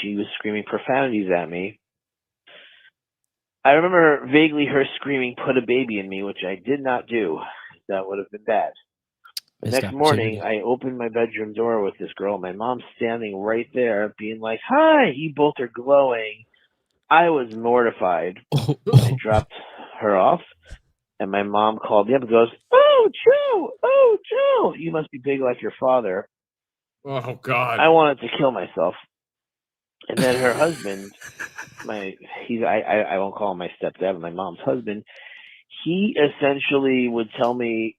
she was screaming profanities at me. I remember vaguely her screaming, "Put a baby in me," which I did not do. That would have been bad. The Missed next morning, I opened my bedroom door with this girl. My mom's standing right there, being like, "Hi." You both are glowing. I was mortified. I dropped her off, and my mom called me up and goes, "Oh, Joe! Oh, Joe! You must be big like your father." Oh God! I wanted to kill myself. And then her husband, I won't call him my stepdad, but my mom's husband, he essentially would tell me,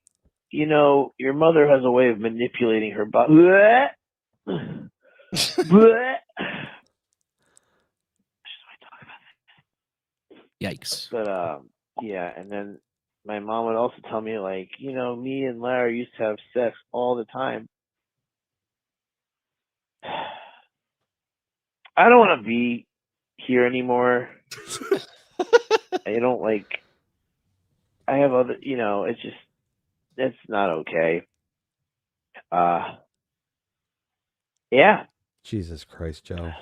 you know, your mother has a way of manipulating her body. Yikes. But yeah, and then my mom would also tell me, like, you know, me and Larry used to have sex all the time. I don't want to be here anymore. I don't like. I have other, you know, it's not okay. Yeah. Jesus Christ, Joe.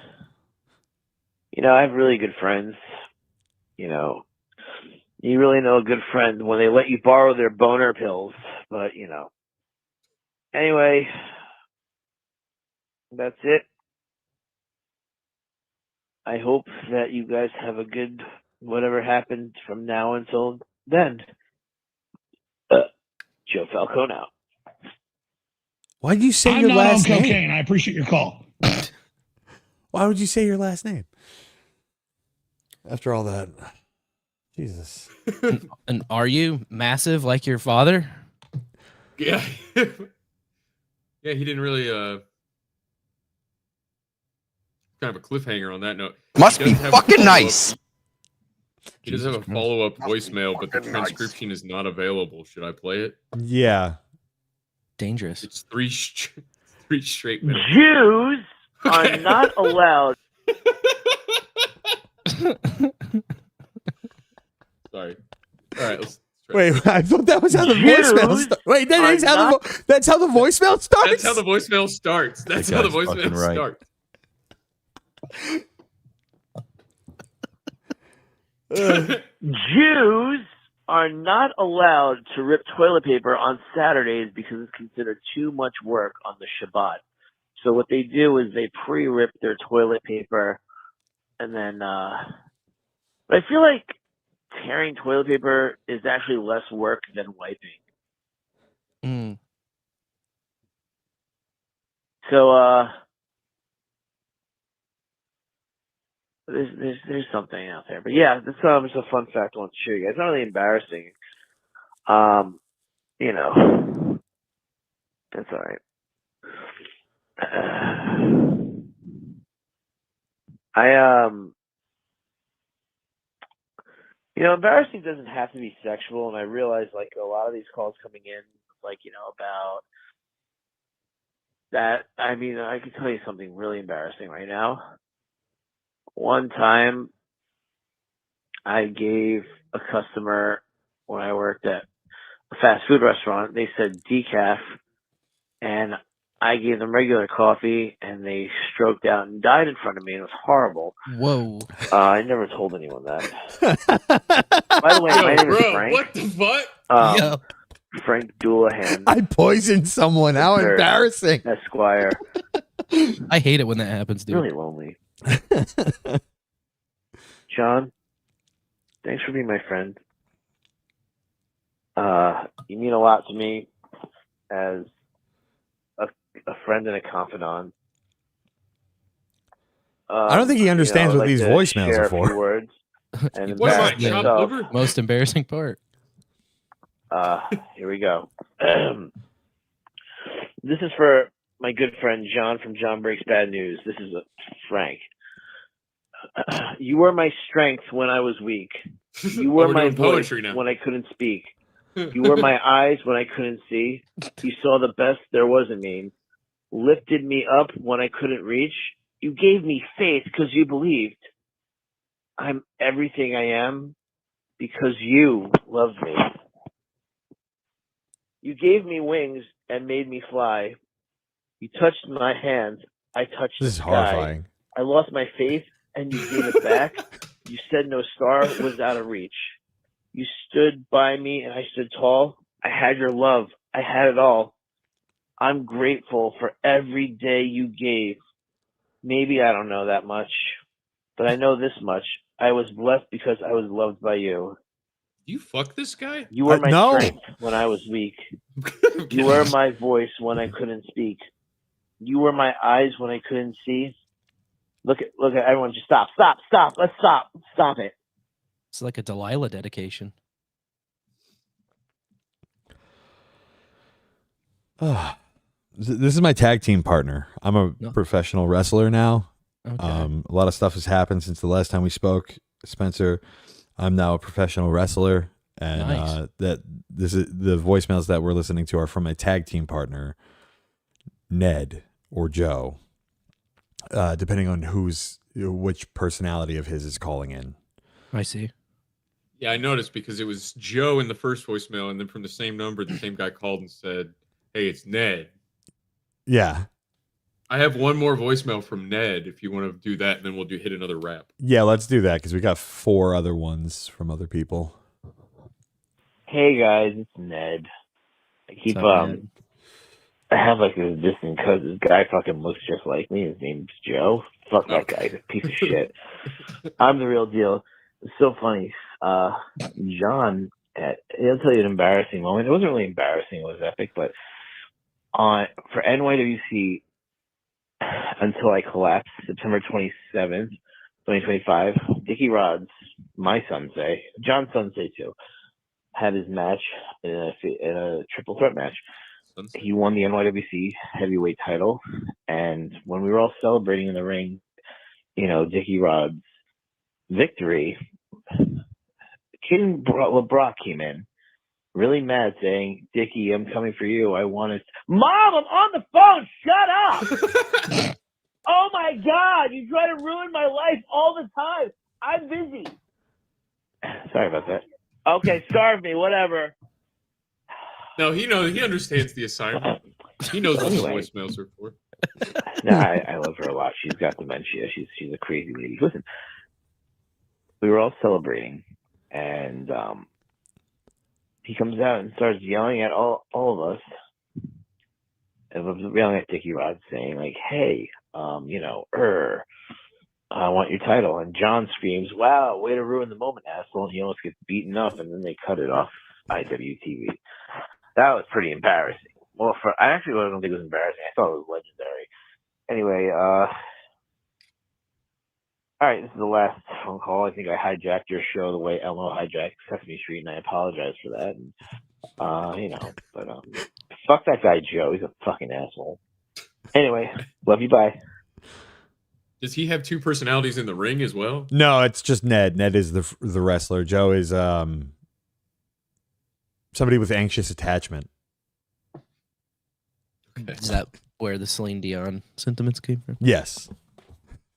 You know, I have really good friends. You know, you really know a good friend when they let you borrow their boner pills. But, you know. Anyway, that's it. I hope that you guys have a good whatever happened from now until then. Joe Falcone out. Why did you say I'm your not last on name? cocaine. I appreciate your call. Why would you say your last name? After all that. Jesus. And are you massive like your father? Yeah. Yeah, he didn't really kind of a cliffhanger on that note. Must He be does have a fucking follow-up- nice. He does have a follow-up voicemail, but the transcription is not available. Should I play it? Yeah. Dangerous. It's 3 straight minutes. Jews are not allowed. Sorry. All right, let's try. Wait, I thought that was how the Jews voicemail starts. Wait, that are is how not- that's how the voicemail starts? That's how the voicemail starts. That's That how the guy's fucking voicemail right. starts. Jews are not allowed to rip toilet paper on Saturdays because it's considered too much work on the Shabbat. So what they do is they pre-rip their toilet paper, and then. But I feel like tearing toilet paper is actually less work than wiping. Mm. So there's something out there, but yeah, this is a fun fact I want to share you guys. It's not really embarrassing. You know, that's all right. You know, embarrassing doesn't have to be sexual, and I realize like a lot of these calls coming in, like, you know, about that. I mean, I can tell you something really embarrassing right now. One time, I gave a customer when I worked at a fast food restaurant, they said decaf, and I gave them regular coffee, and they stroked out and died in front of me. And it was horrible. Whoa. I never told anyone that. By the way, my name is Bro, Frank. what the fuck? Frank Doulahan. I poisoned someone. How Sir, embarrassing. Esquire. I hate it when that happens, dude. Really lonely. John, thanks for being my friend. You mean a lot to me as a friend and a confidant. I don't think he understands what I'd these like to voicemails share are a for. few words. and What am I, embarrass chopped myself. liver? Most embarrassing part. Here we go. This is for my good friend John from John Breaks Bad News. This is Frank. You were my strength when I was weak. You were we're my doing voice poetry now. when I couldn't speak. You were my eyes when I couldn't see. You saw the best there was in me. Lifted me up when I couldn't reach. You gave me faith because you believed. I'm everything I am because you loved me. You gave me wings and made me fly. You touched my hands. I touched This is the sky. horrifying. I lost my faith and you gave it back. You said no star was out of reach. You stood by me and I stood tall. I had your love. I had it all. I'm grateful for every day you gave. Maybe I don't know that much, but I know this much. I was blessed because I was loved by you. You fuck this guy? You were my no. strength when I was weak. You were my voice when I couldn't speak. You were my eyes when I couldn't see. Look at everyone. Just stop. Let's stop it. It's like a Delilah dedication. This is my tag team partner. I'm a professional wrestler now. Okay. A lot of stuff has happened since the last time we spoke, Spencer. I'm now a professional wrestler, and Nice. that this is the voicemails that we're listening to are from my tag team partner, Ned or Joe, depending on which personality of his is calling in. I see. Yeah, I noticed because it was Joe in the first voicemail, and then from the same number, the same guy called and said, "Hey, it's Ned." Yeah. I have one more voicemail from Ned if you want to do that, and then we'll hit another wrap. Yeah, let's do that because we got 4 other ones from other people. Hey guys, it's Ned. I keep What's up, Ned? I have like this distant cousin. This guy fucking looks just like me. His name's Joe. Fuck that guy. He's a piece of shit. I'm the real deal. It's so funny. John, he'll tell you an embarrassing moment. It wasn't really embarrassing. It was epic. But for NYWC, until I collapsed, September 27th, 2025, Dickie Rods, my sensei, John's sensei too, had his match in a triple threat match. He won the NYWC heavyweight title, and when we were all celebrating in the ring, Dickie Rod's victory, Kid LeBrock came in, really mad, saying, "Dickie, I'm coming for you. I want it." Mom, I'm on the phone. Shut up. Oh my God, you try to ruin my life all the time. I'm busy. Sorry about that. Okay, starve me, whatever. No, he knows. He understands the assignment. He knows what the Anyway. voicemails are for. No, I love her a lot. She's got dementia. She's a crazy lady. Listen, we were all celebrating, and he comes out and starts yelling at all of us. And was yelling at Dickie Rod, saying like, "Hey, I want your title." And John screams, "Wow, way to ruin the moment, asshole!" And he almost gets beaten up, and then they cut it off IWTV. That was pretty embarrassing. Well, I actually don't think it was embarrassing. I thought it was legendary. Anyway, all right, this is the last phone call. I think I hijacked your show the way Elmo hijacked Sesame Street, and I apologize for that. And, fuck that guy Joe. He's a fucking asshole. Anyway, love you. Bye. Does he have 2 personalities in the ring as well? No, it's just Ned. Ned is the wrestler. Joe is somebody with anxious attachment. Okay. Is that where the Celine Dion sentiments came from? Yes.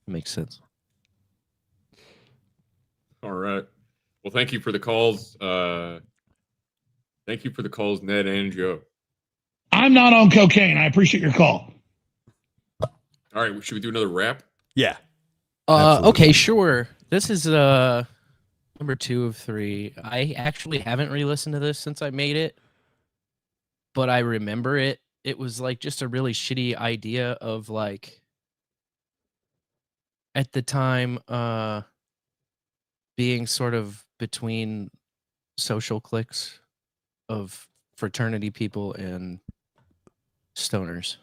Makes sense. All right. Well, thank you for the calls. Thank you for the calls, Ned and Joe. I'm not on cocaine. I appreciate your call. All right. Should we do another wrap? Yeah. Okay, sure. This is number 2 of 3. I actually haven't re-listened to this since I made it, but I remember it. It was like just a really shitty idea of like at the time being sort of between social cliques of fraternity people and stoners.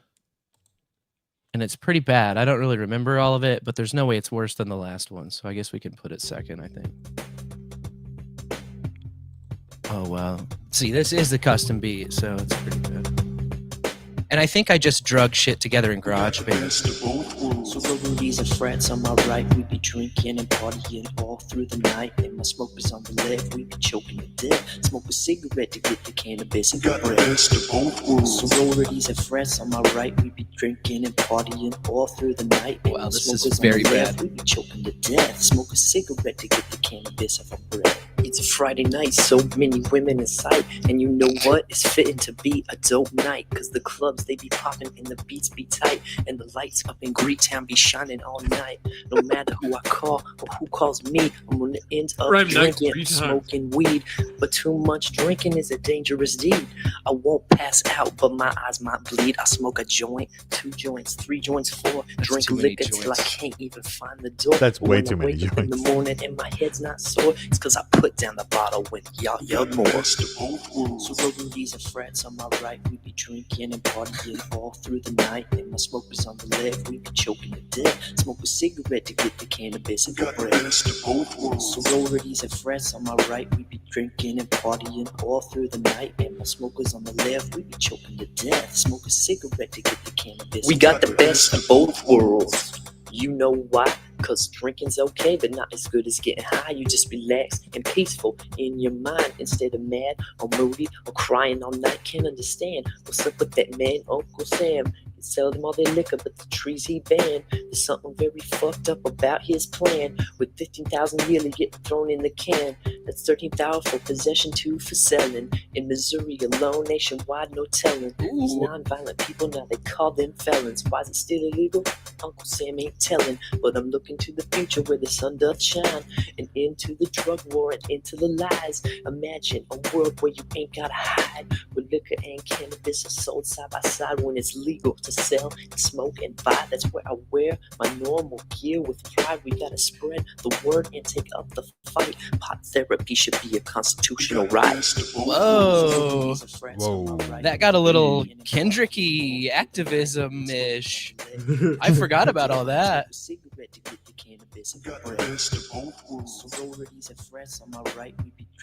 And it's pretty bad. I don't really remember all of it, but there's no way it's worse than the last one. So I guess we can put it second, I think. Oh wow. See, this is the custom beat, so it's pretty good. And I think I just drug shit together in GarageBand. So roadies and frats on my right, we be drinking and partying all through the night. And my smokers on the left, we be choking to death. Smoke a cigarette to get the cannabis and the breath. So roadies and frats on my right, we be drinking and partying all through the night. And Wow, my this is smokers on very the left, bad. we be choking to death. Smoke a cigarette to get the cannabis and the breath. It's a Friday night, so many women in sight. And you know what? It's fitting to be a dope night. Cause the clubs, they be popping and the beats be tight. And the lights up in Greektown be shining all night. No matter who I call or who calls me, I'm gonna end up Right, nice drinking, Greektown. smoking weed. But too much drinking is a dangerous deed. I won't pass out, but my eyes might bleed. I smoke a joint, 2 joints, 3 joints, 4. Drink too many liquor till I joints. can't even find the door. That's But way when too I many wake up in the joints. morning and my head's not sore, it's cause I put down the bottle when y'all yelled more. So roadies and frats on my right, we be drinking and partying all through the night. And my smokers on the left, we be choking to death. Smoke a cigarette to get the cannabis and the breath. So roadies and frats on my right, we be drinking and partying all through the night. And my smokers on the left, we be choking to death. Smoke a cigarette to get the cannabis. We got the best of both worlds. You know why? Cause drinking's okay, but not as good as getting high. You just relax and peaceful in your mind instead of mad or moody or crying all night. Can't understand what's up with that man, Uncle Sam. He sell them all their liquor, but the trees he banned. There's something very fucked up about his plan. With 15,000 yearly getting thrown in the can. That's 13,000 for possession, 2 for selling. In Missouri alone, nationwide, no telling. These non-violent people, now they call them felons. Why is it still illegal? Uncle Sam ain't telling, but I'm looking to the future where the sun doth shine, and into the drug war and into the lies. Imagine a world where you ain't gotta hide, where liquor and cannabis are sold side by side when it's legal to sell and smoke and buy. That's where I wear my normal gear with pride. We gotta spread the word and take up the fight. Pot therapy should be a constitutional right. Whoa. Whoa. That got a little Kendricky activism-ish. I forgot about all that.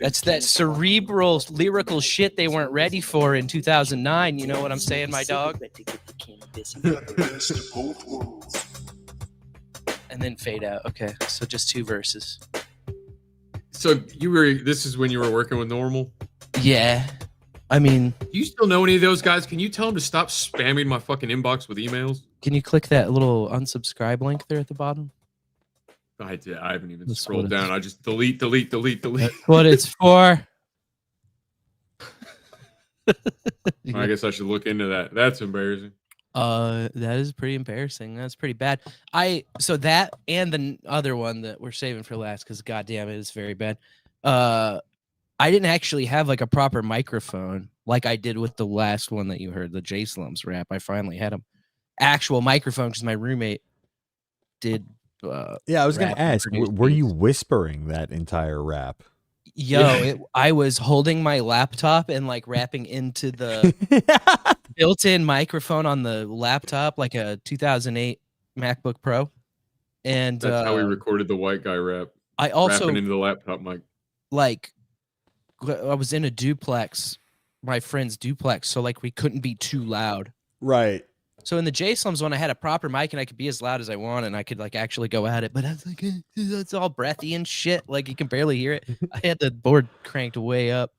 That's that cerebral, lyrical shit they weren't ready for in 2009. You know what I'm saying, my dog? And then fade out. Okay, so just 2 verses. So this is when you were working with Normal? Yeah. I mean, do you still know any of those guys? Can you tell them to stop spamming my fucking inbox with emails? Can you click that little unsubscribe link there at the bottom? I haven't even That's scrolled what down. I just delete. That's what it's for. I guess I should look into that. That's embarrassing. That is pretty embarrassing. That's pretty bad. So that and the other one that we're saving for last, because goddamn it is very bad. I didn't actually have like a proper microphone like I did with the last one that you heard, the J Slums rap. I finally had an actual microphone because my roommate did. Yeah, I was going rap to and ask, produce were beats. you whispering that entire rap? I was holding my laptop and like rapping into the built-in microphone on the laptop, like a 2008 MacBook Pro. And That's how we recorded the white guy rap. I also rapping into the laptop mic. like I was in a duplex, my friend's duplex, so like we couldn't be too loud. Right. So in the J Slums one, I had a proper mic and I could be as loud as I want and I could like actually go at it. But I was like, it's all breathy and shit. Like you can barely hear it. I had the board cranked way up,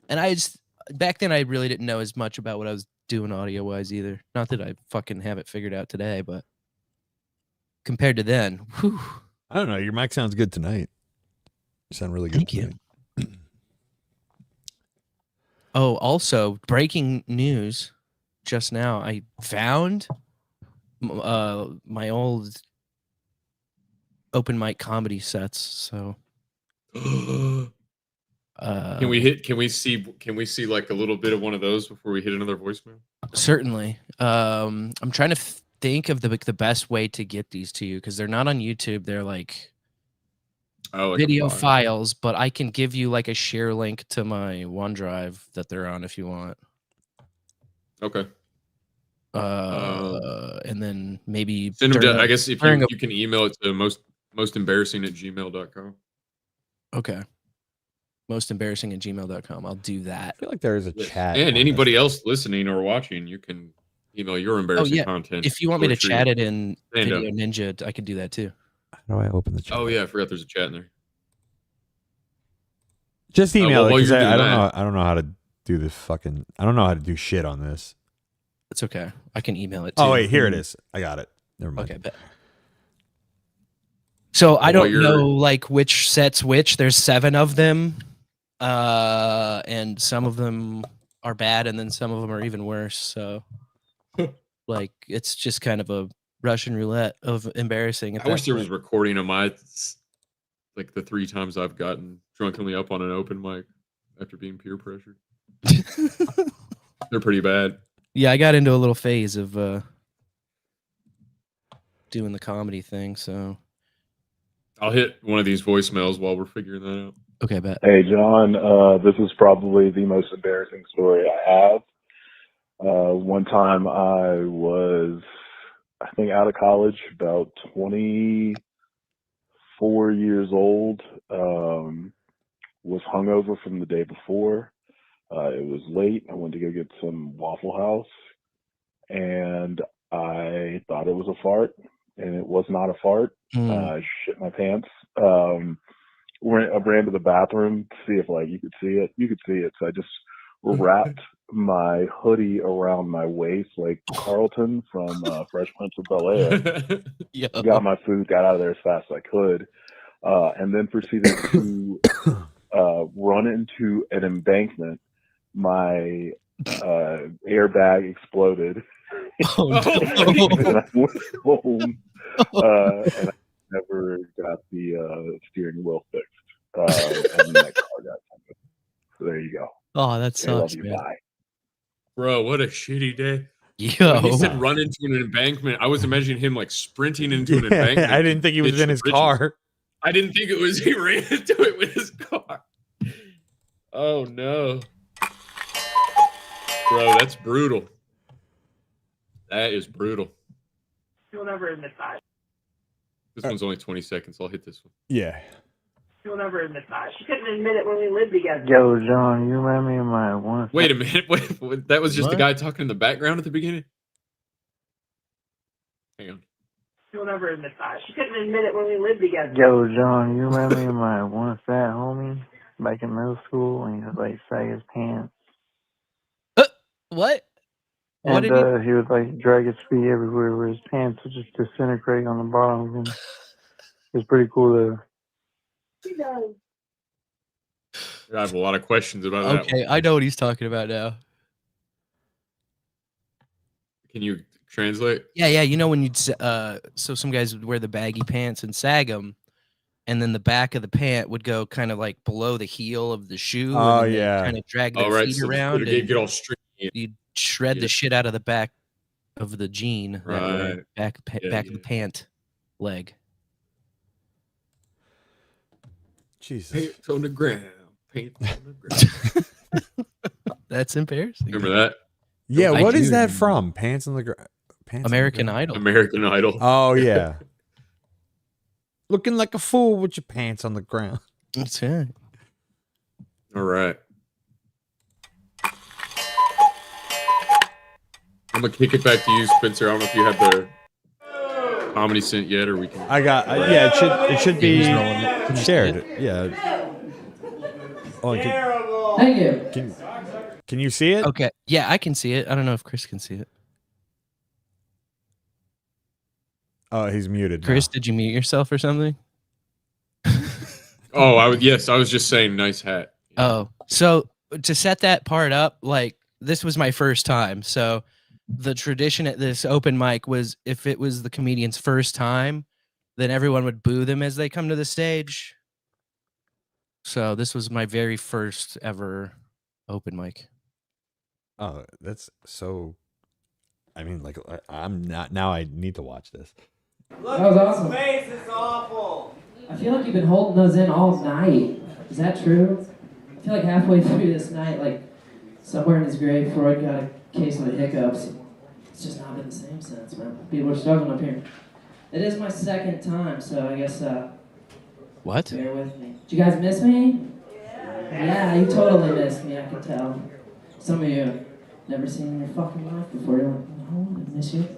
and I just back then I really didn't know as much about what I was doing audio wise either. Not that I fucking have it figured out today, but compared to then, whew. I don't know. Your mic sounds good tonight. You sound really good. Thank you. Oh, also breaking news. Just now, I found my old open mic comedy sets. So, Can we see like a little bit of one of those before we hit another voicemail? Certainly. I'm trying to think of the best way to get these to you because they're not on YouTube. They're like video files, but I can give you like a share link to my OneDrive that they're on if you want. Okay. And then maybe send them during to, a- I guess if during you can email it to most embarrassing@gmail.com. Okay. mostembarrassing@gmail.com. I'll do that. I feel like there is a chat. And anybody else listening or watching, you can email your embarrassing content. If you want me to towards chat your it in stand-up. Video Ninja, I can do that too. How do I open the chat? Oh yeah, I forgot there's a chat in there. Just email well, it while 'cause you're I doing don't know. that- I don't know how to do this fucking. I don't know how to do shit on this. It's okay. I can email it too. Oh wait, here it is. I got it. Never mind. Okay, bet. So I Well, don't you're- know like which sets which. There's 7 of them, and some of them are bad, and then some of them are even worse. So, like, it's just kind of a Russian roulette of embarrassing. At I wish that there was point. recording of my like the 3 times I've gotten drunkenly up on an open mic after being peer pressured. They're pretty bad. Yeah, I got into a little phase of doing the comedy thing. So, I'll hit one of these voicemails while we're figuring that out. okay, bet. Hey, John, this is probably the most embarrassing story I have. One time I was, I think, out of college, about 24 years old, was hungover from the day before. It was late. I went to go get some Waffle House, and I thought it was a fart, and it was not a fart. I shit my pants. I ran to the bathroom to see if you could see it. You could see it, so I just wrapped my hoodie around my waist like Carlton from Fresh Prince of Bel-Air. Got my food, got out of there as fast as I could, and then proceeded to run into an embankment. My airbag exploded. Oh, and I went home, and I never got the steering wheel fixed, and my car got something. So there you go. Oh, that I love sucks, you. man. Bye. Bro, what a shitty day. Yo. When he said run into an embankment, I was imagining him like sprinting into an embankment. I didn't think he was in his car. I didn't think it was he ran into it with his car. Oh no. Bro, that's brutal. That is brutal. You'll never admit that. This one's only 20 seconds. I'll hit this one. Yeah. You'll never admit that. She couldn't admit it when we lived together. Yo, John, you remind me of my one. Wait a minute. Wait, that was just the What? guy talking in the background at the beginning? Hang on. You'll never admit that. She couldn't admit it when we lived together. Yo, John, you remind me of my one fat homie back in middle school, and he would like sag his pants. What? And he would like drag his feet everywhere where his pants would just disintegrate on the bottom. And it was pretty cool though. She does. I have a lot of questions about that Okay, one. I know what he's talking about now. Can you translate? Yeah, you know when you'd so some guys would wear the baggy pants and sag them, and then the back of the pant would go kind of like below the heel of the shoe. Oh, and yeah. kind of drag Oh, their right, feet so around. it'd And get all stringy. you'd shred the shit out of the back of the jean, that way, Right. back Yeah, back of the pant leg. Jesus. Paint on the ground. Paint on the ground. That's embarrassing. Remember that? Yeah, I what is do. that from? Pants on the ground. American Idol. American Idol. Oh yeah. Looking like a fool with your pants on the ground. That's it. All right. I'm gonna kick it back to you, Spencer. I don't know if you have the comedy sent yet, or we can. I got. Yeah, it should be He's rolling it. Can you see shared. it? Yeah. Oh, Thank you. Can you see it? Okay. Yeah, I can see it. I don't know if Chris can see it. Oh, he's muted. Chris, did you mute yourself or something? Oh, yes, I was just saying, nice hat. Oh, so to set that part up, like this was my first time. So the tradition at this open mic was if it was the comedian's first time, then everyone would boo them as they come to the stage. So this was my very first ever open mic. Oh, that's so. I mean, like, I'm not now. I need to watch this. Look, that was awesome. Face is awful. I feel like you've been holding those in all night. Is that true? I feel like halfway through this night, like somewhere in his grave, Freud got a case of the hiccups. It's just not been the same since, man. People are struggling up here. It is my second time, so I guess What? bear with me. Did you guys miss me? Yeah, you totally missed me, I can tell. Some of you have never seen in your fucking life before. You're like, no, I miss you.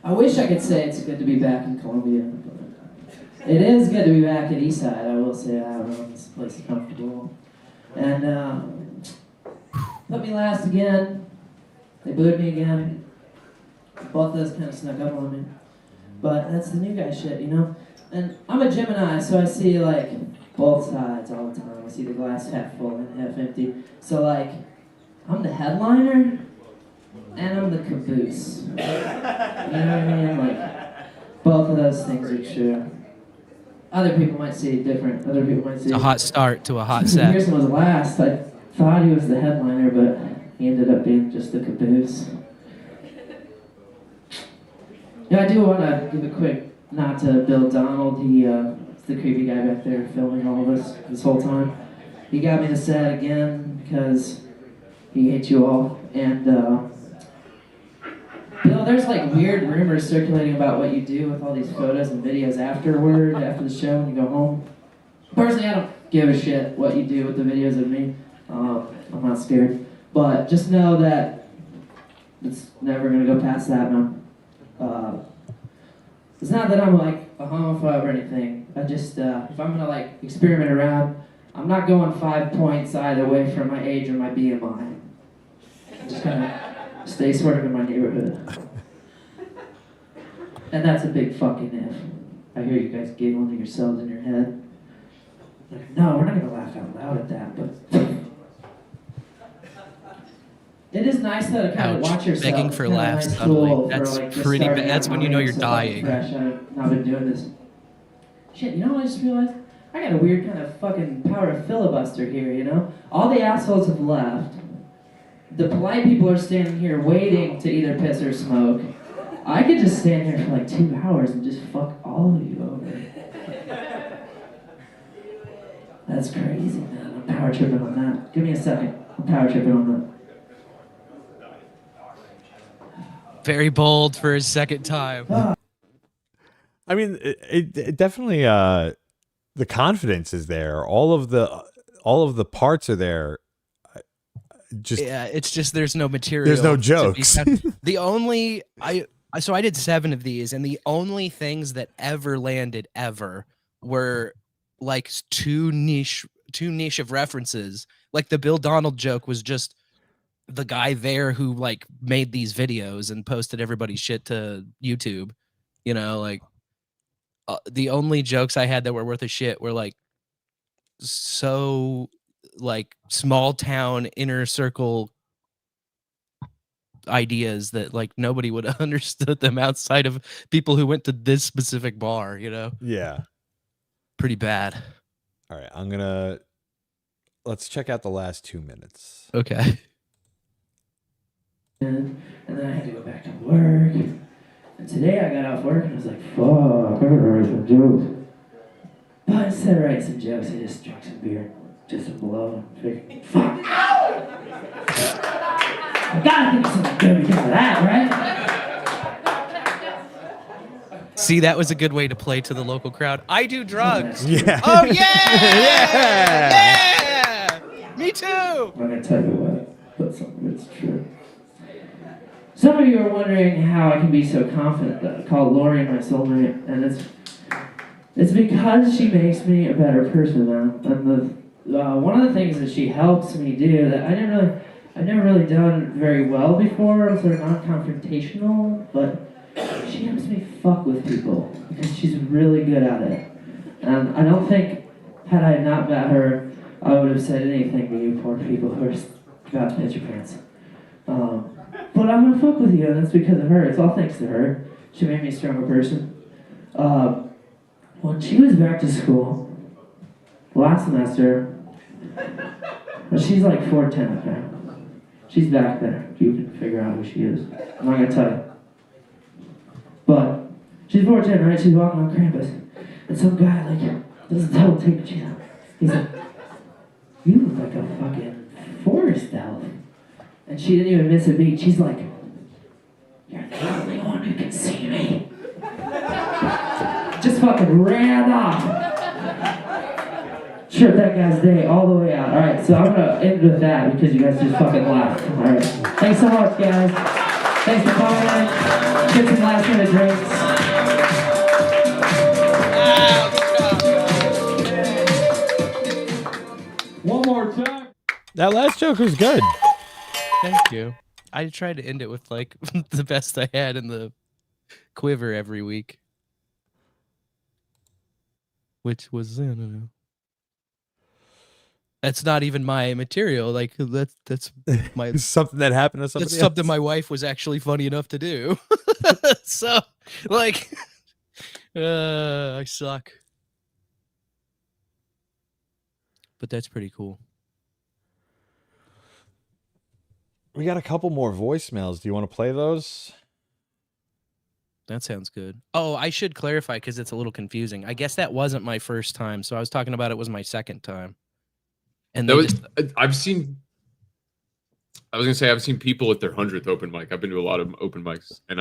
I wish I could say it's good to be back in Columbia. But it is good to be back at Eastside, I will say. I don't know, this place is comfortable. And put me last again. They booed me again. Both of those kind of snuck up on me. But that's the new guy shit, you know? And I'm a Gemini, so I see, like, both sides all the time. I see the glass half full and half empty. So, like, I'm the headliner, and I'm the caboose. You know what I mean? Like, both of those things are true. Other people might see it different. Other people might see A hot start to a hot set. Pearson was last. I thought he was the headliner, but he ended up being just the caboose. Yeah, I do want to give a quick nod to Bill Donald. He's the creepy guy back there filming all of us this whole time. He got me to set again because he hates you all. And Bill, there's like weird rumors circulating about what you do with all these photos and videos afterward, after the show when you go home. Personally, I don't give a shit what you do with the videos of me. I'm not scared. But just know that it's never going to go past that, man. It's not that I'm like a homophobe or anything. I just, if I'm gonna like experiment around, I'm not going 5 points either way from my age or my BMI. I'm just gonna stay sort of in my neighborhood. And that's a big fucking if. I hear you guys giggling to yourselves in your head. Like, no, we're not gonna laugh out loud at that, but it is nice though to kind of watch yourself. Begging for Kinda laughs nice suddenly. tool for, That's like, just pretty starting bad. That's out when you know and you're stuff like dying. fresh. I've not been doing this. Shit, you know what I just realized? I got a weird kind of fucking power of filibuster here, you know? All the assholes have left. The polite people are standing here waiting to either piss or smoke. I could just stand here for like 2 hours and just fuck all of you over. That's crazy, man. I'm power tripping on that. Give me a second. I'm power tripping on that. Very bold for his second time. I mean, it definitely the confidence is there. All of the parts are there. Just yeah, it's just there's no material. There's no to be jokes. found. The only so I did 7 of these, and the only things that ever landed ever were like too niche of references. Like the Bill Donald joke was just the guy there who like made these videos and posted everybody's shit to YouTube. You know, like the only jokes I had that were worth a shit were like so like small town inner circle ideas that like nobody would have understood them outside of people who went to this specific bar, you know? Yeah. Pretty bad. All right, let's check out the last 2 minutes. Okay. And then I had to go back to work. And today I got off work and I was like, fuck, I gotta write some jokes. But instead of writing some jokes, I just drank some beer. Just a blow. Figured, fuck. I gotta think of something good because of that, right? See, that was a good way to play to the local crowd. I do drugs. Yeah. Oh yeah! Yeah! Me too! I'm gonna tell you what, but some of it's true. Some of you are wondering how I can be so confident that I call Lori my soulmate, and it's because she makes me a better person now. And one of the things that she helps me do that I've never really done very well before, sort of non-confrontational, but she helps me fuck with people because she's really good at it. And I don't think, had I not met her, I would have said anything to you poor people who are about to piss your pants. But I'm gonna fuck with you, and that's because of her. It's all thanks to her. She made me a stronger person. When she was back to school last semester, well, she's like 4'10", okay? She's back there. You can figure out who she is. I'm not gonna tell you. But she's 4'10", right? She's walking on campus, and some guy like does a double take, but she's like, he's like, "You look like a fucking forest elf." And she didn't even miss a beat. She's like, "You're the only one who can see me." Just fucking ran off. trip that guy's day all the way out. All right, so I'm gonna end with that because you guys just fucking laughed. All right, thanks so much, guys. Thanks for coming in. Get some last minute drinks. One more time. That last joke was good. Thank you. I tried to end it with like the best I had in the quiver every week. Which was, I don't know. That's not even my material. Like that's my something that happened to somebody That's something my wife was actually funny enough to do. So, like, I suck. But that's pretty cool. We got a couple more voicemails. Do you want to play those? That sounds good. Oh, I should clarify because it's a little confusing. I guess that wasn't my first time, so I was talking about it was my second time. And that was I've seen people at their 100th open mic. I've been to a lot of open mics, and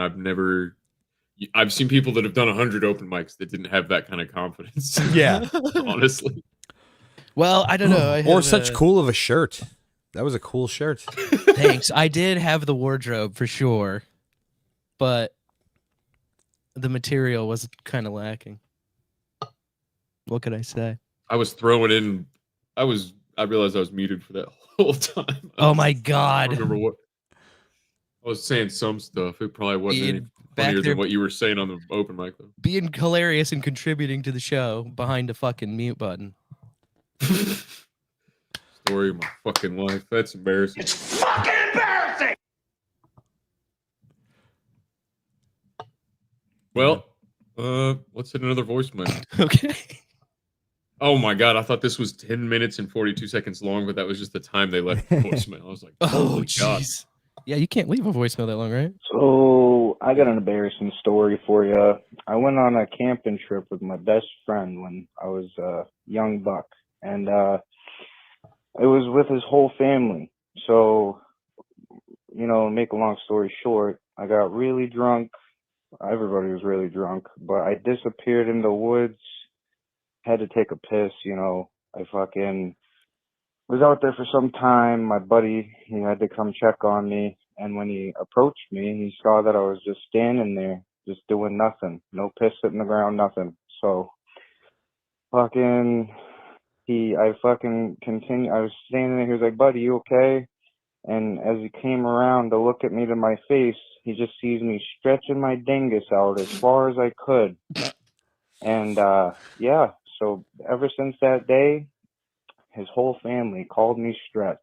I've seen people that have done 100 open mics that didn't have that kind of confidence. Yeah. Honestly. Well, I don't know. Or such cool of a shirt. That was a cool shirt. Thanks. I did have the wardrobe for sure, but the material was kind of lacking. What could I say? I was throwing in. I realized I was muted for that whole time. Oh my God. I don't remember what. I was saying some stuff. It probably wasn't any back funnier there- than what you were saying on the open mic, though. Being hilarious and contributing to the show behind a fucking mute button. Story of my fucking life. That's embarrassing. It's fucking embarrassing! Well, let's hit another voicemail. Okay. Oh my God, I thought this was 10 minutes and 42 seconds long, but that was just the time they left the voicemail. I was like, Oh, holy God. jeez. Yeah, you can't leave a voicemail that long, right? So I got an embarrassing story for you. I went on a camping trip with my best friend when I was a young buck, and it was with his whole family. So, make a long story short, I got really drunk. Everybody was really drunk, but I disappeared in the woods. Had to take a piss. I fucking was out there for some time. My buddy, he had to come check on me. And when he approached me, he saw that I was just standing there, just doing nothing. No piss hitting the ground, nothing. So I continued. I was standing there. He was like, buddy, you okay? And as he came around to look at me to my face, he just sees me stretching my dingus out as far as I could. And so ever since that day, his whole family called me Stretch.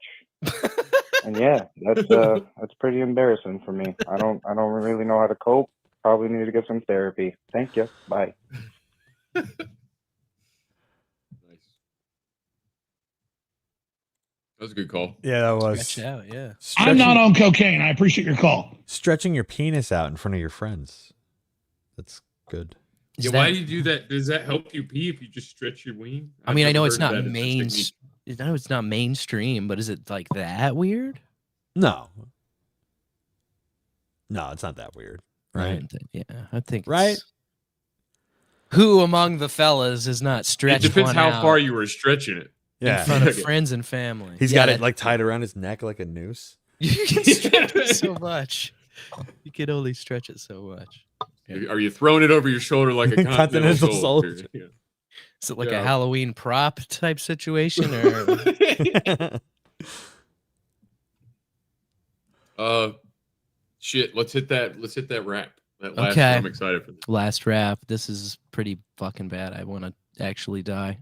And that's pretty embarrassing for me. I don't really know how to cope. Probably need to get some therapy. Thank you. Bye. That was a good call. Yeah, that was. Stretch out, yeah. I'm not on cocaine. I appreciate your call. Stretching your penis out in front of your friends. That's good. Yeah, why do you do that? Does that help you pee if you just stretch your ween? I mean, I know it's not it's not mainstream, but is it like that weird? No. No, it's not that weird. Right? I think Right? it's- Who among the fellas is not It stretched depends one how out far you were stretching it. Yeah. in front of friends and family? He's Yeah, got that- it like tied around his neck like a noose. You can stretch it so much. You can only stretch it so much. Are you throwing it over your shoulder like a continental Continental soldier? soldier. Yeah. Is it like Yeah. a Halloween prop type situation, or Shit. Let's hit that rap. That last Okay. one. I'm excited for this. last rap? This is pretty fucking bad. I want to actually die.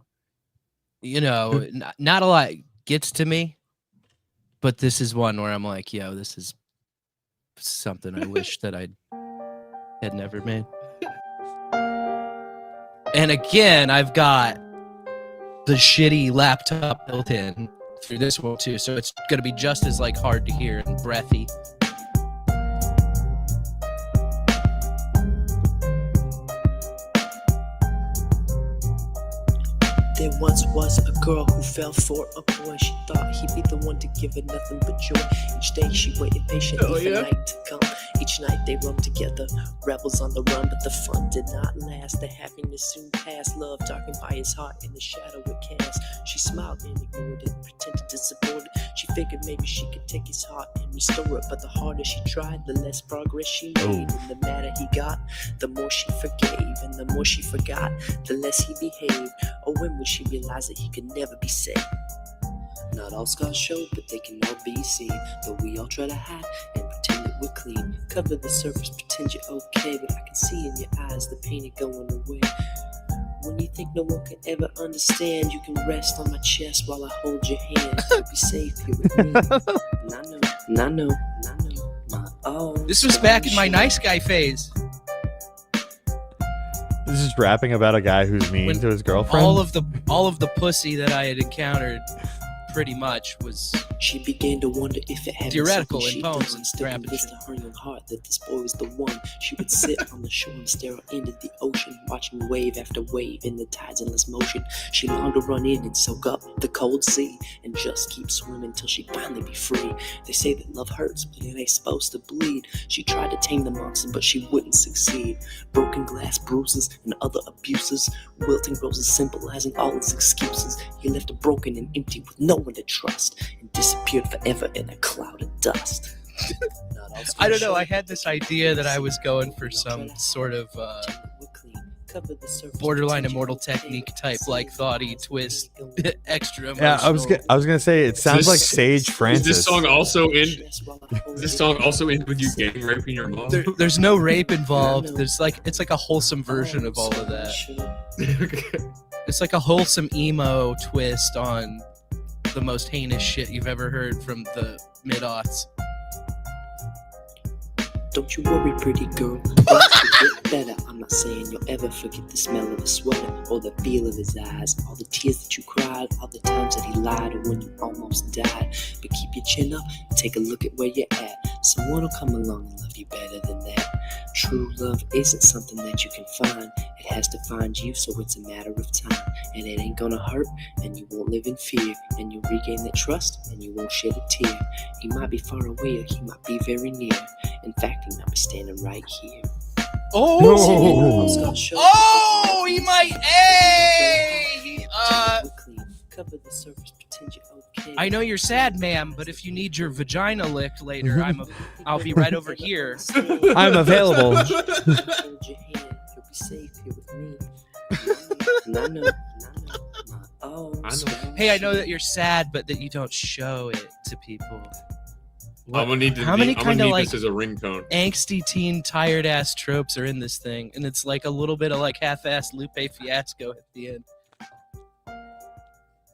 Not a lot gets to me, but this is one where I'm like, yo, this is something I wish that I had never made. And again, I've got the shitty laptop built in through this one too, so it's gonna be just as like hard to hear and breathy. There There once was a girl who fell for a boy. She thought he'd be the one to give her nothing but joy. Each day she waited patiently for night to come. Each night they roamed together, rebels on the run, but the fun did not last. The happiness soon passed, love darkened by his heart in the shadow it cast. She smiled and ignored it, pretended to support it. She figured maybe she could take his heart and restore it, but the harder she tried, the less progress she made. And the madder he got, the more she forgave, and the more she forgot, the less he behaved. Oh, when will she realize that he could never be saved? Not all scars show, but they can all be seen. Though we all try to hide and pretend that we're clean. Cover the surface, pretend you're okay, but I can see in your eyes the pain is going away. When you think no one can ever understand, you can rest on my chest while I hold your hand. You'll be safe here with me. And I know, my own. This was back in my nice guy phase. This is rapping about a guy who's mean to his girlfriend. All of the pussy that I had encountered pretty much was she began to wonder if it had theoretical been in something poems she'd and done. scrap Still convinced her young heart that this boy was the one. She would sit on the shore and stare out into the ocean, watching wave after wave in the tide's endless motion. She longed to run in and soak up the cold sea and just keep swimming till she'd finally be free. They say that love hurts, but it ain't supposed to bleed. She tried to tame the monster, but she wouldn't succeed. Broken glass bruises and other abuses, wilting roses symbolizing all his excuses. He left her broken and empty with no one to trust, and disappeared forever in a cloud of dust. I don't know, I had this idea that I was going for some sort of borderline immortal technique type, like thoughty twist, extra emotional. Yeah, I was gonna say it sounds like Sage Francis. Does this song also end with you gang raping your mom? There's no rape involved. It's like a wholesome version of all of that. It's like a wholesome emo twist on the most heinous shit you've ever heard from the mid-aughts. Don't you worry, pretty girl. Things will get better. I'm not saying you'll ever forget the smell of his sweater or the feel of his eyes, all the tears that you cried, all the times that he lied, or when you almost died. But keep your chin up and take a look at where you're at. Someone will come along and love you better than that. True love isn't something that you can find. It has to find you, so it's a matter of time. And it ain't gonna hurt, and you won't live in fear. And you'll regain that trust, and you won't shed a tear. He might be far away, or he might be very near. In fact, he might be standing right here. Oh, he might. Hey, Cover the surface, pretend you're okay. I know you're sad, ma'am, but if you need your vagina licked later, I'll be right over here. I'm available. Hold your hand, you'll be safe here with me. And I know, my own. Hey, I know that you're sad, but that you don't show it to people. I'm gonna need this as a ringtone. Angsty teen tired ass tropes are in this thing, and it's like a little bit of like half-assed Lupe Fiasco at the end.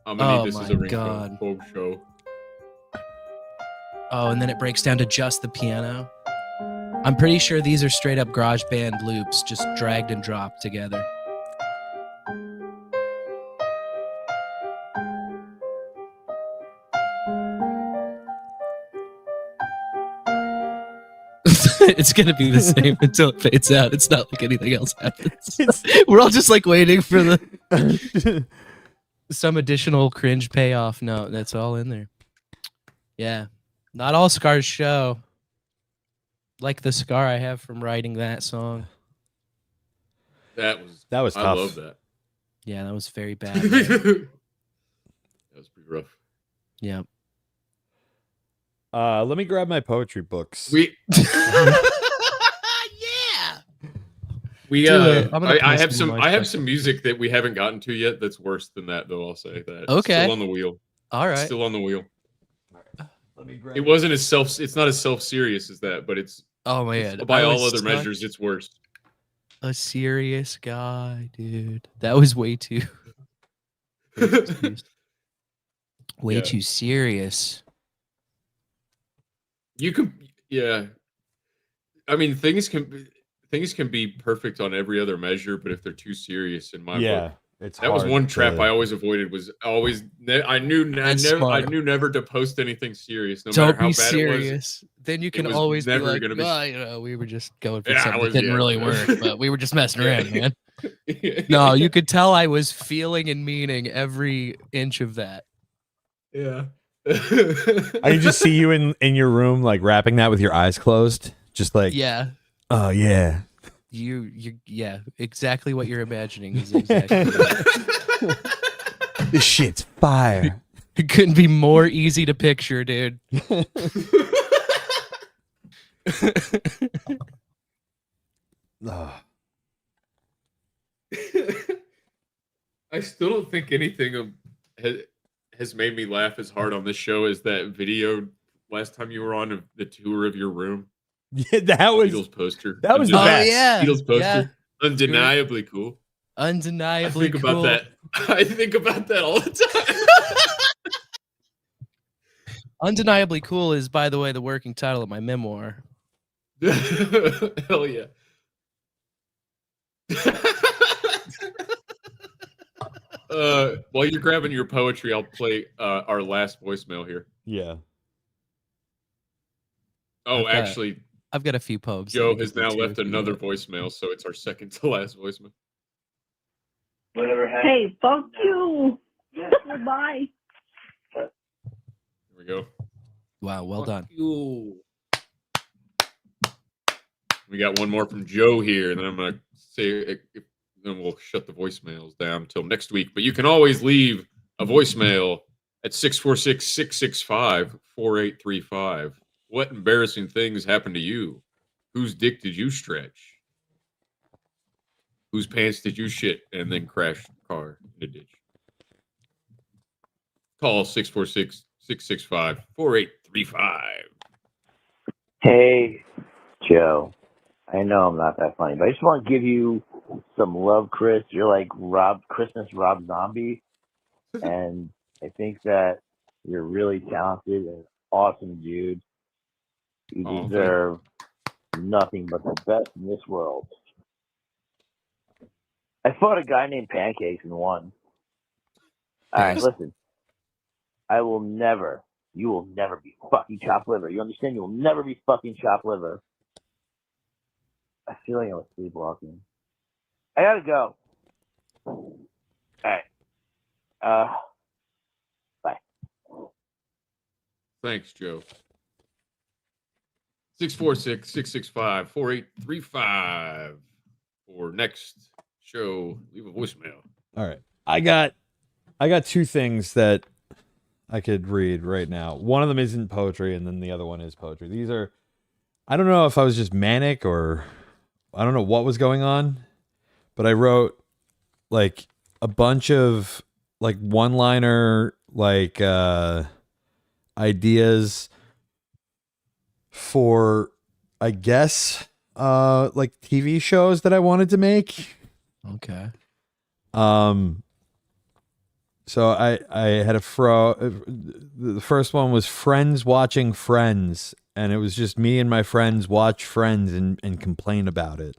I'm gonna need this as a ringtone. Folk show. Oh, and then it breaks down to just the piano. I'm pretty sure these are straight up garage band loops, just dragged and dropped together. It's gonna be the same until it fades out. It's not like anything else happens. We're all just like waiting for the some additional cringe payoff. No, that's all in there. Yeah, not all scars show. Like the scar I have from writing that song. That was tough. I love that. Yeah, that was very bad. That was pretty rough. Yeah. Let me grab my poetry books. I have some music that we haven't gotten to yet that's worse than that, though. I'll say that. Okay. It's still on the wheel. All right. Still on the wheel. Let me grab It's not as self-serious as that, but it's man. By all other measures, it's worse. A serious guy, dude. That was way too too serious. You can, yeah. I mean, things can be perfect on every other measure, but if they're too serious, in my book, that was one trap I always avoided. I knew never to post anything serious, no matter how bad serious. it was. Then you can always be like, we were just going for something that didn't really work, but we were just messing around, man. No, you could tell I was feeling and meaning every inch of that. Yeah. I can just see you in your room, like rapping that with your eyes closed, just like, Yeah. oh yeah. Yeah, exactly what you're imagining is exactly This shit's fire. It couldn't be more easy to picture, dude. I still don't think anything has made me laugh as hard on this show as that video last time you were on of the tour of your room. Yeah, that was Beatles poster. That was the best. Yeah, Beatles poster. yeah. Undeniably cool. Undeniably I think cool. about that. I think about that all the time. Undeniably cool is, by the way, the working title of my memoir. Hell yeah. While you're grabbing your poetry, I'll play our last voicemail here. Yeah. Oh, I've got- actually, I've got a few poems. Joe has now left another voicemail, so it's our second to last voicemail. Whatever happened. Hey, fuck you. Goodbye. Here we go. Wow, well done. We got one more from Joe here, and then I'm going to say, then we'll shut the voicemails down until next week. But you can always leave a voicemail at 646-665-4835. What embarrassing things happened to you? Whose dick did you stretch? Whose pants did you shit and then crash the car in the ditch? Call 646-665-4835. Hey, Joe. I know I'm not that funny, but I just want to give you some love, Chris. You're like Christmas Rob Zombie, and I think that you're really talented and awesome, dude. You deserve nothing but the best in this world. I fought a guy named Pancakes and won. All right, listen. You will never be fucking chopped liver. You understand? You will never be fucking chopped liver. I feel like I was sleepwalking. I gotta go. All right. Bye. Thanks, Joe. 646-665-4835 for next show. Leave a voicemail. All right. I got two things that I could read right now. One of them isn't poetry, and then the other one is poetry. These are, I don't know if I was just manic or I don't know what was going on, but I wrote like a bunch of like one-liner like ideas for, I guess, like TV shows that I wanted to make. Okay. So I had the first one was Friends watching Friends, and it was just me and my friends watch Friends and complain about it.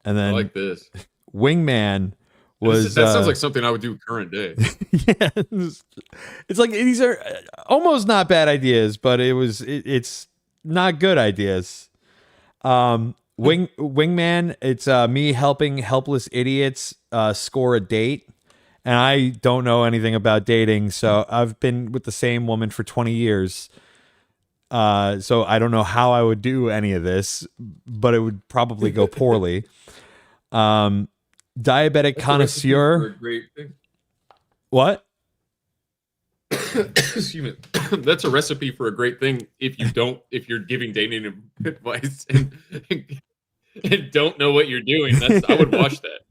And then I like this. Wingman was That sounds like something I would do current day. Yeah, it's like these are almost not bad ideas, but it's not good ideas. Wingman, it's me helping helpless idiots score a date. And I don't know anything about dating, so I've been with the same woman for 20 years. So I don't know how I would do any of this, but it would probably go poorly. Diabetic connoisseur. What? Excuse me. That's a recipe for a great thing if you're giving dating advice and don't know what you're doing. I would watch that.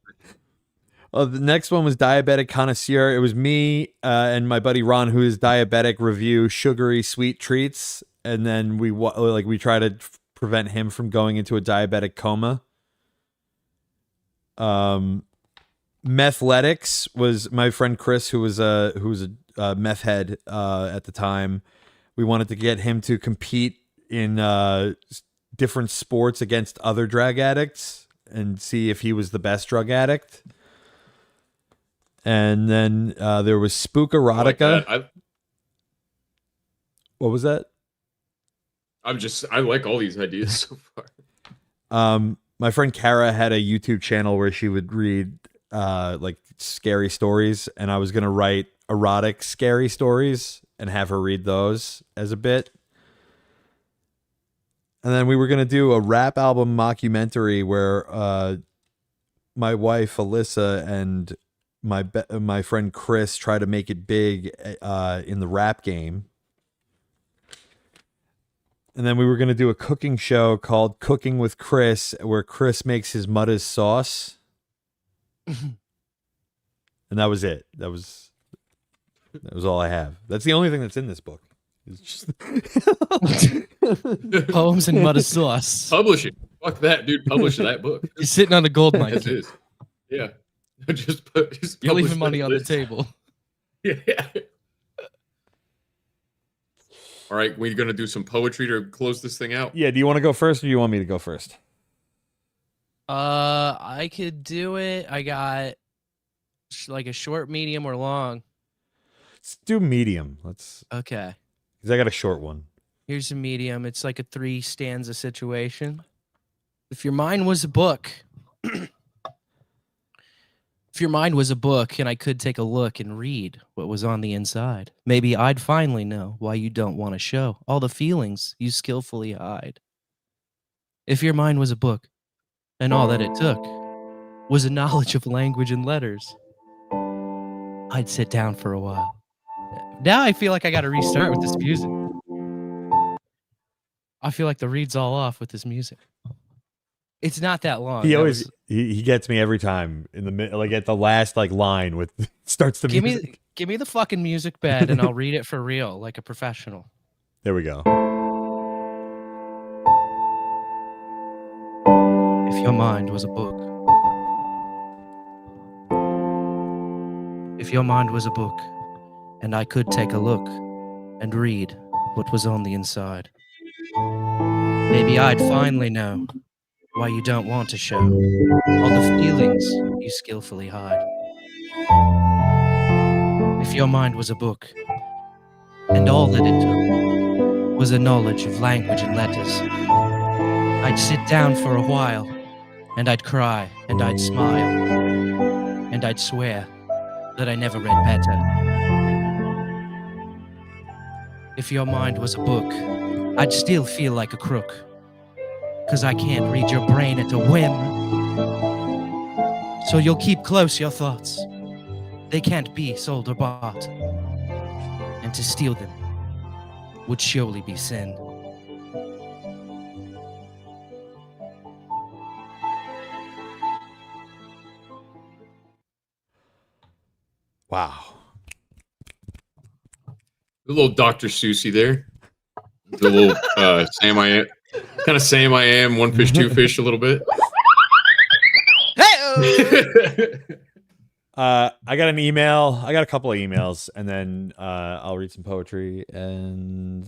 The next one was diabetic connoisseur. It was me and my buddy Ron, who is diabetic, review sugary sweet treats, and then we try to prevent him from going into a diabetic coma. Methletics was my friend Chris, who was a meth head at the time. We wanted to get him to compete in different sports against other drug addicts and see if he was the best drug addict. And then there was Spook Erotica. What was that? I like all these ideas so far. my friend Kara had a YouTube channel where she would read like scary stories, and I was gonna write erotic scary stories and have her read those as a bit. And then we were gonna do a rap album mockumentary where my wife Alyssa and my friend Chris try to make it big in the rap game. And then we were going to do a cooking show called Cooking with Chris, where Chris makes his mother's sauce. And that was it. That was all I have. That's the only thing that's in this book. It's just Poems and mother sauce. Publish it. Fuck that, dude. Publish that book. You're sitting on a gold mine. As is. Yeah. Just You're publish leaving money that on the list. table. Yeah. All right, we're gonna do some poetry to close this thing out. Yeah, do you want to go first or do you want me to go first? I could do it. I got like a short, medium, or long. Let's do medium. Okay. Because I got a short one. Here's a medium. It's like a 3-stanza situation. If your mind was a book, if your mind was a book and I could take a look and read what was on the inside, maybe I'd finally know why you don't want to show all the feelings you skillfully hide. If your mind was a book and all that it took was a knowledge of language and letters, I'd sit down for a while. Now I feel like I got to restart with this music. I feel like the read's all off with this music. It's not that long. He That always was- he gets me every time in the like at the last like line with starts the give music. me the fucking music bed and I'll read it for real like a professional. There we go. If your mind was a book. If your mind was a book and I could take a look and read what was on the inside, maybe I'd finally know why you don't want to show all the feelings you skillfully hide. If your mind was a book and all that it took was a knowledge of language and letters, I'd sit down for a while and I'd cry and I'd smile and I'd swear that I never read better. If your mind was a book, I'd still feel like a crook, 'cause I can't read your brain at a whim. So you'll keep close your thoughts. They can't be sold or bought. And to steal them would surely be sin. Wow. A little Dr. Seussy there. The little Sam I am. Kind of Sam I am, one fish, two fish a little bit. I got an email. I got a couple of emails, and then I'll read some poetry. And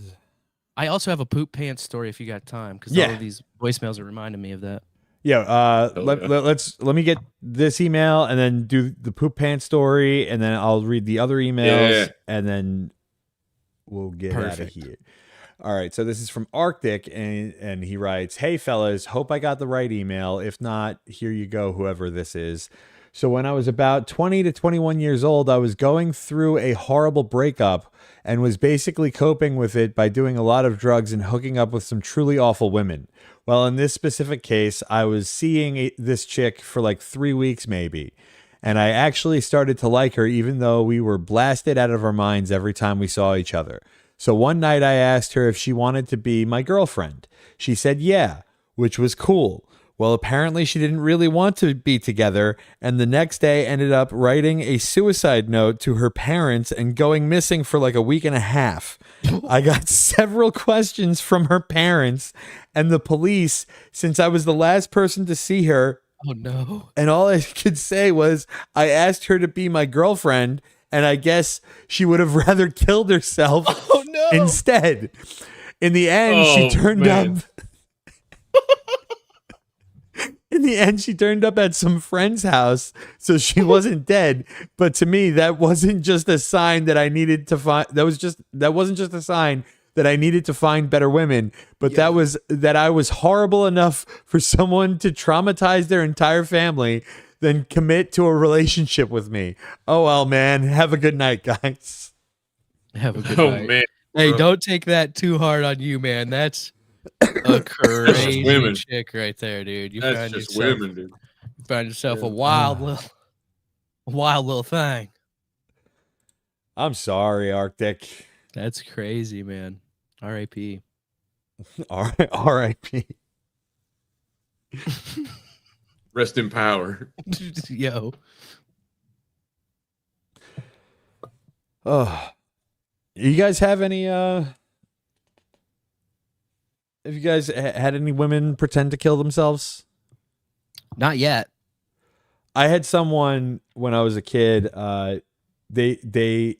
I also have a poop pants story if you got time, because Yeah. all of these voicemails are reminding me of that. yeah, let me get this email, and then do the poop pants story, and then I'll read the other emails, Yeah. and then we'll get out of Perfect. here. All right, so this is from Arctic, and he writes, "Hey fellas, hope I got the right email. If not, here you go, whoever this is. So when I was about 20 to 21 years old, I was going through a horrible breakup and was basically coping with it by doing a lot of drugs and hooking up with some truly awful women. Well, in this specific case, I was seeing this chick for like 3 weeks maybe. And I actually started to like her even though we were blasted out of our minds every time we saw each other. So one night I asked her if she wanted to be my girlfriend. She said yeah, which was cool. Well, apparently she didn't really want to be together, and the next day ended up writing a suicide note to her parents and going missing for like a week and a half. I got several questions from her parents and the police since I was the last person to see her. Oh no. And all I could say was I asked her to be my girlfriend, and I guess she would have rather killed herself instead. In the end, she turned up. In the end, she turned up at some friend's house, so she wasn't dead. But to me, that wasn't just a sign that I needed to find. That wasn't just a sign. that I needed to find better women, but that I was horrible enough for someone to traumatize their entire family, then commit to a relationship with me. Oh well, man. Have a good night, guys. Have a good Oh, night. man. Hey, Bro. don't take that too hard on you, man. That's a crazy women. chick right there, dude. You That's found just yourself, women, dude. you found yourself Yeah. a wild little thing. I'm sorry, Arctic. That's crazy, man. R.I.P. R.I.P. Rest in power. Yo. Oh, you guys have any? Have you guys had any women pretend to kill themselves? Not yet. I had someone when I was a kid. I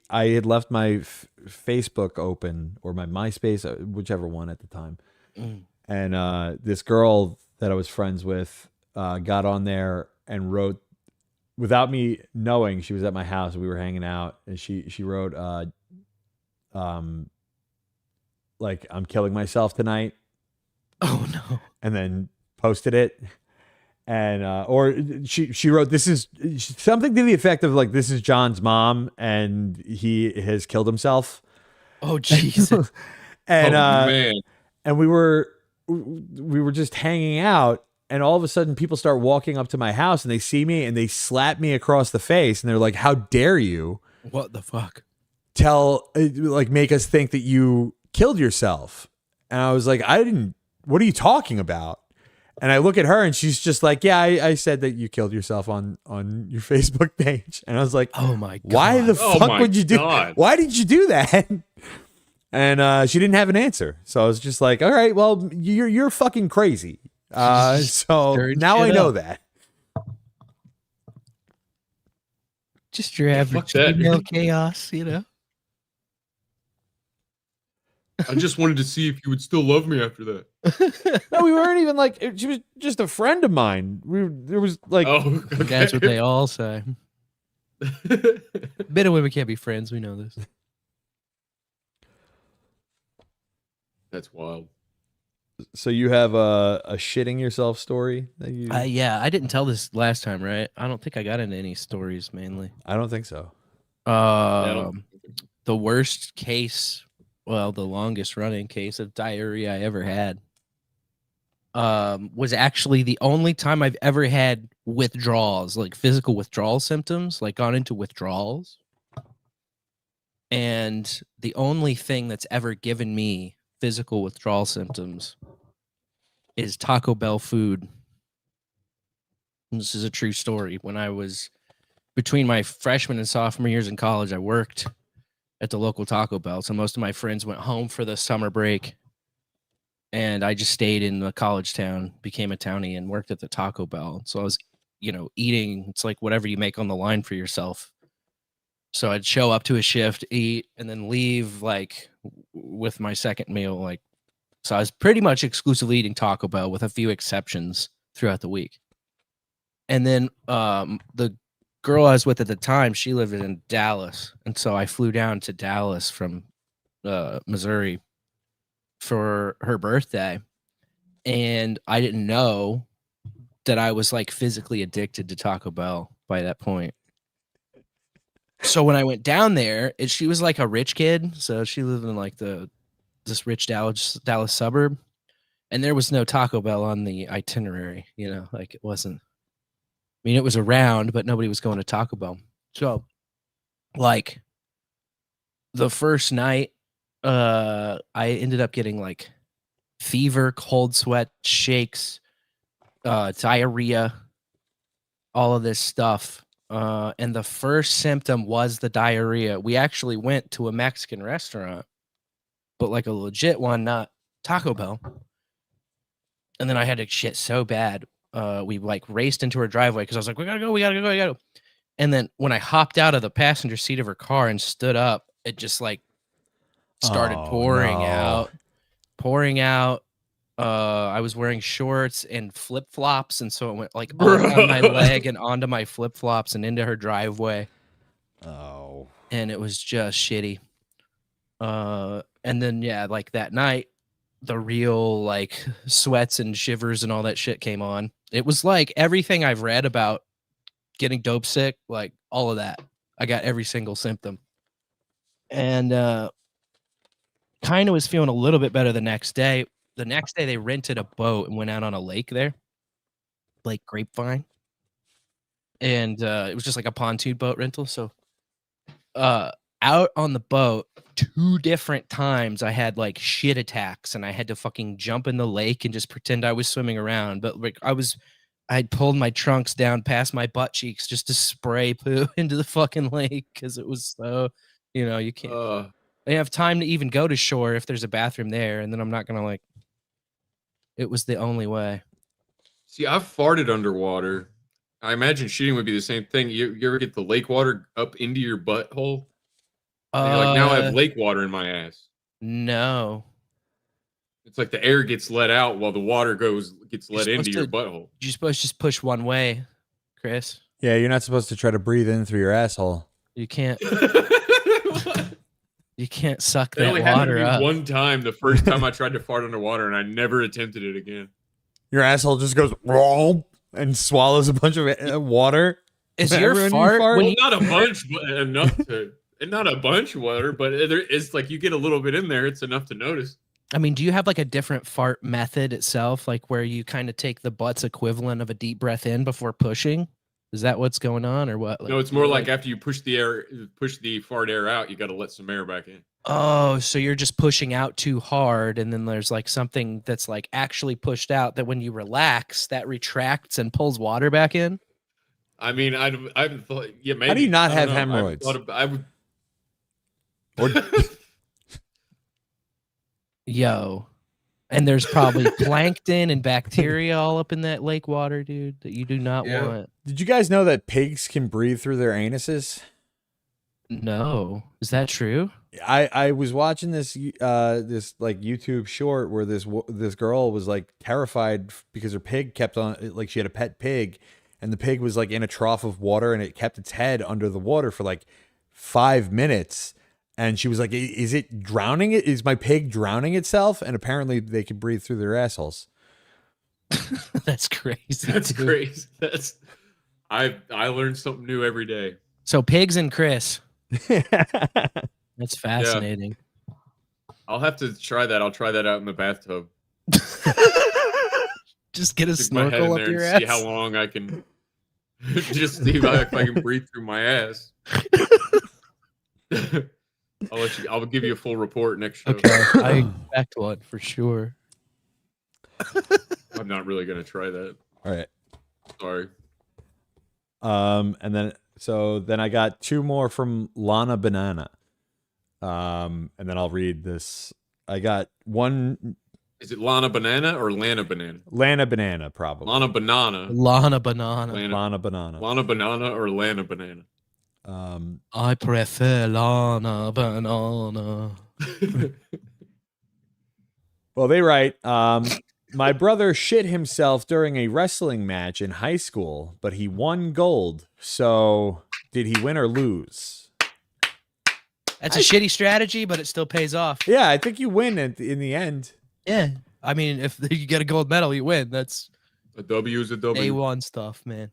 had left my Facebook open, or my MySpace, whichever one at the time, and this girl that I was friends with got on there and wrote, without me knowing, she was at my house. We were hanging out, and she wrote, like, I'm killing myself tonight. Oh no! And then posted it. And or she wrote, this is something to the effect of like, this is John's mom and he has killed himself. Oh Jesus. And man. and we were just hanging out, and all of a sudden people start walking up to my house and they see me and they slap me across the face and they're like, how dare you What the fuck? make us think that you killed yourself? And I was like, what are you talking about? And I look at her and she's just like, yeah, I said that you killed yourself on your Facebook page. And I was like, oh my God. Why the Oh fuck my would you do? God. Why did you do that? And she didn't have an answer. So I was just like, all right, well, you're fucking crazy. So Stirred now I shit know up. that. Just your average that. female chaos, you know? I just wanted to see if you would still love me after that. No, we weren't even like, she was just a friend of mine. There was like, Oh, okay. That's what they all say. Men and women can't be friends. We know this. That's wild. so you have a shitting yourself story that you? Yeah, I didn't tell this last time, right? I don't think I got into any stories mainly. I don't think so. The worst case, well, the longest running case of diarrhea I ever had was actually the only time I've ever had withdrawals, like physical withdrawal symptoms, like gone into withdrawals. And the only thing that's ever given me physical withdrawal symptoms is Taco Bell food. And this is a true story. When I was between my freshman and sophomore years in college, I worked at the local Taco Bell. So most of my friends went home for the summer break, and I just stayed in the college town, became a townie, and worked at the Taco Bell. So I was, eating. It's like whatever you make on the line for yourself. So I'd show up to a shift, eat, and then leave with my second meal. So I was pretty much exclusively eating Taco Bell with a few exceptions throughout the week. And then the girl I was with at the time, she lived in Dallas. And so I flew down to Dallas from Missouri for her birthday. And I didn't know that I was physically addicted to Taco Bell by that point. So when I went down there, she was like a rich kid. So she lived in this rich Dallas suburb. And there was no Taco Bell on the itinerary, it wasn't. I mean, it was around, but nobody was going to Taco Bell. So the first night, I ended up getting fever, cold sweat, shakes, diarrhea, all of this stuff. And the first symptom was the diarrhea. We actually went to a Mexican restaurant, but a legit one, not Taco Bell. And then I had to shit so bad. We raced into her driveway because I was like, we gotta go. And then when I hopped out of the passenger seat of her car and stood up, it just started pouring out. I was wearing shorts and flip-flops, and so it went on my leg and onto my flip-flops and into her driveway. Oh. And it was just shitty. And And then yeah, like that night, the real like sweats and shivers and all that shit came on. It was like everything I've read about getting dope sick, like all of that. I got every single symptom. And kind of was feeling a little bit better the next day. The next day they rented a boat and went out on a lake there, Lake Grapevine. And it was just like a pontoon boat rental. So out on the boat 2 different times I had like shit attacks and I had to fucking jump in the lake and just pretend I was swimming around. But like I'd pulled my trunks down past my butt cheeks just to spray poo into the fucking lake because it was so, you can't. I have time to even go to shore if there's a bathroom there, and then I'm not gonna like. It was the only way. See, I've farted underwater. I imagine shitting would be the same thing. You ever get the lake water up into your butthole? And you're like, now I have lake water in my ass. No. It's like the air gets let out while the water gets let into your butthole. You're supposed to just push one way, Chris. Yeah, you're not supposed to try to breathe in through your asshole. You can't. You can't suck That that only happened to water me up. one time, the first time I tried to fart underwater, and I never attempted it again. Your asshole just goes wrong and swallows a bunch of water. Is your Everyone fart when Well, not a bunch, but enough to, and not a bunch of water, but it's like you get a little bit in there, it's enough to notice. I mean, do you have like a different fart method itself, like where you kind of take the butt's equivalent of a deep breath in before pushing? Is that what's going on, or what? No, it's more like after you push the fart air out, you got to let some air back in. Oh, so you're just pushing out too hard, and then there's like something that's like actually pushed out that when you relax, that retracts and pulls water back in. I mean, I haven't thought. Yeah, maybe. How do you not I have don't know. hemorrhoids? I would. Yo. And there's probably plankton and bacteria all up in that lake water, dude, that you do not want. Did you guys know that pigs can breathe through their anuses? No. Is that true? I was watching this this like YouTube short where this girl was like terrified because her pig kept on, like she had a pet pig, and the pig was like in a trough of water and it kept its head under the water for like 5 minutes. And she was like, is it drowning? Is my pig drowning itself? And apparently they can breathe through their assholes. That's crazy. That's dude. crazy. I learned something new every day. So pigs and Chris. That's fascinating. Yeah. I'll have to try that. I'll try that out in the bathtub. Just get a Stick my head snorkel in up there your and ass. see how long I can. Just see if I can breathe through my ass. I'll give you a full report next show. Okay, I expect one for sure. I'm not really gonna try that. All right. Sorry. And then I got 2 more from Lana Banana. And then I'll read this. I got one. Is it Lana Banana or Lana Banana? Lana Banana, probably. Lana Banana. Lana Banana. Lana Banana. Lana Banana or Lana Banana? I prefer Lana Banana. Well, they write, my brother shit himself during a wrestling match in high school, but he won gold. So did he win or lose? That's a shitty strategy, but it still pays off. Yeah, I think you win in the end. Yeah. I mean, if you get a gold medal, you win. That's a W is a W. A1 stuff, man.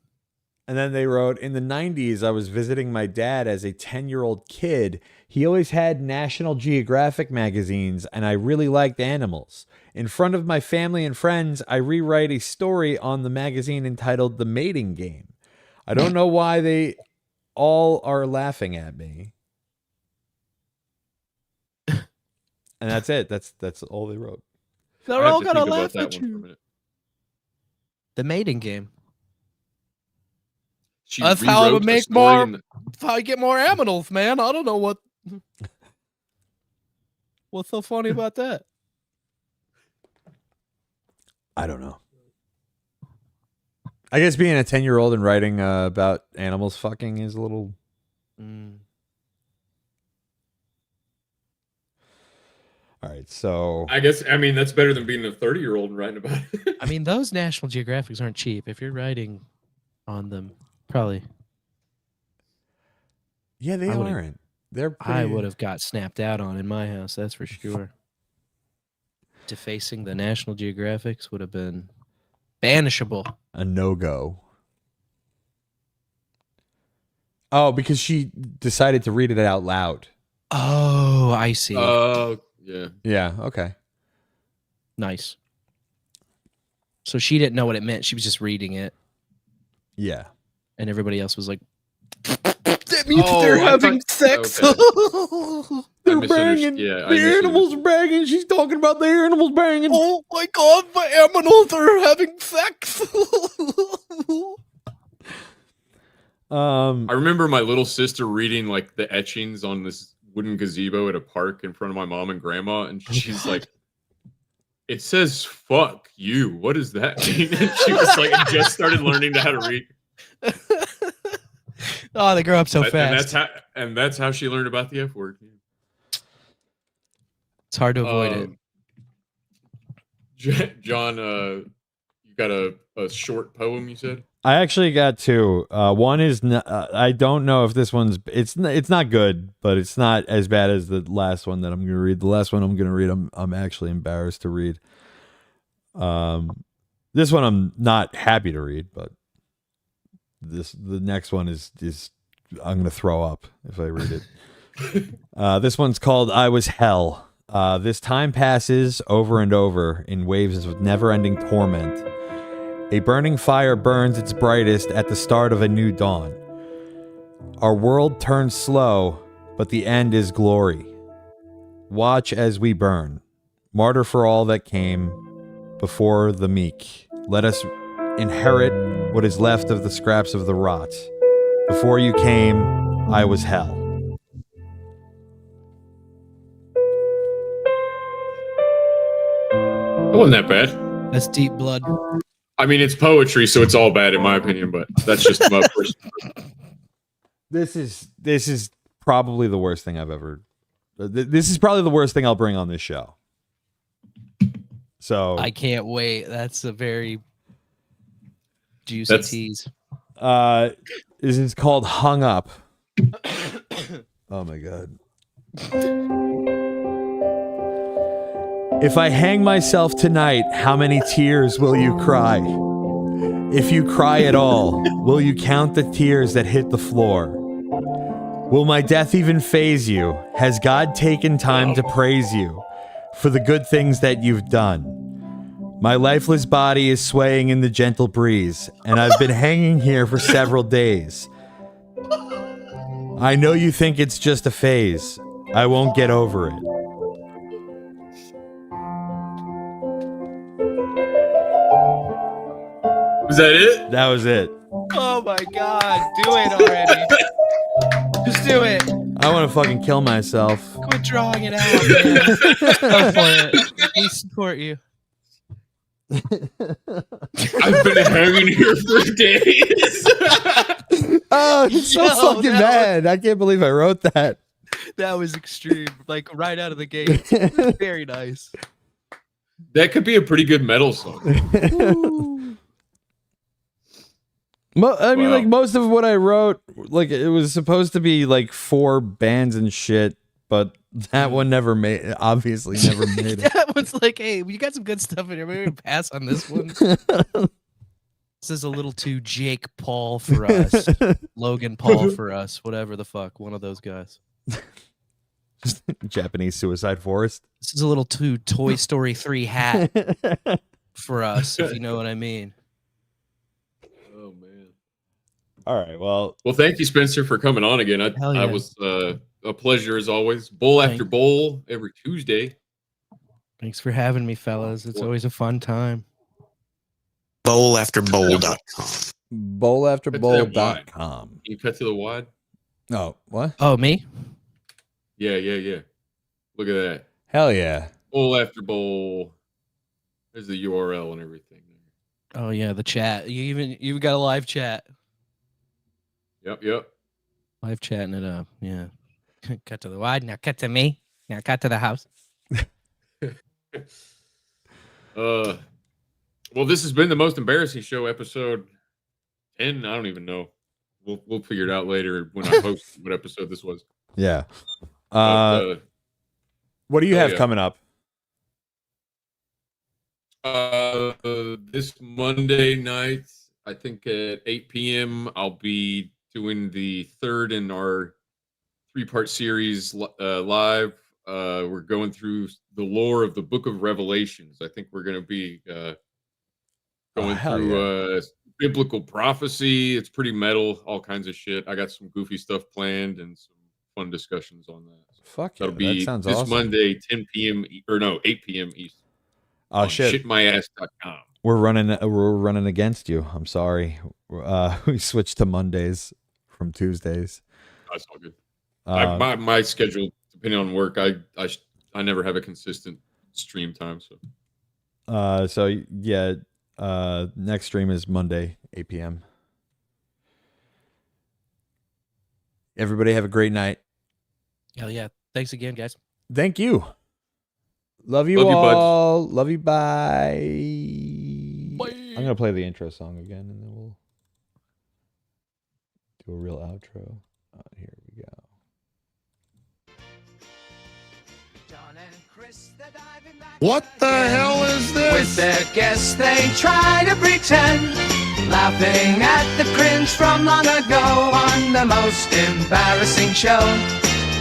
And then they wrote, in the 90s, I was visiting my dad as a 10-year-old kid. He always had National Geographic magazines, and I really liked animals. In front of my family and friends, I rewrite a story on the magazine entitled The Mating Game. I don't know why they all are laughing at me. And that's it. That's all they wrote. They're all gonna laugh at you. The Mating Game. That's how I would make more. That's how I get more aminals, man. I don't know what. What's so funny about that? I don't know. I guess being a 10-year-old and writing about animals fucking is a little. All right, so I mean that's better than being a 30-year-old and writing about it. I mean, those National Geographics aren't cheap. If you're writing on them, probably. Yeah, they aren't. They're I pretty- would have got snapped out on in my house, that's for sure. Defacing the National Geographics would have been banishable. a no-go. Oh, because she decided to read it out loud. Oh, I see. Oh, yeah. Yeah, okay. Nice. So she didn't know what it meant. She was just reading it. Yeah. And everybody else was like, That means they're having sex. They're banging. The animals are banging. She's talking about the animals banging. Oh my god, my aminals are having sex. I remember my little sister reading like the etchings on this wooden gazebo at a park in front of my mom and grandma, and she's like, "It says fuck you. What does that mean?" And she was like, just started learning how to read. oh, they grow up so And fast. that's how she learned about the F word. It's hard to avoid it. John, you got a short poem, you said? I actually got two. One is I don't know if this one's it's not good, but it's not as bad as the last one that I'm going to read. The last one I'm going to read, I'm actually embarrassed to read. This one I'm not happy to read, but the next one is I'm going to throw up if I read it. This one's called "I Was Hell." This time passes over and over in waves of never-ending torment. A burning fire burns its brightest at the start of a new dawn. Our world turns slow, but the end is glory. Watch as we burn, martyr for all that came before the meek. Let us inherit what is left of the scraps of the rot. Before you came, I was hell. It wasn't that bad. That's deep blood. I mean, it's poetry, so it's all bad in my opinion, but that's just my personal. This is probably the worst thing I've ever. This is probably the worst thing I'll bring on this show. So I can't wait. That's a very juicy tease. This is called "Hung Up." Oh my god. If I hang myself tonight, how many tears will you cry? If you cry at all, will you count the tears that hit the floor? Will my death even faze you? Has God taken time to praise you for the good things that you've done? My lifeless body is swaying in the gentle breeze, and I've been hanging here for several days. I know you think it's just a phase. I won't get over it. Was that it? That was it. Oh my god, do it already. Just do it. I want to fucking kill myself. Quit drawing it out, man. Go for it. We support you. I've been hanging here for days. Oh, it's so Yo, fucking that bad. I can't believe I wrote that. That was extreme. Like right out of the gate. Very nice. That could be a pretty good metal song. I mean, Wow. like most of what I wrote, like it was supposed to be like 4 bands and shit, but that one never made. Obviously, never made it. That one's like, hey, you got some good stuff in here. Maybe we pass on this one. This is a little too Jake Paul for us. Logan Paul for us. Whatever the fuck. One of those guys. Japanese Suicide Forest. This is a little too Toy Story 3 hat for us, if you know what I mean. Oh man. All right. Well, thank you, Spencer, for coming on again. Hell yeah. I was a pleasure as always. Bowl after bowl every Tuesday. Thanks for having me, fellas. It's always a fun time. Bowlafterbowl.com. Bowlafterbowl.com. Can you cut to the wide? Oh, what? Oh, me? Yeah. Look at that. Hell yeah. Bowl after bowl. There's the URL and everything. Oh yeah, the chat. You got a live chat. Yep. Live chatting it up. Yeah. Cut to the wide. Now cut to me. Now cut to the house. Well, this has been the Most Embarrassing Show, episode 10. I don't even know. We'll figure it out later when I post what episode this was. Yeah. But, What do you oh, have yeah. coming up? This Monday night, I think at 8 p.m., I'll be doing the third in our 3-part series live. We're going through the lore of the Book of Revelations. I think we're going to be going hell through biblical prophecy. It's pretty metal, all kinds of shit. I got some goofy stuff planned and some fun discussions on that. Fuck yeah, That'll that be sounds this awesome. Monday, 10 p.m. or no, 8 p.m. East. Oh on shit. Shitmyass.com. We're running against you. I'm sorry. We switched to Mondays from Tuesdays. That's all good. Uh, My schedule, depending on work, I never have a consistent stream time. So yeah, next stream is Monday, 8 p.m. Everybody have a great night. Hell yeah. Thanks again, guys. Thank you. Love you Love you, buds. all. Love you. Bye. I'm going to play the intro song again and then we'll do a real outro. Here we go. What the hell is this? With their guests, they try to pretend, laughing at the cringe from long ago on the most embarrassing show.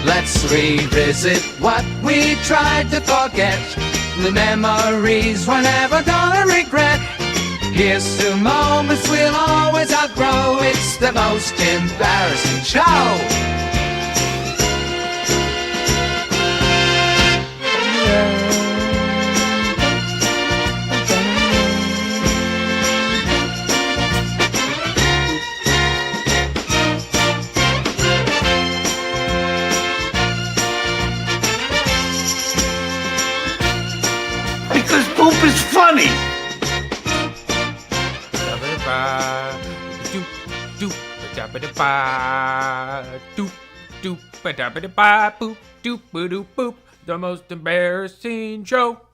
Let's revisit what we tried to forget. The memories we're never gonna regret. Here's to moments we'll always outgrow. It's the most embarrassing show. Because poop is funny. The most embarrassing show.